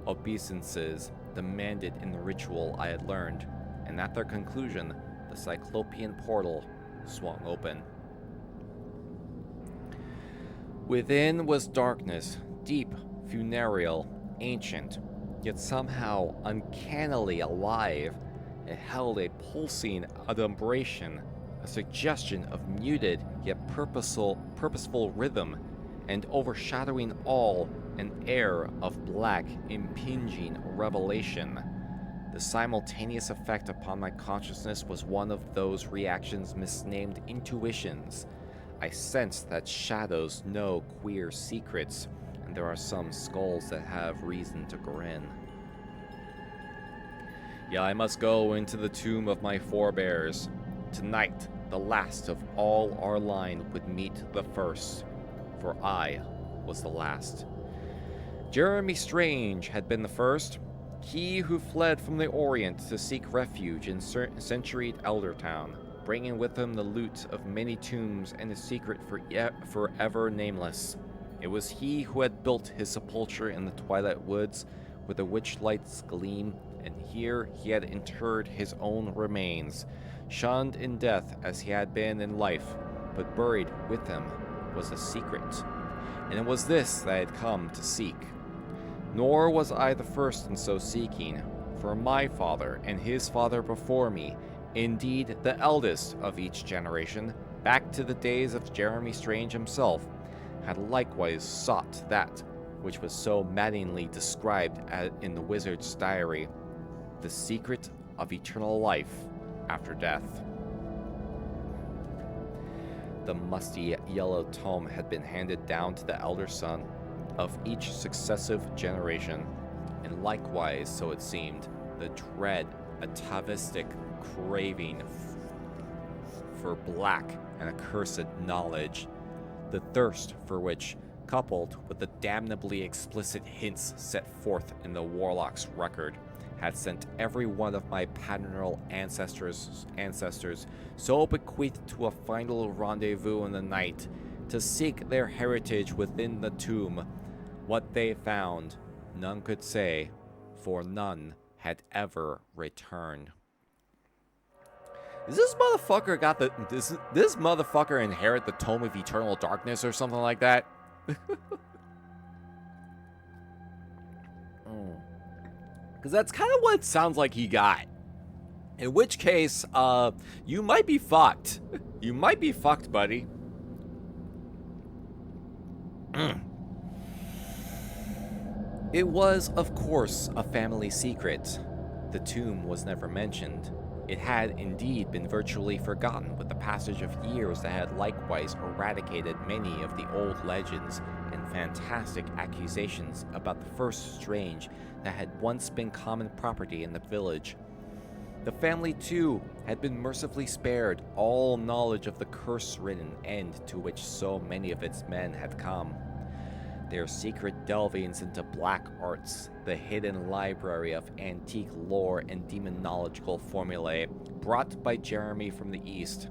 obeisances demanded in the ritual I had learned, and at their conclusion, the cyclopean portal swung open. Within was darkness, deep, funereal, ancient, yet somehow uncannily alive. It held a pulsing adumbration, a suggestion of muted yet purposeful rhythm, and overshadowing all, an air of black, impinging revelation. The simultaneous effect upon my consciousness was one of those reactions misnamed intuitions. I sensed that shadows know queer secrets, and there are some skulls that have reason to grin. Yeah, I must go into the tomb of my forebears. Tonight, the last of all our line would meet the first, for I was the last. Jeremy Strange had been the first, he who fled from the Orient to seek refuge in centuried Eldertown, bringing with him the loot of many tombs and a secret forever nameless. It was he who had built his sepulchre in the twilight woods where the witch lights gleam, and here he had interred his own remains, shunned in death as he had been in life, but buried with him was a secret, and it was this that I had come to seek. Nor was I the first in so seeking, for my father and his father before me, indeed the eldest of each generation, back to the days of Jeremy Strange himself, had likewise sought that which was so maddeningly described in the wizard's diary, the secret of eternal life after death. The musty yellow tome had been handed down to the elder son of each successive generation, and likewise, so it seemed, the dread, atavistic craving for black and accursed knowledge, the thirst for which, coupled with the damnably explicit hints set forth in the warlock's record, had sent every one of my paternal ancestors so bequeathed to a final rendezvous in the night to seek their heritage within the tomb. What they found, none could say, for none had ever returned. Is this motherfucker got the this motherfucker inherit the Tome of Eternal Darkness or something like that? Because that's kind of what it sounds like he got. In which case, you might be fucked. You might be fucked, buddy. It was, of course, a family secret. The tomb was never mentioned. It had indeed been virtually forgotten with the passage of years that had likewise eradicated many of the old legends and fantastic accusations about the first strange that had once been common property in the village. The family, too, had been mercifully spared all knowledge of the curse-ridden end to which so many of its men had come. Their secret delvings into black arts, the hidden library of antique lore and demonological formulae brought by Jeremy from the East,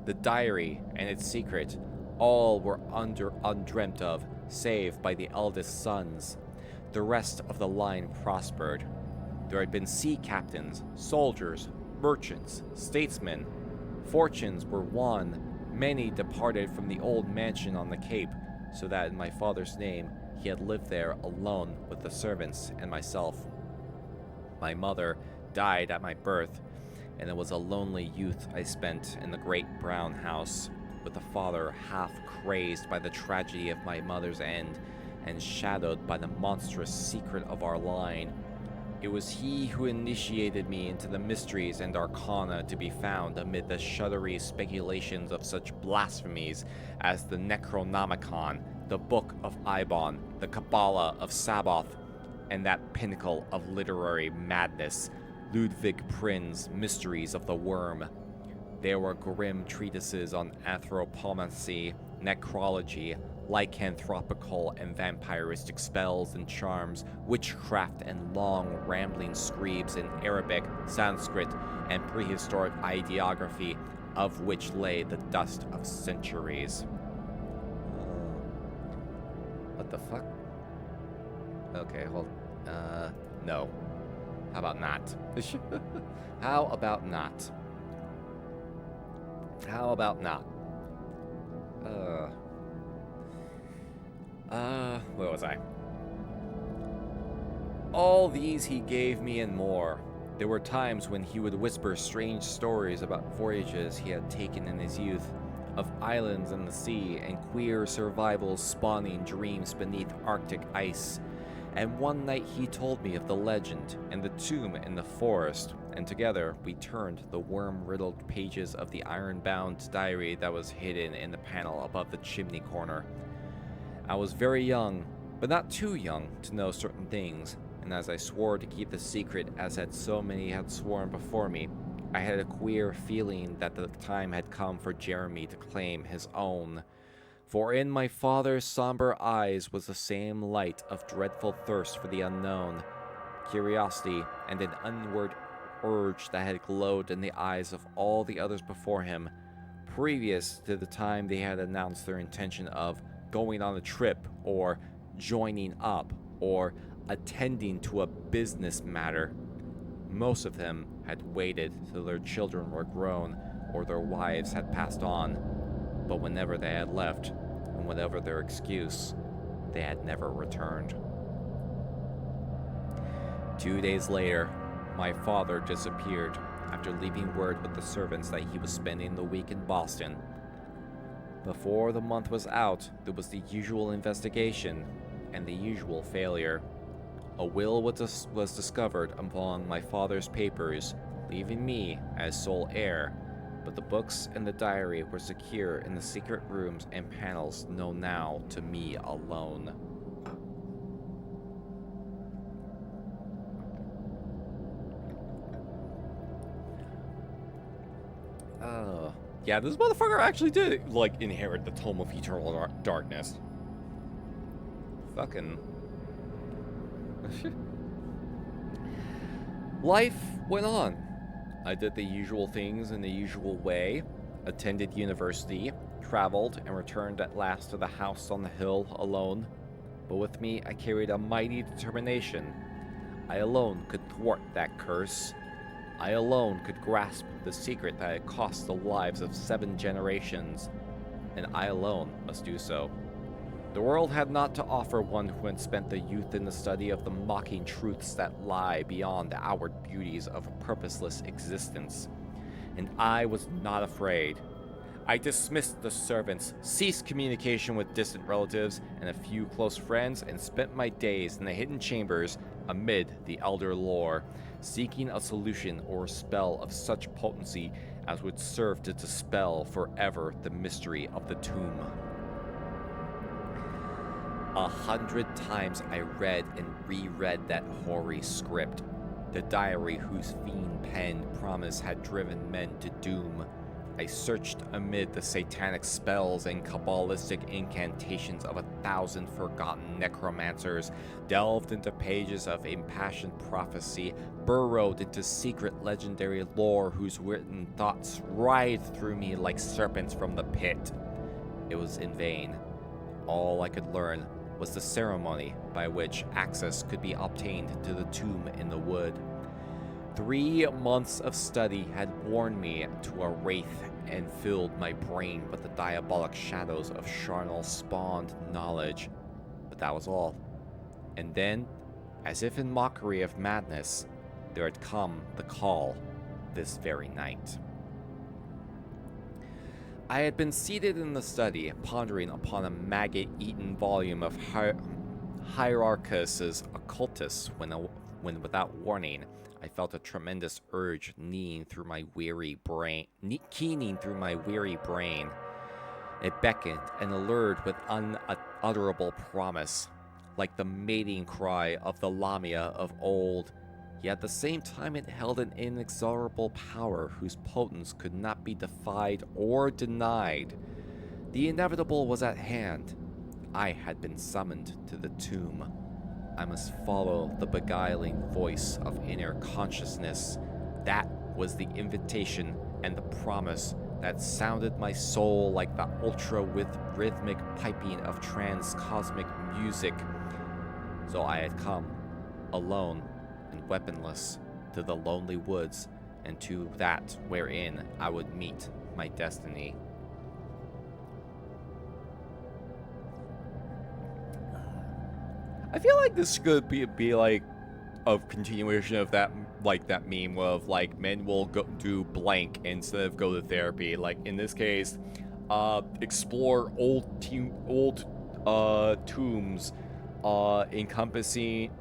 the diary and its secret, all were undreamt of, save by the eldest sons. The rest of the line prospered. There had been sea captains, soldiers, merchants, statesmen. Fortunes were won. Many departed from the old mansion on the Cape, so that in my father's name he had lived there alone with the servants and myself. My mother died at my birth, and it was a lonely youth I spent in the great brown house, with a father half crazed by the tragedy of my mother's end, and shadowed by the monstrous secret of our line. It was he who initiated me into the mysteries and arcana to be found amid the shuddery speculations of such blasphemies as the Necronomicon, the Book of Ibon, the Kabbalah of Sabaoth, and that pinnacle of literary madness, Ludwig Prin's Mysteries of the Worm. There were grim treatises on anthropomancy, necrology, lycanthropical and vampiristic spells and charms, witchcraft, and long rambling screeds in Arabic, Sanskrit, and prehistoric ideography, of which lay the dust of centuries. What the fuck? Okay, hold. No. How about not? How about not? How about not? Where was I? All these he gave me and more. There were times when he would whisper strange stories about voyages he had taken in his youth, of islands in the sea and queer survivals spawning dreams beneath Arctic ice. And one night he told me of the legend and the tomb in the forest, and together we turned the worm-riddled pages of the iron-bound diary that was hidden in the panel above the chimney corner. I was very young, but not too young to know certain things, and as I swore to keep the secret as had so many had sworn before me, I had a queer feeling that the time had come for Jeremy to claim his own. For in my father's somber eyes was the same light of dreadful thirst for the unknown, curiosity, and an inward urge that had glowed in the eyes of all the others before him, previous to the time they had announced their intention of going on a trip, or joining up, or attending to a business matter. Most of them had waited till their children were grown or their wives had passed on, but whenever they had left, and whatever their excuse, they had never returned. 2 days later, my father disappeared after leaving word with the servants that he was spending the week in Boston. Before the month was out, there was the usual investigation and the usual failure. A will was discovered among my father's papers, leaving me as sole heir, but the books and the diary were secure in the secret rooms and panels known now to me alone. Yeah, this motherfucker actually did, like, inherit the Tome of Eternal Darkness. Fucking... Life went on. I did the usual things in the usual way, attended university, traveled, and returned at last to the house on the hill alone. But with me, I carried a mighty determination. I alone could thwart that curse. I alone could grasp the secret that had cost the lives of 7 generations, and I alone must do so. The world had not to offer one who had spent the youth in the study of the mocking truths that lie beyond the outward beauties of a purposeless existence, and I was not afraid. I dismissed the servants, ceased communication with distant relatives and a few close friends, and spent my days in the hidden chambers amid the elder lore, seeking a solution or a spell of such potency as would serve to dispel forever the mystery of the tomb. 100 times I read and reread that hoary script, the diary whose fiend pen promise had driven men to doom. I searched amid the satanic spells and Kabbalistic incantations of 1,000 forgotten necromancers, delved into pages of impassioned prophecy, burrowed into secret legendary lore whose written thoughts writhed through me like serpents from the pit. It was in vain. All I could learn was the ceremony by which access could be obtained to the tomb in the wood. 3 months of study had worn me to a wraith and filled my brain with the diabolic shadows of charnel-spawned knowledge. But that was all. And then, as if in mockery of madness, there had come the call this very night. I had been seated in the study, pondering upon a maggot-eaten volume of Hierarchus's Occultus when without warning, I felt a tremendous urge keening through my weary brain. It beckoned and allured with unutterable promise, like the mating cry of the Lamia of old. Yet at the same time it held an inexorable power whose potence could not be defied or denied. The inevitable was at hand. I had been summoned to the tomb. I must follow the beguiling voice of inner consciousness. That was the invitation and the promise that sounded my soul like the ultra-rhythmic piping of trans-cosmic music. So I had come, alone and weaponless, to the lonely woods, and to that wherein I would meet my destiny. I feel like this could be like a continuation of that, like that meme of like men will go do blank instead of go to therapy. Like in this case, explore old tombs, encompassing,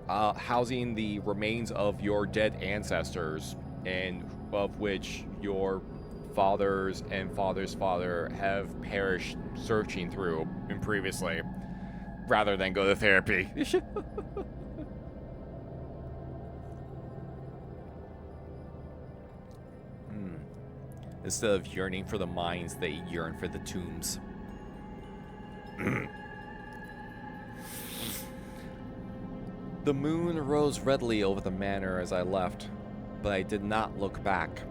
housing the remains of your dead ancestors, and of which your fathers and father's father have perished searching through previously, rather than go to therapy. Instead of yearning for the minds, they yearn for the tombs. The moon rose redly over the manor as I left, but I did not look back.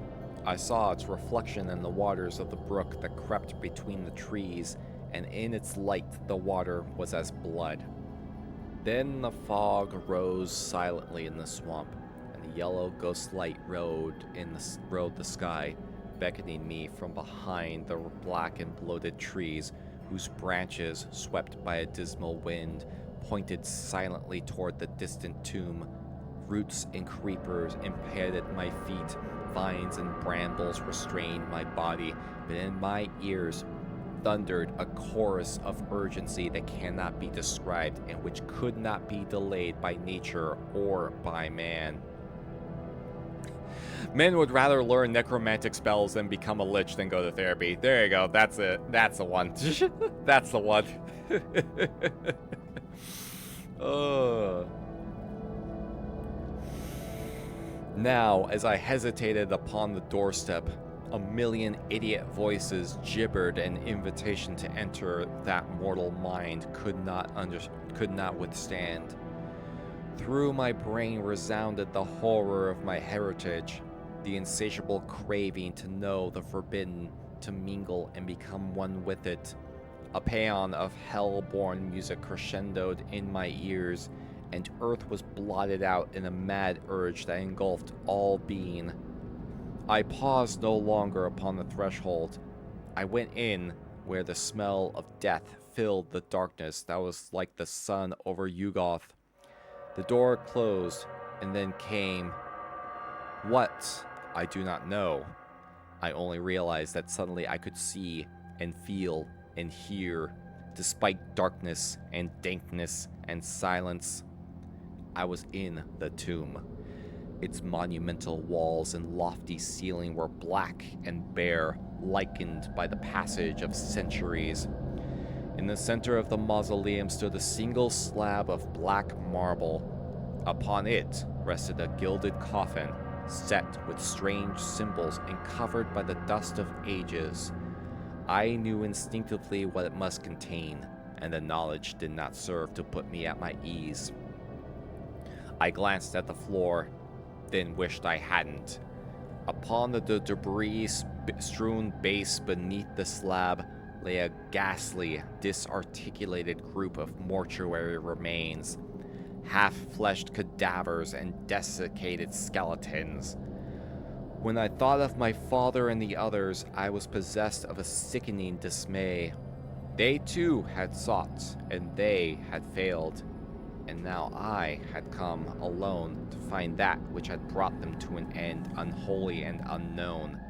I saw its reflection in the waters of the brook that crept between the trees, and in its light the water was as blood. Then the fog rose silently in the swamp, and the yellow ghost light rode the sky, beckoning me from behind the black and bloated trees, whose branches, swept by a dismal wind, pointed silently toward the distant tomb. Roots and creepers impeded my feet, vines and brambles restrained my body, but in my ears thundered a chorus of urgency that cannot be described and which could not be delayed by nature or by man. Men would rather learn necromantic spells than become a lich than go to therapy. There you go. That's it. That's the one. That's the one. Now, as I hesitated upon the doorstep, a million idiot voices gibbered an invitation to enter that mortal mind could not withstand. Through my brain resounded the horror of my heritage, the insatiable craving to know the forbidden, to mingle and become one with it. A paean of hell-born music crescendoed in my ears, and earth was blotted out in a mad urge that engulfed all being. I paused no longer upon the threshold. I went in, where the smell of death filled the darkness that was like the sun over Yugoth. The door closed, and then came... what? I do not know. I only realized that suddenly I could see, and feel, and hear, despite darkness, and dankness, and silence. I was in the tomb. Its monumental walls and lofty ceiling were black and bare, lichened by the passage of centuries. In the center of the mausoleum stood a single slab of black marble. Upon it rested a gilded coffin, set with strange symbols and covered by the dust of ages. I knew instinctively what it must contain, and the knowledge did not serve to put me at my ease. I glanced at the floor, then wished I hadn't. Upon the debris-strewn base beneath the slab lay a ghastly, disarticulated group of mortuary remains, half-fleshed cadavers and desiccated skeletons. When I thought of my father and the others, I was possessed of a sickening dismay. They too had sought, and they had failed. And now I had come alone to find that which had brought them to an end, unholy and unknown.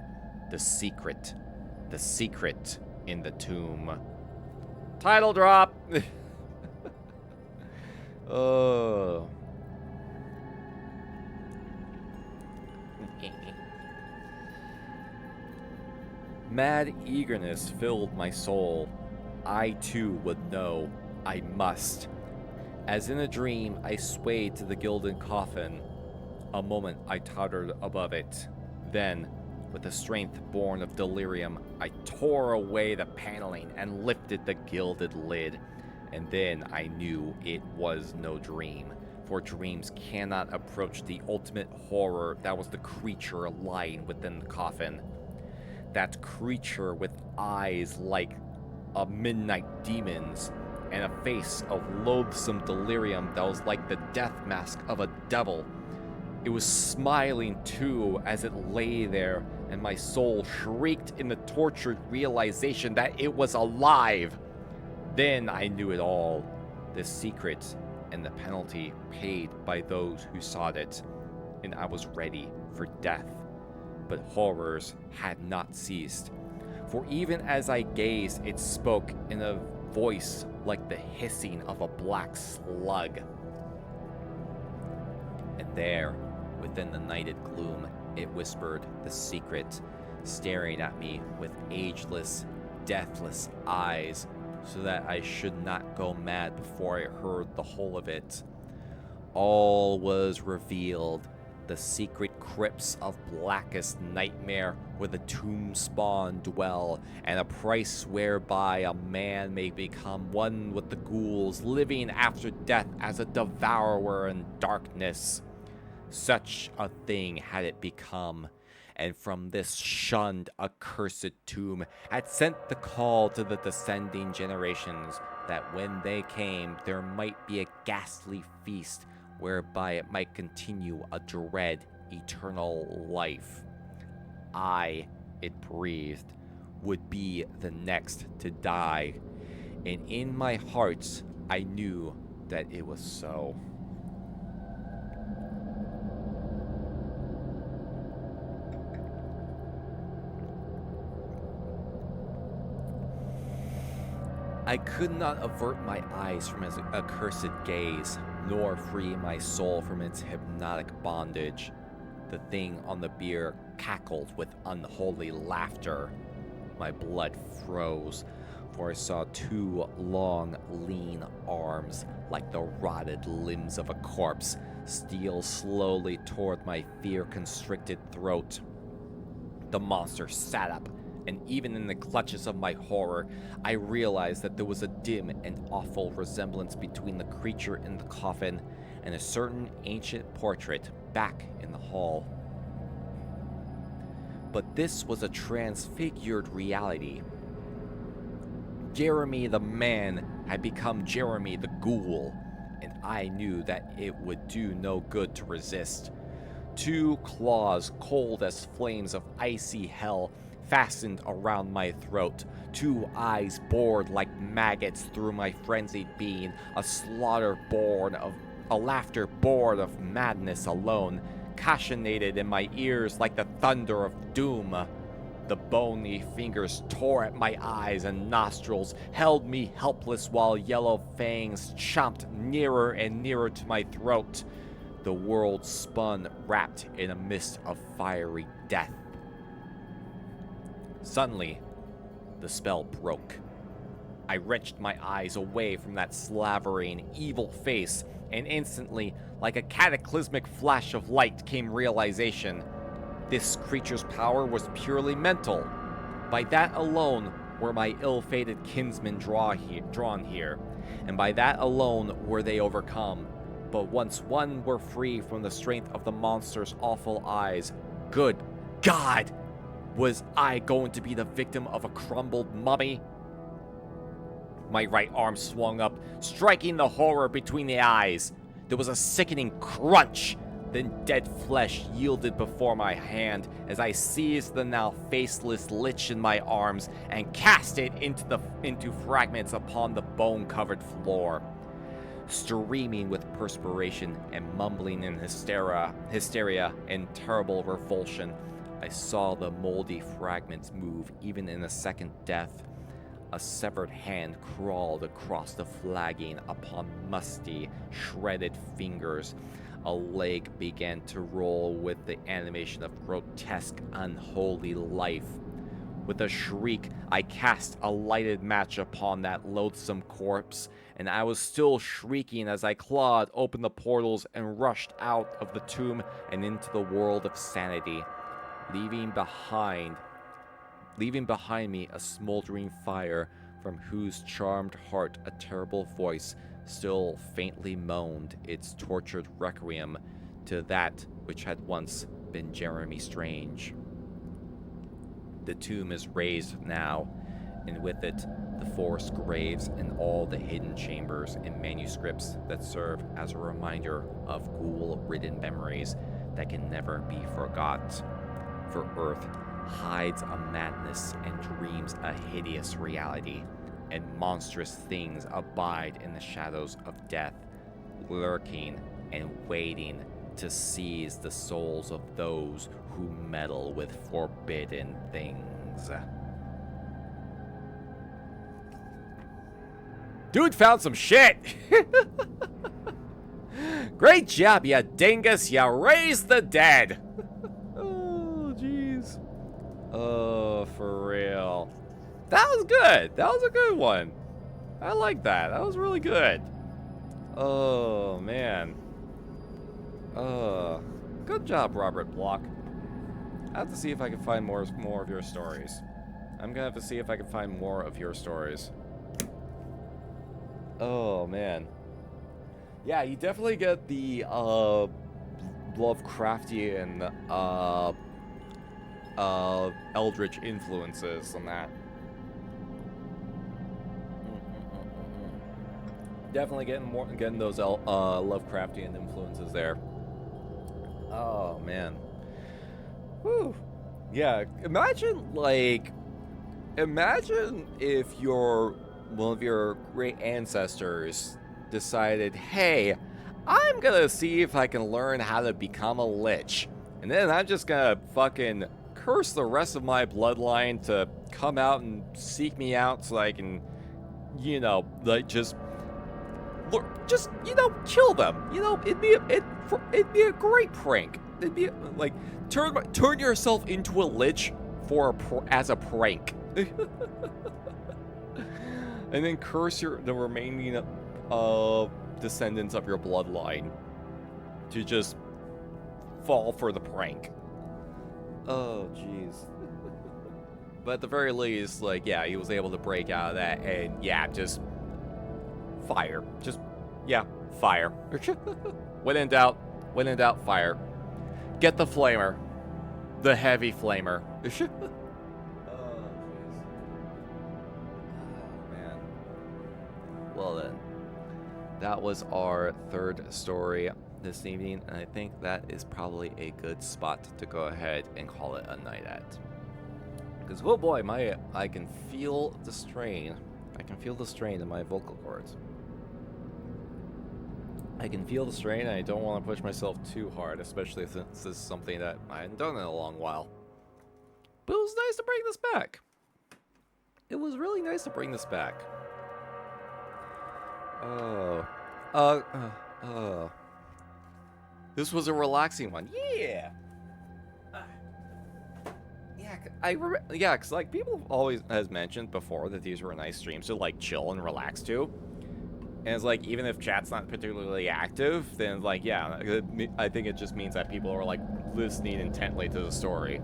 The secret in the tomb. Title drop! Oh. Mad eagerness filled my soul. I too would know. I must. As in a dream, I swayed to the gilded coffin. A moment I tottered above it. Then, with a strength born of delirium, I tore away the paneling and lifted the gilded lid. And then I knew it was no dream, for dreams cannot approach the ultimate horror that was the creature lying within the coffin. That creature with eyes like a midnight demon's, and a face of loathsome delirium that was like the death mask of a devil. It was smiling too as it lay there, and my soul shrieked in the tortured realization that it was alive. Then I knew it all, the secret and the penalty paid by those who sought it, and I was ready for death. But horrors had not ceased, for even as I gazed, it spoke in a voice like the hissing of a black slug. And there, within the nighted gloom, it whispered the secret, staring at me with ageless, deathless eyes, so that I should not go mad before I heard the whole of it. All was revealed, the secret crypts of blackest nightmare where the tomb spawn dwell, and a price whereby a man may become one with the ghouls, living after death as a devourer in darkness. Such a thing had it become, and from this shunned, accursed tomb had sent the call to the descending generations that when they came, there might be a ghastly feast whereby it might continue a dread, eternal life. I, it breathed, would be the next to die, and in my heart, I knew that it was so. I could not avert my eyes from his accursed gaze, nor free my soul from its hypnotic bondage. The thing on the bier cackled with unholy laughter. My blood froze, for I saw two long, lean arms, like the rotted limbs of a corpse, steal slowly toward my fear-constricted throat. The monster sat up, and even in the clutches of my horror, I realized that there was a dim and awful resemblance between the creature in the coffin and a certain ancient portrait back in the hall. But this was a transfigured reality. Jeremy the man had become Jeremy the ghoul, and I knew that it would do no good to resist. Two claws, cold as flames of icy hell, fastened around my throat, two eyes bored like maggots through my frenzied being, a laughter born of madness alone, cachinated in my ears like the thunder of doom. The bony fingers tore at my eyes and nostrils, held me helpless while yellow fangs chomped nearer and nearer to my throat. The world spun, wrapped in a mist of fiery death. Suddenly, the spell broke. I wrenched my eyes away from that slavering, evil face, and instantly, like a cataclysmic flash of light, came realization. This creature's power was purely mental. By that alone were my ill-fated kinsmen drawn here, and by that alone were they overcome. But once one were free from the strength of the monster's awful eyes, good God! Was I going to be the victim of a crumbled mummy? My right arm swung up, striking the horror between the eyes. There was a sickening crunch. Then dead flesh yielded before my hand as I seized the now faceless lich in my arms and cast it into fragments upon the bone-covered floor. Streaming with perspiration and mumbling in hysteria and terrible revulsion, I saw the moldy fragments move even in a second death. A severed hand crawled across the flagging upon musty, shredded fingers. A leg began to roll with the animation of grotesque, unholy life. With a shriek, I cast a lighted match upon that loathsome corpse, and I was still shrieking as I clawed open the portals and rushed out of the tomb and into the world of sanity, leaving behind me a smoldering fire from whose charmed heart a terrible voice still faintly moaned its tortured requiem to that which had once been Jeremy Strange. The tomb is raised now, and with it the forest graves and all the hidden chambers and manuscripts that serve as a reminder of ghoul-ridden memories that can never be forgot. For Earth hides a madness and dreams a hideous reality, and monstrous things abide in the shadows of death, lurking and waiting to seize the souls of those who meddle with forbidden things. Dude found some shit! Great job, ya dingus! Ya raised the dead! Oh, jeez. Oh, for real. That was good. That was a good one. I like that. That was really good. Oh, man. Good job, Robert Block. I have to see if I can find more of your stories. I'm gonna have to see if I can find more of your stories. Oh, man. Yeah, you definitely get the Lovecraftian eldritch influences and that. Definitely getting those Lovecraftian influences there. Oh man. Whew. Yeah, imagine if one of your great ancestors decided, hey, I'm gonna see if I can learn how to become a lich. And then I'm just gonna fucking curse the rest of my bloodline to come out and seek me out so I can, you know, like just you know, kill them. You know, it'd be a great prank. It'd be like turn yourself into a lich as a prank, and then curse the remaining descendants of your bloodline to just fall for the prank. Oh, jeez. But at the very least, like, yeah, he was able to break out of that, and yeah, just fire. Just, yeah, fire. When in doubt, fire. Get the flamer. The heavy flamer. Oh, jeez. Oh, man. Well then, that was our third story this evening, and I think that is probably a good spot to go ahead and call it a night at. Because, oh boy, I can feel the strain. I can feel the strain in my vocal cords. I can feel the strain, and I don't want to push myself too hard, especially since this is something that I hadn't done in a long while. But it was nice to bring this back. It was really nice to bring this back. This was a relaxing one. Yeah. Yeah, cause like people always has mentioned before that these were nice streams to like chill and relax to. And it's like, even if chat's not particularly active, then like, yeah, I think it just means that people are like listening intently to the story.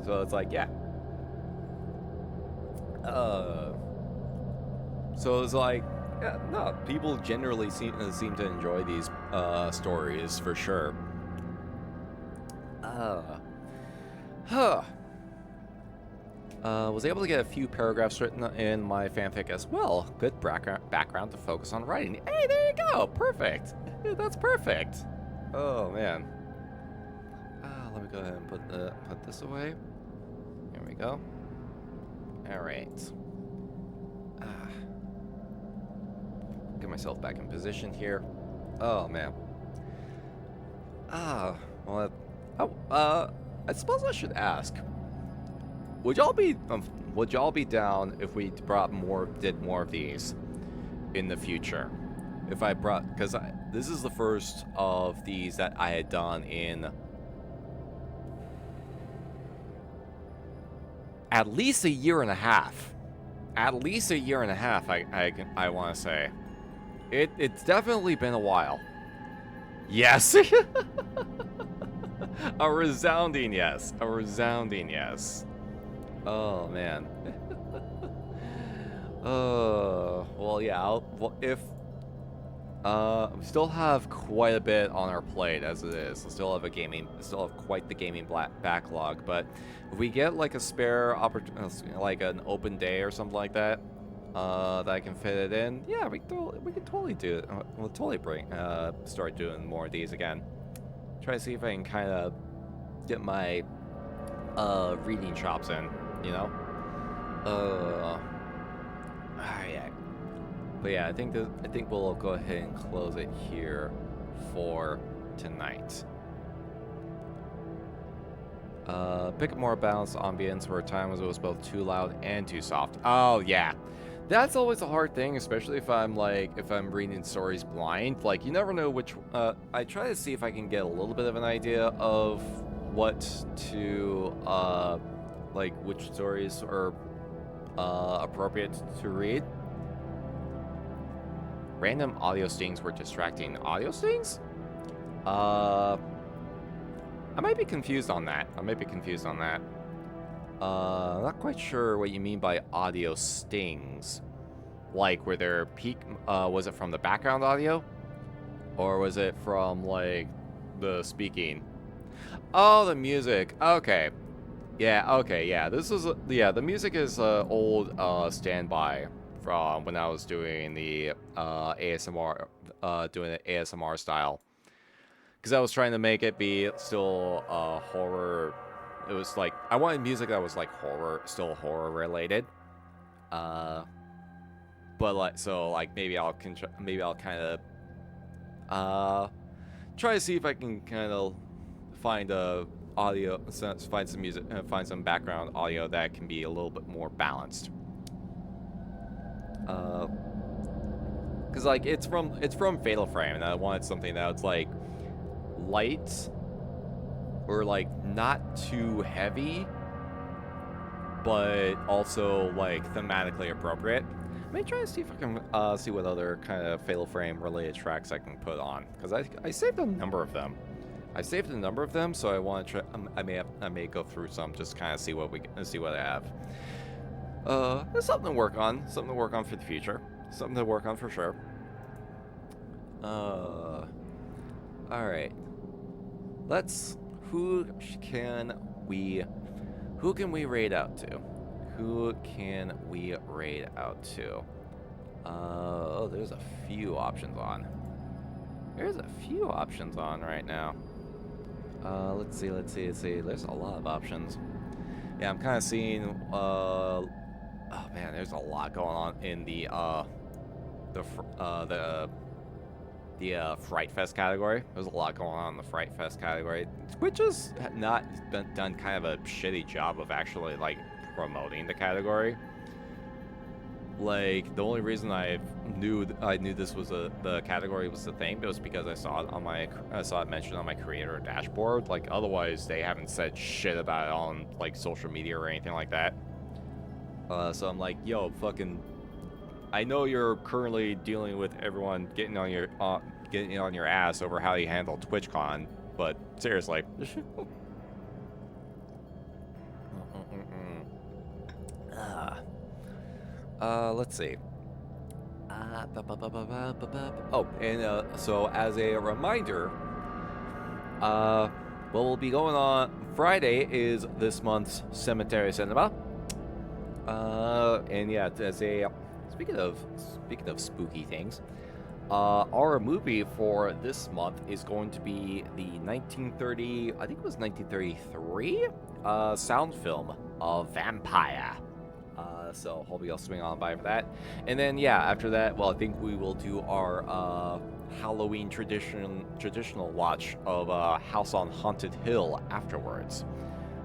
So it's like, yeah. So it's like, yeah, no, people generally seem to enjoy these stories for sure. Was able to get a few paragraphs written in my fanfic as well. Good background to focus on writing. Hey, there you go. Perfect. That's perfect. Oh man. Let me go ahead and put this away. There we go. All right. Get myself back in position here. Oh man. Well, I suppose I should ask. Would y'all be down if we did more of these in the future? If I brought, because this is the first of these that I had done in at least a year and a half. At least a year and a half, I want to say. It's definitely been a while. Yes. A resounding yes. A resounding yes. Oh man. Well, yeah. We still have quite a bit on our plate as it is. We still have quite the gaming backlog. But if we get like a spare opportunity, like an open day or something like that, that I can fit it in, yeah, we can totally do it. We'll totally start doing more of these again. Try to see if I can kind of get my reading chops in. You know? Yeah. But yeah, I think we'll go ahead and close it here for tonight. Pick a more balanced ambience where times it was both too loud and too soft. Oh yeah. That's always a hard thing, especially if I'm reading stories blind. Like, you never know which I try to see if I can get a little bit of an idea of what to like which stories are appropriate to read. Random audio stings were distracting. Audio stings? I might be confused on that. Not quite sure what you mean by audio stings. Like, were there was it from the background audio? Or was it from, like, the speaking? Oh, the music. Okay. Yeah, okay, yeah. This is yeah, the music is old standby from when I was doing the ASMR doing it ASMR style. Cuz I was trying to make it be still horror. It was like I wanted music that was like horror, still horror related. Uh but like so like maybe I'll kind of try to see if I can kind of find a audio, find some music, find some background audio that can be a little bit more balanced. Cause like it's from Fatal Frame, and I wanted something that's like light or like not too heavy, but also like thematically appropriate. Let me try to see if I can see what other kind of Fatal Frame related tracks I can put on, because I saved a number of them. So I want to try. I may go through some, just kind of see what I have. There's something to work on. Something to work on for the future. Something to work on for sure. All right. Who can we raid out to? Who can we raid out to? Oh, there's a few options on. There's a few options on right now. Let's see. There's a lot of options. Yeah, I'm kind of seeing. Oh man, there's a lot going on in the Fright Fest category. There's a lot going on in the Fright Fest category, which has not done kind of a shitty job of actually like promoting the category. Like the only reason I knew this was the category was the thing, it was because I saw it mentioned on my creator dashboard. Like otherwise, they haven't said shit about it on like social media or anything like that. So I'm like, yo, fucking. I know you're currently dealing with everyone getting on your ass over how you handle TwitchCon, but seriously. Let's see. Oh, and so as a reminder, what will be going on Friday is this month's Cemetery Cinema. And yeah, as a speaking of spooky things, our movie for this month is going to be the 1930, I think it was 1933, sound film of Vampire. So hope you'll swing on by for that. And then yeah, after that, well, I think we will do our Halloween traditional watch of House on Haunted Hill afterwards.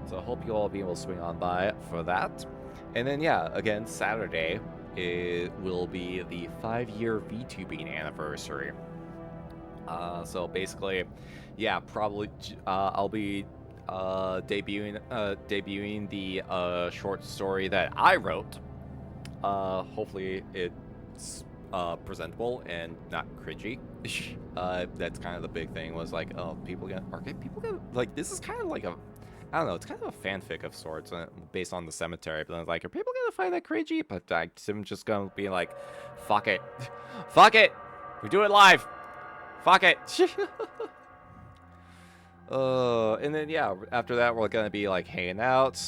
So I hope you all will be able to swing on by for that. And then yeah, again, Saturday it will be the 5-year VTubing anniversary. So basically, yeah, probably I'll be debuting the short story that I wrote. Hopefully it's presentable and not cringy. That's kind of the big thing, was like, oh, people gonna like, this is kind of like a, I don't know, it's kind of a fanfic of sorts based on the cemetery, but I was like, are people gonna find that cringy? But I'm just gonna be like, fuck it, we do it live, fuck it. And then yeah, after that we're gonna be like hanging out.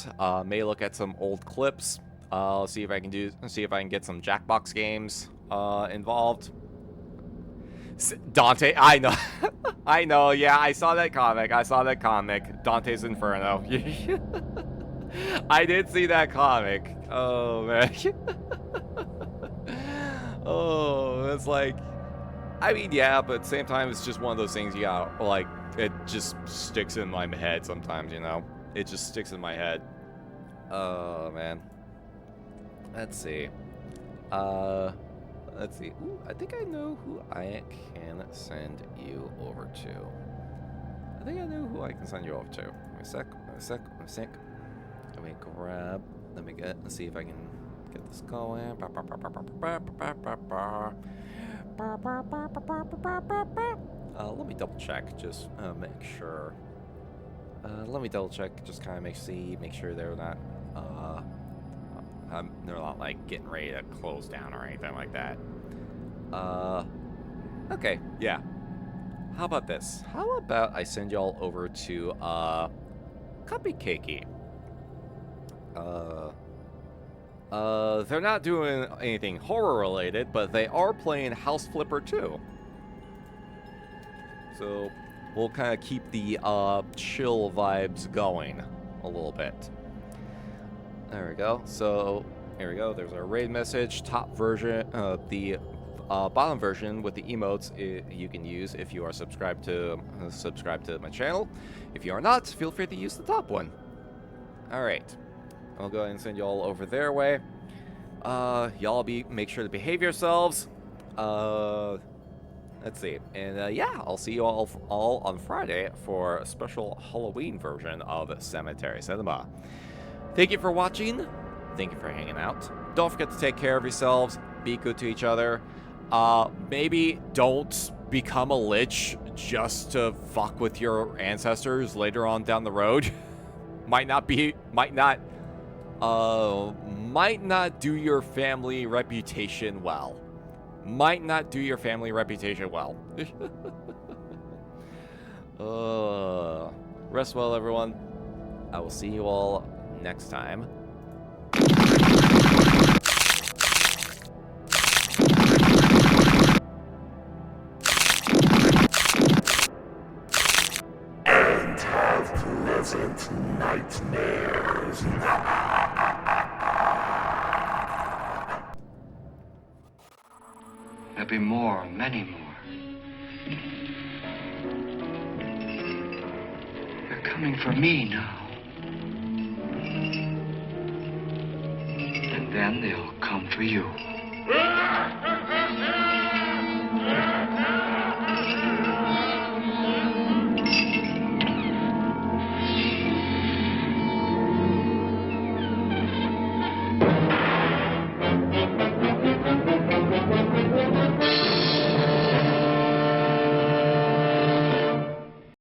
May look at some old clips. See if I can get some Jackbox games involved. Dante, I know, I know. Yeah, I saw that comic. Dante's Inferno. I did see that comic. Oh man. Oh, it's like, I mean, yeah, but at the same time, it's just one of those things you got, like, it just sticks in my head sometimes, you know? It just sticks in my head. Oh, man. Let's see. Let's see. Ooh, I think I know who I can send you over to. Let me sec. Let's see if I can get this going. Let me double check, just make sure. Just kind of make sure they're not like getting ready to close down or anything like that. Okay, yeah. How about this? How about I send y'all over to Cupcakey? They're not doing anything horror related, but they are playing House Flipper 2. So we'll kind of keep the chill vibes going a little bit. There we go. So here we go. There's our raid message. Top version, the bottom version with the emotes you can use if you are subscribed to my channel. If you are not, feel free to use the top one. All right. I'll go ahead and send you all over their way. Y'all make sure to behave yourselves. Let's see. And yeah, I'll see you all on Friday for a special Halloween version of Cemetery Cinema. Thank you for watching. Thank you for hanging out. Don't forget to take care of yourselves. Be good to each other. Maybe don't become a lich just to fuck with your ancestors later on down the road. might not do your family reputation well. Might not do your family reputation well. Rest well, everyone. I will see you all next time. And have pleasant nightmares. There'll be more, many more. They're coming for me now. And then they'll come for you.